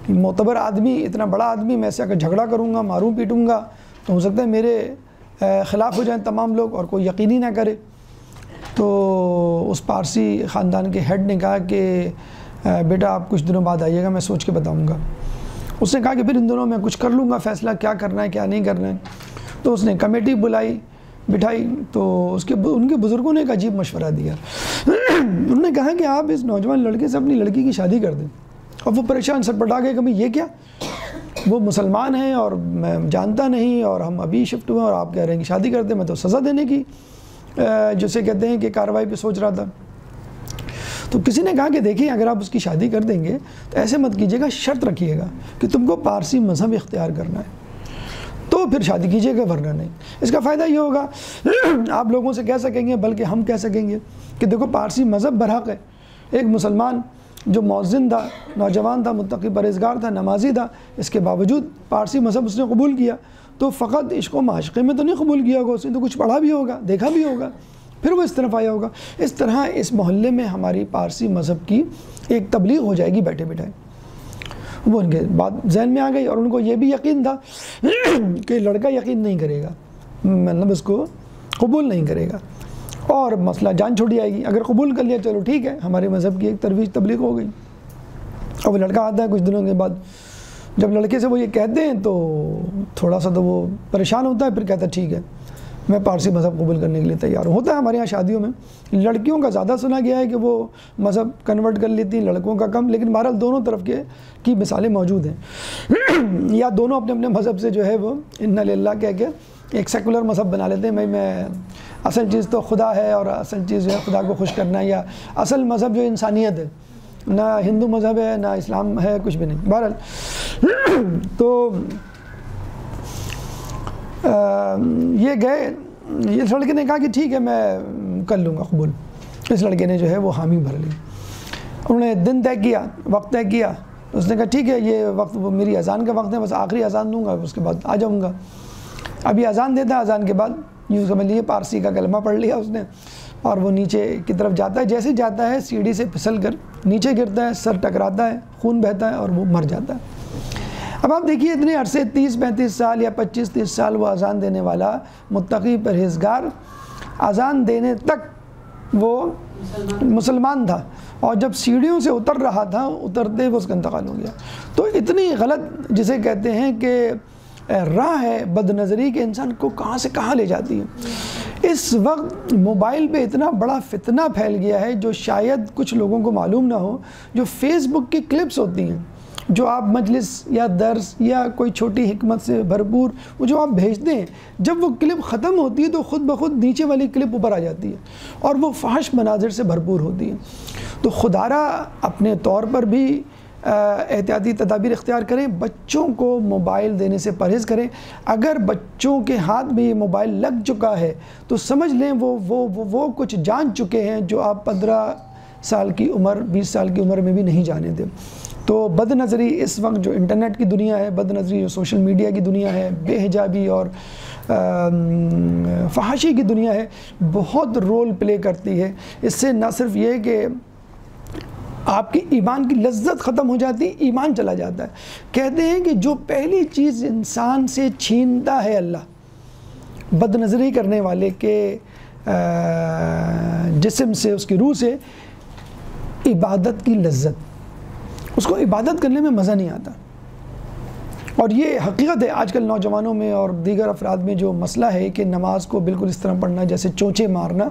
معتبر آدمی، اتنا بڑا آدمی، میں سے اگر جھگڑا کروں گا، ماروں پیٹوں گا تو ہو سکتا ہے میرے خلاف ہو جائیں تمام لوگ اور کوئی یقینی نہ کرے۔ تو اس پارسی خاندان کے ہیڈ نے کہا کہ بیٹا آپ کچھ دنوں بعد آئیے گا، میں سوچ کے بتاؤں گا۔ اس نے کہا کہ پھر ان دنوں میں کچھ کر لوں گا فیصلہ، کیا کرنا ہے کیا نہیں کرنا ہے۔ تو اس نے کمیٹی بٹھائی، تو ان کے بزرگوں نے ایک عجیب مشورہ دیا۔ انہوں نے کہا کہ آپ اس نوجوان لڑکے سے اپنی لڑکی کی شادی کر دیں۔ اور وہ پریشان سٹ پٹا گئے کہ یہ کیا، وہ مسلمان ہیں اور میں جانتا نہیں، اور ہم ابھی شفٹ ہوئے اور آپ کہہ رہے ہیں کہ شادی کر دیں، میں تو سزا دینے کی جسے کہتے ہیں کہ کارروائی پہ سوچ رہا تھا۔ تو کسی نے کہا کہ دیکھیں اگر آپ اس کی شادی کر دیں گے تو ایسے مت کیجیے گا، شرط رکھیے گا کہ تم کو پارسی مذہب اختیار کرنا ہے، تو پھر شادی کیجیے گا، ورنہ نہیں۔ اس کا فائدہ یہ ہوگا آپ لوگوں سے کہہ سکیں گے، بلکہ ہم کہہ سکیں گے کہ دیکھو پارسی مذہب برحق ہے۔ ایک مسلمان جو مؤذن تھا، نوجوان تھا، متقی پرہیزگار تھا، نمازی تھا، اس کے باوجود پارسی مذہب اس نے قبول کیا، تو فقط عشق و معاشقے میں تو نہیں قبول کیا ہوگا، اس نے تو کچھ پڑھا بھی ہوگا، دیکھا بھی ہوگا، پھر وہ اس طرف آیا ہوگا۔ اس طرح اس محلے میں ہماری پارسی مذہب کی ایک تبلیغ ہو جائے گی بیٹھے بیٹھائے۔ وہ ان کے بات ذہن میں آ گئی، اور ان کو یہ بھی یقین تھا کہ لڑکا یقین نہیں کرے گا، مطلب اس کو قبول نہیں کرے گا، اور مسئلہ جان چھوڑ جائے گی۔ اگر قبول کر لیا چلو ٹھیک ہے، ہمارے مذہب کی ایک ترویج تبلیغ ہو گئی۔ اور وہ لڑکا آتا ہے کچھ دنوں کے بعد، جب لڑکے سے وہ یہ کہتے ہیں تو تھوڑا سا تو وہ پریشان ہوتا ہے، پھر کہتا ہے ٹھیک ہے میں پارسی مذہب قبول کرنے کے لیے تیار ہوں۔ ہوتا ہے ہمارے یہاں شادیوں میں، لڑکیوں کا زیادہ سنا گیا ہے کہ وہ مذہب کنورٹ کر لیتی ہیں، لڑکوں کا کم، لیکن بہرحال دونوں طرف کی مثالیں موجود ہیں۔ یا دونوں اپنے اپنے مذہب سے جو ہے وہ انا للہ کہہ کے ایک سیکولر مذہب بنا لیتے ہیں، میں اصل چیز تو خدا ہے اور اصل چیز جو ہے خدا کو خوش کرنا ہے، یا اصل مذہب جو انسانیت ہے، نہ ہندو مذہب ہے نہ اسلام ہے، کچھ بھی نہیں۔ بہرحال تو یہ گئے، اس لڑکے نے کہا کہ ٹھیک ہے میں کر لوں گا قبول۔ اس لڑکے نے جو ہے وہ حامی بھر لی۔ انہوں نے دن طے کیا، وقت طے کیا، اس نے کہا ٹھیک ہے یہ وقت وہ میری اذان کا وقت ہے، بس آخری اذان دوں گا، اس کے بعد آ جاؤں گا۔ اب یہ اذان دیتا ہے، اذان کے بعد یوں سمجھ لیے پارسی کا کلمہ پڑھ لیا اس نے اور وہ نیچے کی طرف جاتا ہے، جیسے جاتا ہے سیڑھی سے پھسل کر نیچے گرتا ہے، سر ٹکراتا ہے، خون بہتا ہے اور وہ مر جاتا ہے۔ اب آپ دیکھیے اتنے عرصے 30-35 سال یا 25-30 سال وہ اذان دینے والا متقی پرہیزگار اذان دینے تک وہ مسلمان تھا، اور جب سیڑھیوں سے اتر رہا تھا اترتے ہوئے اس کا انتقال ہو گیا۔ تو اتنی غلط جسے کہتے ہیں کہ راہ ہے بد نظری کے انسان کو کہاں سے کہاں لے جاتی ہے۔ اس وقت موبائل پہ اتنا بڑا فتنہ پھیل گیا ہے جو شاید کچھ لوگوں کو معلوم نہ ہو، جو فیس بک کی کلپس ہوتی ہیں جو آپ مجلس یا درس یا کوئی چھوٹی حکمت سے بھرپور وہ جو آپ بھیجتے ہیں، جب وہ کلپ ختم ہوتی ہے تو خود بخود نیچے والی کلپ اوپر آ جاتی ہے اور وہ فحش مناظر سے بھرپور ہوتی ہے۔ تو خدارہ اپنے طور پر بھی احتیاطی تدابیر اختیار کریں، بچوں کو موبائل دینے سے پرہیز کریں۔ اگر بچوں کے ہاتھ میں یہ موبائل لگ چکا ہے تو سمجھ لیں وہ کچھ جان چکے ہیں جو آپ 15 سال کی عمر 20 سال کی عمر میں بھی نہیں جانے دیں۔ تو بد نظری اس وقت جو انٹرنیٹ کی دنیا ہے، بد نظری جو سوشل میڈیا کی دنیا ہے، بے حجابی اور فحاشی کی دنیا ہے، بہت رول پلے کرتی ہے۔ اس سے نہ صرف یہ کہ آپ کی ایمان کی لذت ختم ہو جاتی، ایمان چلا جاتا ہے۔ کہتے ہیں کہ جو پہلی چیز انسان سے چھینتا ہے اللہ، بد نظری کرنے والے کے جسم سے، اس کی روح سے، عبادت کی لذت، اس کو عبادت کرنے میں مزہ نہیں آتا۔ اور یہ حقیقت ہے آج کل نوجوانوں میں اور دیگر افراد میں جو مسئلہ ہے کہ نماز کو بالکل اس طرح پڑھنا جیسے چونچے مارنا،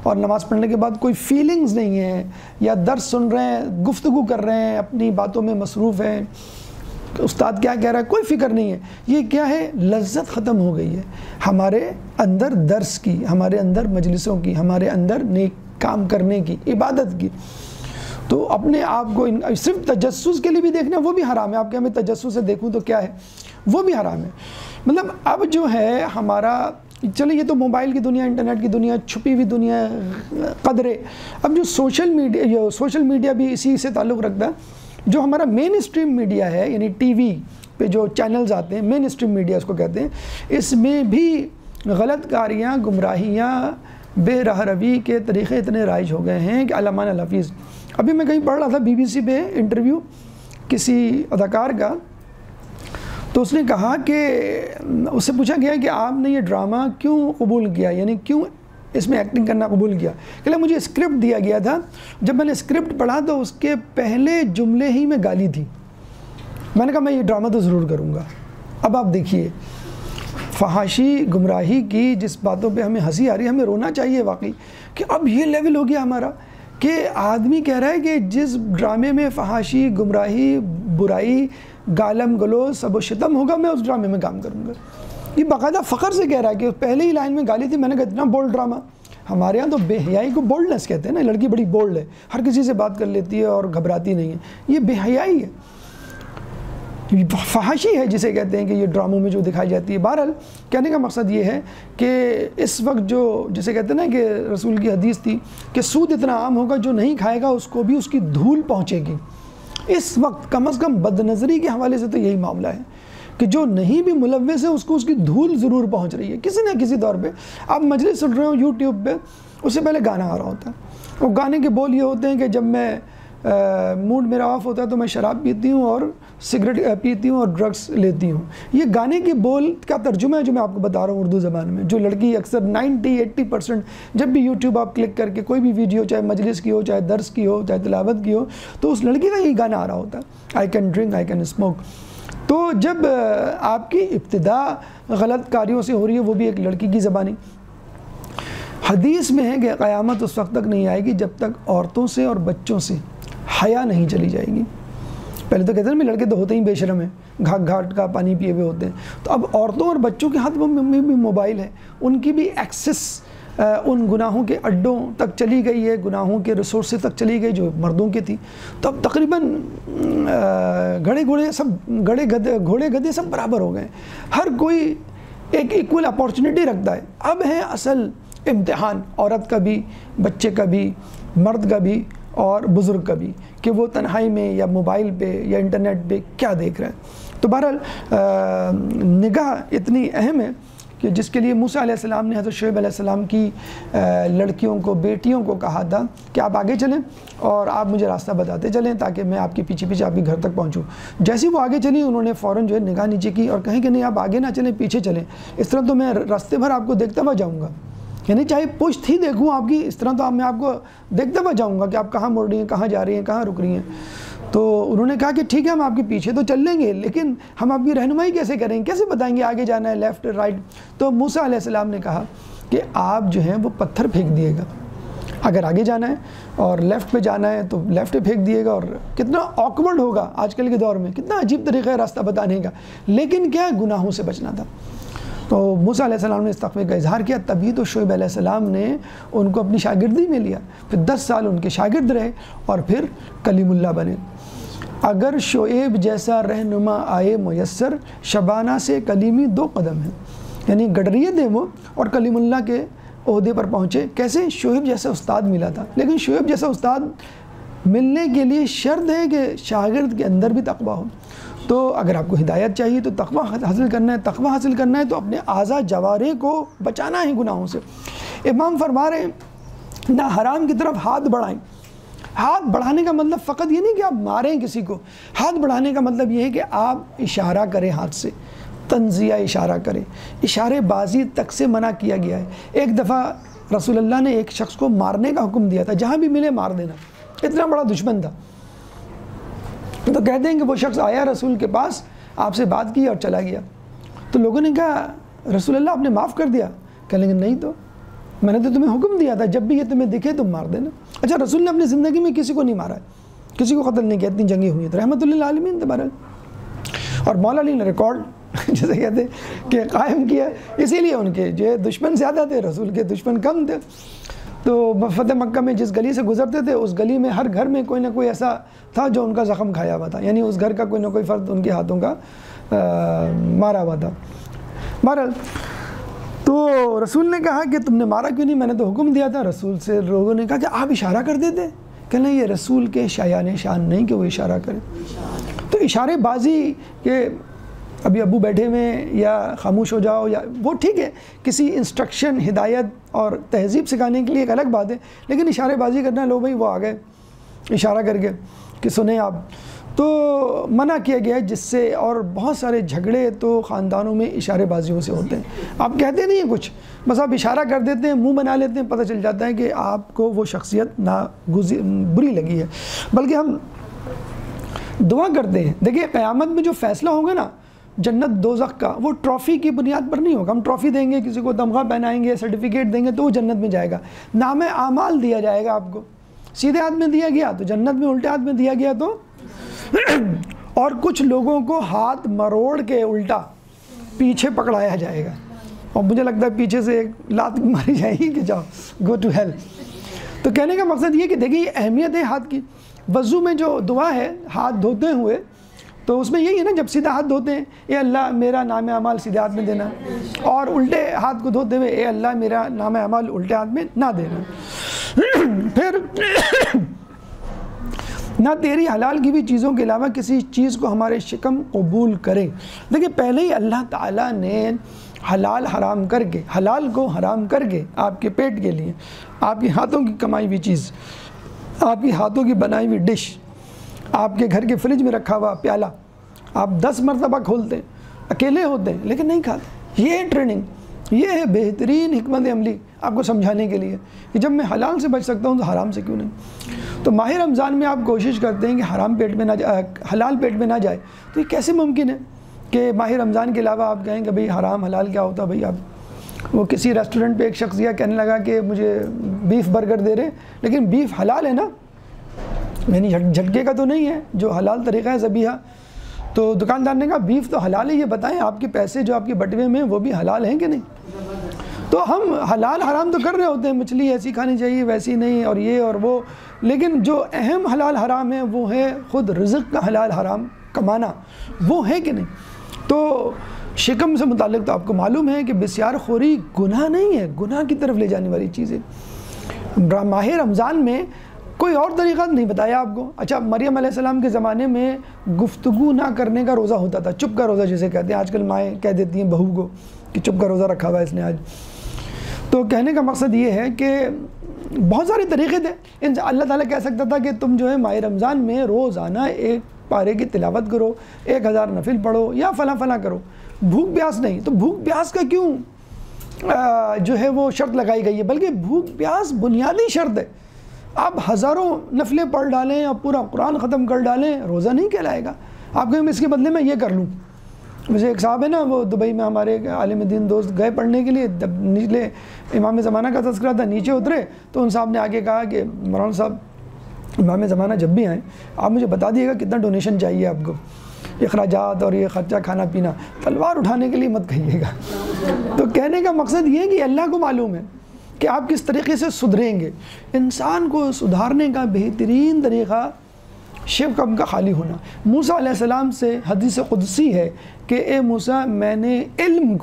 اور نماز پڑھنے کے بعد کوئی فیلنگز نہیں ہے، یا درس سن رہے ہیں، گفتگو کر رہے ہیں، اپنی باتوں میں مصروف ہیں، استاد کیا کہہ رہا ہے کوئی فکر نہیں ہے۔ یہ کیا ہے؟ لذت ختم ہو گئی ہے ہمارے اندر درس کی، ہمارے اندر مجلسوں کی، ہمارے اندر نیک کام کرنے کی، عبادت کی۔ تو اپنے آپ کو صرف تجسس کے لیے بھی دیکھنا وہ بھی حرام ہے۔ آپ کہ میں تجسس سے دیکھوں تو کیا ہے، وہ بھی حرام ہے۔ مطلب اب جو ہے ہمارا، چلیں یہ تو موبائل کی دنیا، انٹرنیٹ کی دنیا، چھپی ہوئی دنیا قدرے۔ اب جو سوشل میڈیا بھی اسی سے تعلق رکھتا ہے۔ جو ہمارا مین اسٹریم میڈیا ہے، یعنی ٹی وی پہ جو چینلز آتے ہیں، مین اسٹریم میڈیا اس کو کہتے ہیں، اس میں بھی غلط کاریاں، گمراہیاں، بے راہ روی کے طریقے اتنے رائج ہو گئے ہیں کہ علامہ الحفیظ، ابھی میں کہیں پڑھ رہا تھا BBC پہ انٹرویو کسی اداکار کا، تو اس نے کہا کہ اس سے پوچھا گیا کہ آپ نے یہ ڈرامہ کیوں قبول کیا، یعنی کیوں اس میں ایکٹنگ کرنا قبول کیا؟ کہ مجھے اسکرپٹ دیا گیا تھا، جب میں نے اسکرپٹ پڑھا تو اس کے پہلے جملے ہی میں گالی تھی، میں نے کہا میں یہ ڈرامہ تو ضرور کروں گا۔ اب آپ دیکھیے فحاشی، گمراہی کی جس باتوں پہ ہمیں ہنسی آ رہی ہے، ہمیں رونا چاہیے واقعی کہ اب یہ لیول ہو گیا ہمارا کہ آدمی کہہ رہا ہے کہ جس ڈرامے میں فحاشی، گمراہی، برائی، گالم گلوز، سب و شتم ہوگا میں اس ڈرامے میں کام کروں گا۔ یہ باقاعدہ فخر سے کہہ رہا ہے کہ پہلے ہی لائن میں گالی تھی، میں نے کہا اتنا بولڈ ڈرامہ۔ ہمارے ہاں تو بے حیائی کو بولڈنس کہتے ہیں نا، لڑکی بڑی بولڈ ہے، ہر کسی سے بات کر لیتی ہے اور گھبراتی نہیں ہے، یہ بے حیائی ہے، فحاشی ہے جسے کہتے ہیں کہ یہ ڈراموں میں جو دکھائی جاتی ہے۔ بہرحال کہنے کا مقصد یہ ہے کہ اس وقت جو جسے کہتے ہیں نا کہ رسول کی حدیث تھی کہ سود اتنا عام ہوگا جو نہیں کھائے گا اس کو بھی اس کی دھول پہنچے گی۔ اس وقت کم از کم بد نظری کے حوالے سے تو یہی معاملہ ہے کہ جو نہیں بھی ملوث ہے اس کو اس کی دھول ضرور پہنچ رہی ہے کسی نہ کسی طور پہ۔ آپ مجلس سن رہے ہو یوٹیوب پہ، اس سے پہلے گانا آ رہا ہوتا ہے، وہ گانے کے بول یہ ہوتے ہیں کہ جب میں موڈ میرا آف ہوتا ہے تو میں شراب پیتی ہوں اور سگریٹ پیتی ہوں اور ڈرگس لیتی ہوں۔ یہ گانے کے بول کا ترجمہ ہے جو میں آپ کو بتا رہا ہوں اردو زبان میں، جو لڑکی اکثر 90-80% جب بھی یوٹیوب آپ کلک کر کے کوئی بھی ویڈیو، چاہے مجلس کی ہو، چاہے درس کی ہو، چاہے تلاوت کی ہو، تو اس لڑکی کا یہی گانا آ رہا ہوتا ہے، I can drink, I can smoke. تو جب آپ کی ابتدا غلط کاریوں سے ہو رہی ہے، وہ بھی ایک لڑکی کی زبانی۔ حدیث میں ہے کہ قیامت اس وقت تک نہیں آئے گی جب تک عورتوں سے اور بچوں سے حیا نہیں چلی جائے گی۔ پہلے تو کہتے ہیں لڑکے تو ہوتے ہی بے شرم ہیں، گھاٹ گھاٹ کا پانی پیے ہوئے ہوتے ہیں، تو اب عورتوں اور بچوں کے ہاتھ میں بھی موبائل ہے، ان کی بھی ایکسس ان گناہوں کے اڈوں تک چلی گئی ہے، گناہوں کے ریسورسز تک چلی گئی جو مردوں کے تھی۔ تو اب تقریباً گھوڑے گدھے سب برابر ہو گئے، ہر کوئی ایک ایکول اپارچونٹی رکھتا ہے۔ اب ہے اصل امتحان عورت کا بھی، بچے کا بھی، مرد کا بھی اور بزرگ کا بھی، کہ وہ تنہائی میں یا موبائل پہ یا انٹرنیٹ پہ کیا دیکھ رہے ہیں۔ تو بہرحال نگاہ اتنی اہم ہے کہ جس کے لیے موسیٰ علیہ السلام نے حضرت شعیب علیہ السلام کی لڑکیوں کو، بیٹیوں کو کہا تھا کہ آپ آگے چلیں اور آپ مجھے راستہ بتاتے چلیں تاکہ میں آپ کے پیچھے پیچھے آپ کے گھر تک پہنچوں۔ جیسے وہ آگے چلی انہوں نے فوراً جو ہے نگاہ نیچے کی اور کہیں کہ نہیں آپ آگے نہ چلیں، پیچھے چلیں، اس طرح تو میں راستے بھر آپ کو دیکھتا ہوا جاؤں گا، یعنی چاہے پشت ہی دیکھوں آپ کی، اس طرح تو میں آپ کو دیکھتا ہوا جاؤں گا کہ آپ کہاں مڑ رہی ہیں، کہاں جا رہی ہیں، کہاں رک رہی ہیں۔ تو انہوں نے کہا کہ ٹھیک ہے ہم آپ کے پیچھے تو چل لیں گے، لیکن ہم آپ کی رہنمائی کیسے کریں گے، کیسے بتائیں گے آگے جانا ہے لیفٹ رائٹ؟ تو موسیٰ علیہ السلام نے کہا کہ آپ جو ہیں وہ پتھر پھینک دیے گا، اگر آگے جانا ہے اور لیفٹ پہ جانا ہے تو لیفٹ پہ پھینک دیے گا۔ اور کتنا آکورڈ ہوگا آج کل کے دور میں، کتنا عجیب طریقہ ہے راستہ بتانے کا، لیکن کیا گناہوں سے بچنا تھا۔ تو موسیٰ علیہ السلام نے اس تقوی کا اظہار کیا، تبھی تو شعیب علیہ السلام نے ان کو اپنی شاگردی میں لیا، پھر 10 سال ان کے شاگرد رہے اور پھر کلیم اللہ بنے۔ اگر شعیب جیسا رہنما آئے میسر، شبانہ سے کلیمی 2 قدم ہیں، یعنی گڈریے تھے وہ اور کلیم اللہ کے عہدے پر پہنچے۔ کیسے؟ شعیب جیسا استاد ملا تھا، لیکن شعیب جیسا استاد ملنے کے لیے شرط ہے کہ شاگرد کے اندر بھی تقویٰ ہو۔ تو اگر آپ کو ہدایت چاہیے تو تقویٰ حاصل کرنا ہے، تقویٰ حاصل کرنا ہے تو اپنے اعضاء جوارح کو بچانا ہے گناہوں سے۔ امام فرما رہے ہیں نہ حرام کی طرف ہاتھ بڑھائیں۔ ہاتھ بڑھانے کا مطلب فقط یہ نہیں کہ آپ ماریں کسی کو، ہاتھ بڑھانے کا مطلب یہ ہے کہ آپ اشارہ کریں، ہاتھ سے تنزیہ اشارہ کریں، اشارے بازی تک سے منع کیا گیا ہے۔ ایک دفعہ رسول اللہ نے ایک شخص کو مارنے کا حکم دیا تھا، جہاں بھی ملے مار دینا، اتنا بڑا دشمن تھا۔ تو کہتے ہیں کہ وہ شخص آیا رسول کے پاس، آپ سے بات کی اور چلا گیا۔ تو لوگوں نے کہا رسول اللہ آپ نے معاف کر دیا؟ کہنے لگے نہیں تو میں نے تو تمہیں حکم دیا تھا جب بھی یہ تمہیں دکھے تم مار دینا۔ اچھا رسول نے اپنی زندگی میں کسی کو نہیں مارا ہے، کسی کو قتل نہیں کیا، اتنی جنگیں ہوئی ہیں، رحمت للعالمین تبارک۔ اور مولا علی نے ریکارڈ جیسے کہتے ہیں کہ قائم کیا، اسی لیے ان کے جو دشمن زیادہ تھے، رسول کے دشمن کم تھے۔ تو فتح مکہ میں جس گلی سے گزرتے تھے اس گلی میں ہر گھر میں کوئی نہ کوئی ایسا تھا جو ان کا زخم کھایا ہوا تھا، یعنی اس گھر کا کوئی نہ کوئی فرد ان کے ہاتھوں کا مارا ہوا تھا۔ بہرحال تو رسول نے کہا کہ تم نے مارا کیوں نہیں؟ میں نے تو حکم دیا تھا۔ رسول سے لوگوں نے کہا کہ آپ اشارہ کر دیتے، کہنے یہ رسول کے شایان شان نہیں کہ وہ اشارہ کرے۔ تو اشارے بازی کہ ابھی ابو بیٹھے ہوئے یا خاموش ہو جاؤ، یا وہ ٹھیک ہے، کسی انسٹرکشن، ہدایت اور تہذیب سکھانے کے لیے ایک الگ بات ہے، لیکن اشارے بازی کرنا، لو بھائی وہ آ گئے اشارہ کر کے کہ سنیں آپ، تو منع کیا گیا ہے، جس سے اور بہت سارے جھگڑے تو خاندانوں میں اشارے بازیوں سے ہوتے ہیں۔ آپ کہتے نہیں ہیں کچھ، بس آپ اشارہ کر دیتے ہیں، منہ بنا لیتے ہیں، پتہ چل جاتا ہے کہ آپ کو وہ شخصیت بری لگی ہے۔ بلکہ ہم دعا کرتے ہیں، دیکھیں قیامت میں جو فیصلہ ہوگا نا جنت دوزخ کا، وہ ٹرافی کی بنیاد پر نہیں ہوگا۔ ہم ٹرافی دیں گے، کسی کو تمغہ پہنائیں گے، سرٹیفکیٹ دیں گے تو وہ جنت میں جائے گا۔ نام اعمال دیا جائے گا آپ کو، سیدھے ہاتھ میں دیا گیا تو جنت میں، الٹے ہاتھ میں دیا گیا تو اور کچھ لوگوں کو ہاتھ مروڑ کے الٹا پیچھے پکڑایا جائے گا، اور مجھے لگتا ہے پیچھے سے ایک لات ماری جائے گی کہ جاؤ گو ٹو ہیل۔ تو کہنے کا مقصد یہ کہ دیکھیں یہ اہمیت ہے ہاتھ کی۔ وضو میں جو دعا ہے ہاتھ دھوتے ہوئے، تو اس میں یہی ہے نا، جب سیدھا ہاتھ دھوتے ہیں اے اللہ میرا نام اعمال سیدھے ہاتھ میں دینا، اور الٹے ہاتھ کو دھوتے ہوئے اے اللہ میرا نام اعمال الٹے ہاتھ میں نہ دینا۔ پھر نہ تیری حلال کی بھی چیزوں کے علاوہ کسی چیز کو ہمارے شکم قبول کرے۔ دیکھیں پہلے ہی اللہ تعالیٰ نے حلال حرام کر کے، حلال کو حرام کر کے آپ کے پیٹ کے لیے، آپ کے ہاتھوں کی کمائی ہوئی چیز، آپ کے ہاتھوں کی بنائی ہوئی ڈش، آپ کے گھر کے فریج میں رکھا ہوا پیالہ آپ 10 مرتبہ کھولتے ہیں، اکیلے ہوتے ہیں لیکن نہیں کھاتے۔ یہ ہے ٹریننگ، یہ ہے بہترین حکمت عملی آپ کو سمجھانے کے لیے کہ جب میں حلال سے بچ سکتا ہوں تو حرام سے کیوں نہیں۔ تو ماہ رمضان میں آپ کوشش کرتے ہیں کہ حرام پیٹ میں نہ جائے، حلال پیٹ میں نہ جائے، تو یہ کیسے ممکن ہے کہ ماہ رمضان کے علاوہ آپ کہیں کہ بھئی حرام حلال کیا ہوتا ہے؟ بھئی آپ وہ کسی ریسٹورنٹ پہ ایک شخص یہ کہنے لگا کہ مجھے بیف برگر دے رہے، لیکن بیف حلال ہے نا، یعنی جھٹکے کا تو نہیں ہے، جو حلال طریقہ ہے ذبیحہ۔ تو دکاندار نے کہا بیف تو حلال ہے، یہ بتائیں آپ کے پیسے جو آپ کے بٹوے میں وہ بھی حلال ہیں کہ نہیں؟ تو ہم حلال حرام تو کر رہے ہوتے ہیں، مچھلی ایسی کھانی چاہیے ویسی نہیں، اور یہ اور وہ، لیکن جو اہم حلال حرام ہے وہ ہے خود رزق کا حلال حرام کمانا، وہ ہے کہ نہیں؟ تو شکم سے متعلق تو آپ کو معلوم ہے کہ بسیار خوری گناہ نہیں ہے، گناہ کی طرف لے جانے والی چیز ہے۔ ماہ رمضان میں کوئی اور طریقہ نہیں بتایا آپ کو۔ اچھا مریم علیہ السلام کے زمانے میں گفتگو نہ کرنے کا روزہ ہوتا تھا، چپ کا روزہ جسے کہتے ہیں، آج کل مائیں کہہ دیتی ہیں بہو کو کہ چپ کا روزہ رکھا ہوا ہے اس نے آج. تو کہنے کا مقصد یہ ہے کہ بہت سارے طریقے تھے. اللہ تعالیٰ کہہ سکتا تھا کہ تم جو ہے ماہ رمضان میں روزانہ 1 پارے کی تلاوت کرو, 1000 نفل پڑھو یا فلاں فلاں کرو. بھوک پیاس نہیں. تو بھوک پیاس کا کیوں جو ہے وہ شرط لگائی گئی ہے, بلکہ بھوک پیاس بنیادی شرط ہے. آپ ہزاروں نفلیں پڑھ ڈالیں اور پورا قرآن ختم کر ڈالیں, روزہ نہیں کہلائے گا. آپ کہیں اس کے بدلے میں یہ کر لوں. مجھے ایک صاحب ہے نا, وہ دبئی میں ہمارے عالم دین دوست گئے پڑھنے کے لیے, جب نیچے امام زمانہ کا تذکرہ تھا, نیچے اترے تو ان صاحب نے آگے کہا کہ مولانا صاحب امام زمانہ جب بھی آئیں آپ مجھے بتا دیے گا کتنا ڈونیشن چاہیے آپ کو, اخراجات اور یہ خرچہ کھانا پینا, تلوار اٹھانے کے لیے مت کہیے گا. تو کہنے کا مقصد یہ کہ اللہ کو معلوم ہے کہ آپ کس طریقے سے سدھریں گے. انسان کو سدھارنے کا بہترین طریقہ شرک کا خالی ہونا. موسیٰ علیہ السلام سے حدیث قدسی ہے کہ اے موسیٰ میں نے علم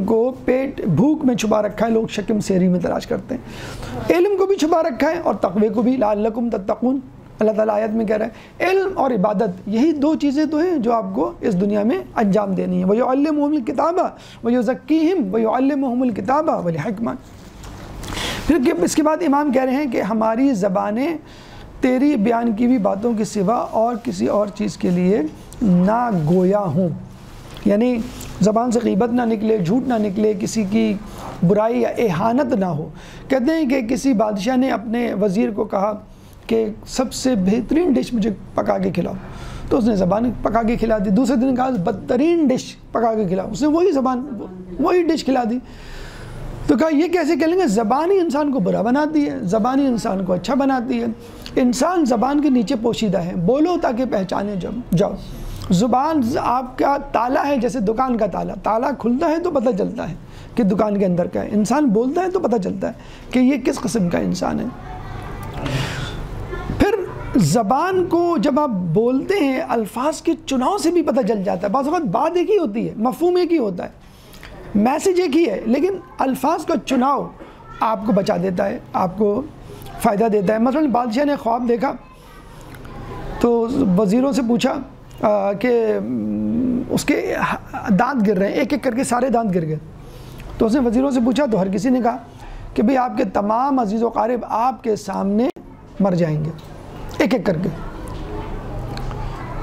کو پیٹ بھوک میں چھپا رکھا ہے. لوگ شکم سیری میں تلاش کرتے ہیں. علم کو بھی چھپا رکھا ہے اور تقوی کو بھی, لعلکم تتقون اللہ تعالیٰ آیت میں کہہ رہا ہے. علم اور عبادت یہی 2 چیزیں تو ہیں جو آپ کو اس دنیا میں انجام دینی ہے. وَيُعَلِّمُهُمُ الْكِتَابَ وَيُزَكِّيهِمْ وَيُعَلِّمُهُمُ الْكِتَابَ وَالْحِكْمَةَ. پھر اس کے بعد امام کہہ رہے ہیں کہ ہماری زبانیں تیری بیان کی ہوئی باتوں کے سوا اور کسی اور چیز کے لیے نہ گویا ہوں. یعنی زبان سے غیبت نہ نکلے, جھوٹ نہ نکلے, کسی کی برائی یا اہانت نہ ہو. کہتے ہیں کہ کسی بادشاہ نے اپنے وزیر کو کہا کہ سب سے بہترین ڈش مجھے پکا کے کھلاؤ, تو اس نے زبان پکا کے کھلا دی. دوسرے دن کہا بدترین ڈش پکا کے کھلاؤ, اس نے وہی ڈش کھلا دی. تو کہا یہ کیسے کہہ لیں گے, زبان ہی انسان کو برا بناتی ہے, زبان ہی انسان کو اچھا بناتی ہے. انسان زبان کے نیچے پوشیدہ ہے. بولو تاکہ پہچانے جاؤ. زبان آپ کا تالا ہے, جیسے دکان کا تالا. تالا کھلتا ہے تو پتہ چلتا ہے کہ دکان کے اندر کیا ہے. انسان بولتا ہے تو پتہ چلتا ہے کہ یہ کس قسم کا انسان ہے. پھر زبان کو جب آپ بولتے ہیں الفاظ کے چناؤ سے بھی پتہ چل جاتا ہے. بعض اوقات بات ایک ہی ہوتی ہے, مفہوم ایک ہی ہوتا ہے, میسیج ایک ہی ہے, لیکن الفاظ کا چناؤ آپ کو بچا دیتا ہے, آپ کو فائدہ دیتا ہے. مثلا بادشاہ نے خواب دیکھا تو وزیروں سے پوچھا کہ اس کے دانت گر رہے ہیں, ایک ایک کر کے سارے دانت گر گئے. تو اس نے وزیروں سے پوچھا تو ہر کسی نے کہا کہ بھئی آپ کے تمام عزیز و قارب آپ کے سامنے مر جائیں گے, ایک ایک کر کے.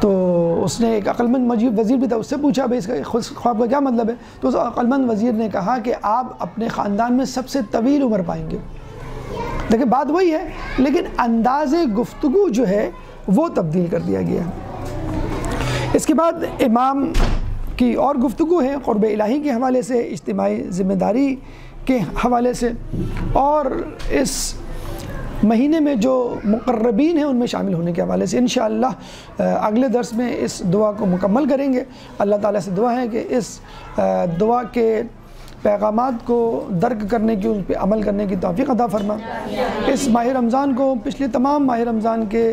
تو اس نے ایک عقلمند وزیر بھی تھا, اس سے پوچھا بھئی اس کا خواب کا کیا مطلب ہے. تو اس عقلمند وزیر نے کہا کہ آپ اپنے خاندان میں سب سے طویل عمر پائیں گے. دیکھیں بات وہی ہے, لیکن انداز گفتگو جو ہے وہ تبدیل کر دیا گیا ہے. اس کے بعد امام کی اور گفتگو ہے قرب الہی کے حوالے سے, اجتماعی ذمہ داری کے حوالے سے, اور اس مہینے میں جو مقربین ہیں ان میں شامل ہونے کے حوالے سے. انشاءاللہ اگلے درس میں اس دعا کو مکمل کریں گے. اللہ تعالیٰ سے دعا ہے کہ اس دعا کے پیغامات کو درک کرنے کی, ان پہ عمل کرنے کی توفیق عطا فرما. اس ماہ رمضان کو پچھلے تمام ماہ رمضان کے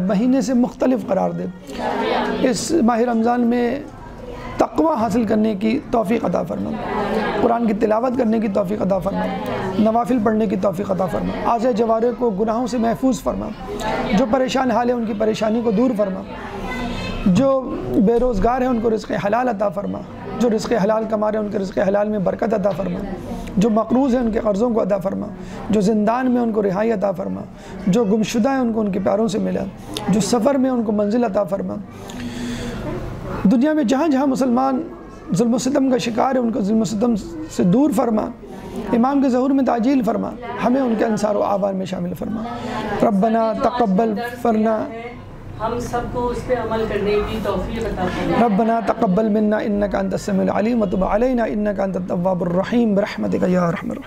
مہینے سے مختلف قرار دے. اس ماہ رمضان میں تقوی حاصل کرنے کی توفیق عطا فرما, قرآن کی تلاوت کرنے کی توفیق عطا فرما, نوافل پڑھنے کی توفیق عطا فرما, آز جوارے کو گناہوں سے محفوظ فرما, جو پریشان حال ہے ان کی پریشانی کو دور فرما, جو بے روزگار ہیں ان کو رزق حلال عطا فرما, جو رزق حلال کما رہے ہیں ان کے رزق حلال میں برکت عطا فرما, جو مقروض ہیں ان کے قرضوں کو عطا فرما, جو زندان میں ان کو رہائی عطا فرما, جو گمشدہ ہیں ان کو ان کے پیاروں سے ملا, جو سفر میں ان کو منزل عطا فرما. دنیا میں جہاں جہاں مسلمان ظلم و ستم کا شکار ہے ان کو ظلم و ستم سے دور فرما, امام کے ظہور میں تعجیل فرما, ہمیں ان کے انصار و اعوان میں شامل فرما. ربنا تقبل فرنا, ہم سب کو اس پہ عمل کرنے کی توفیق عطا فرما. ربنا تقبل منا انك انت السميع العليم وتب علينا انك انت التواب الرحيم برحمتك يا ارحم الراحمين.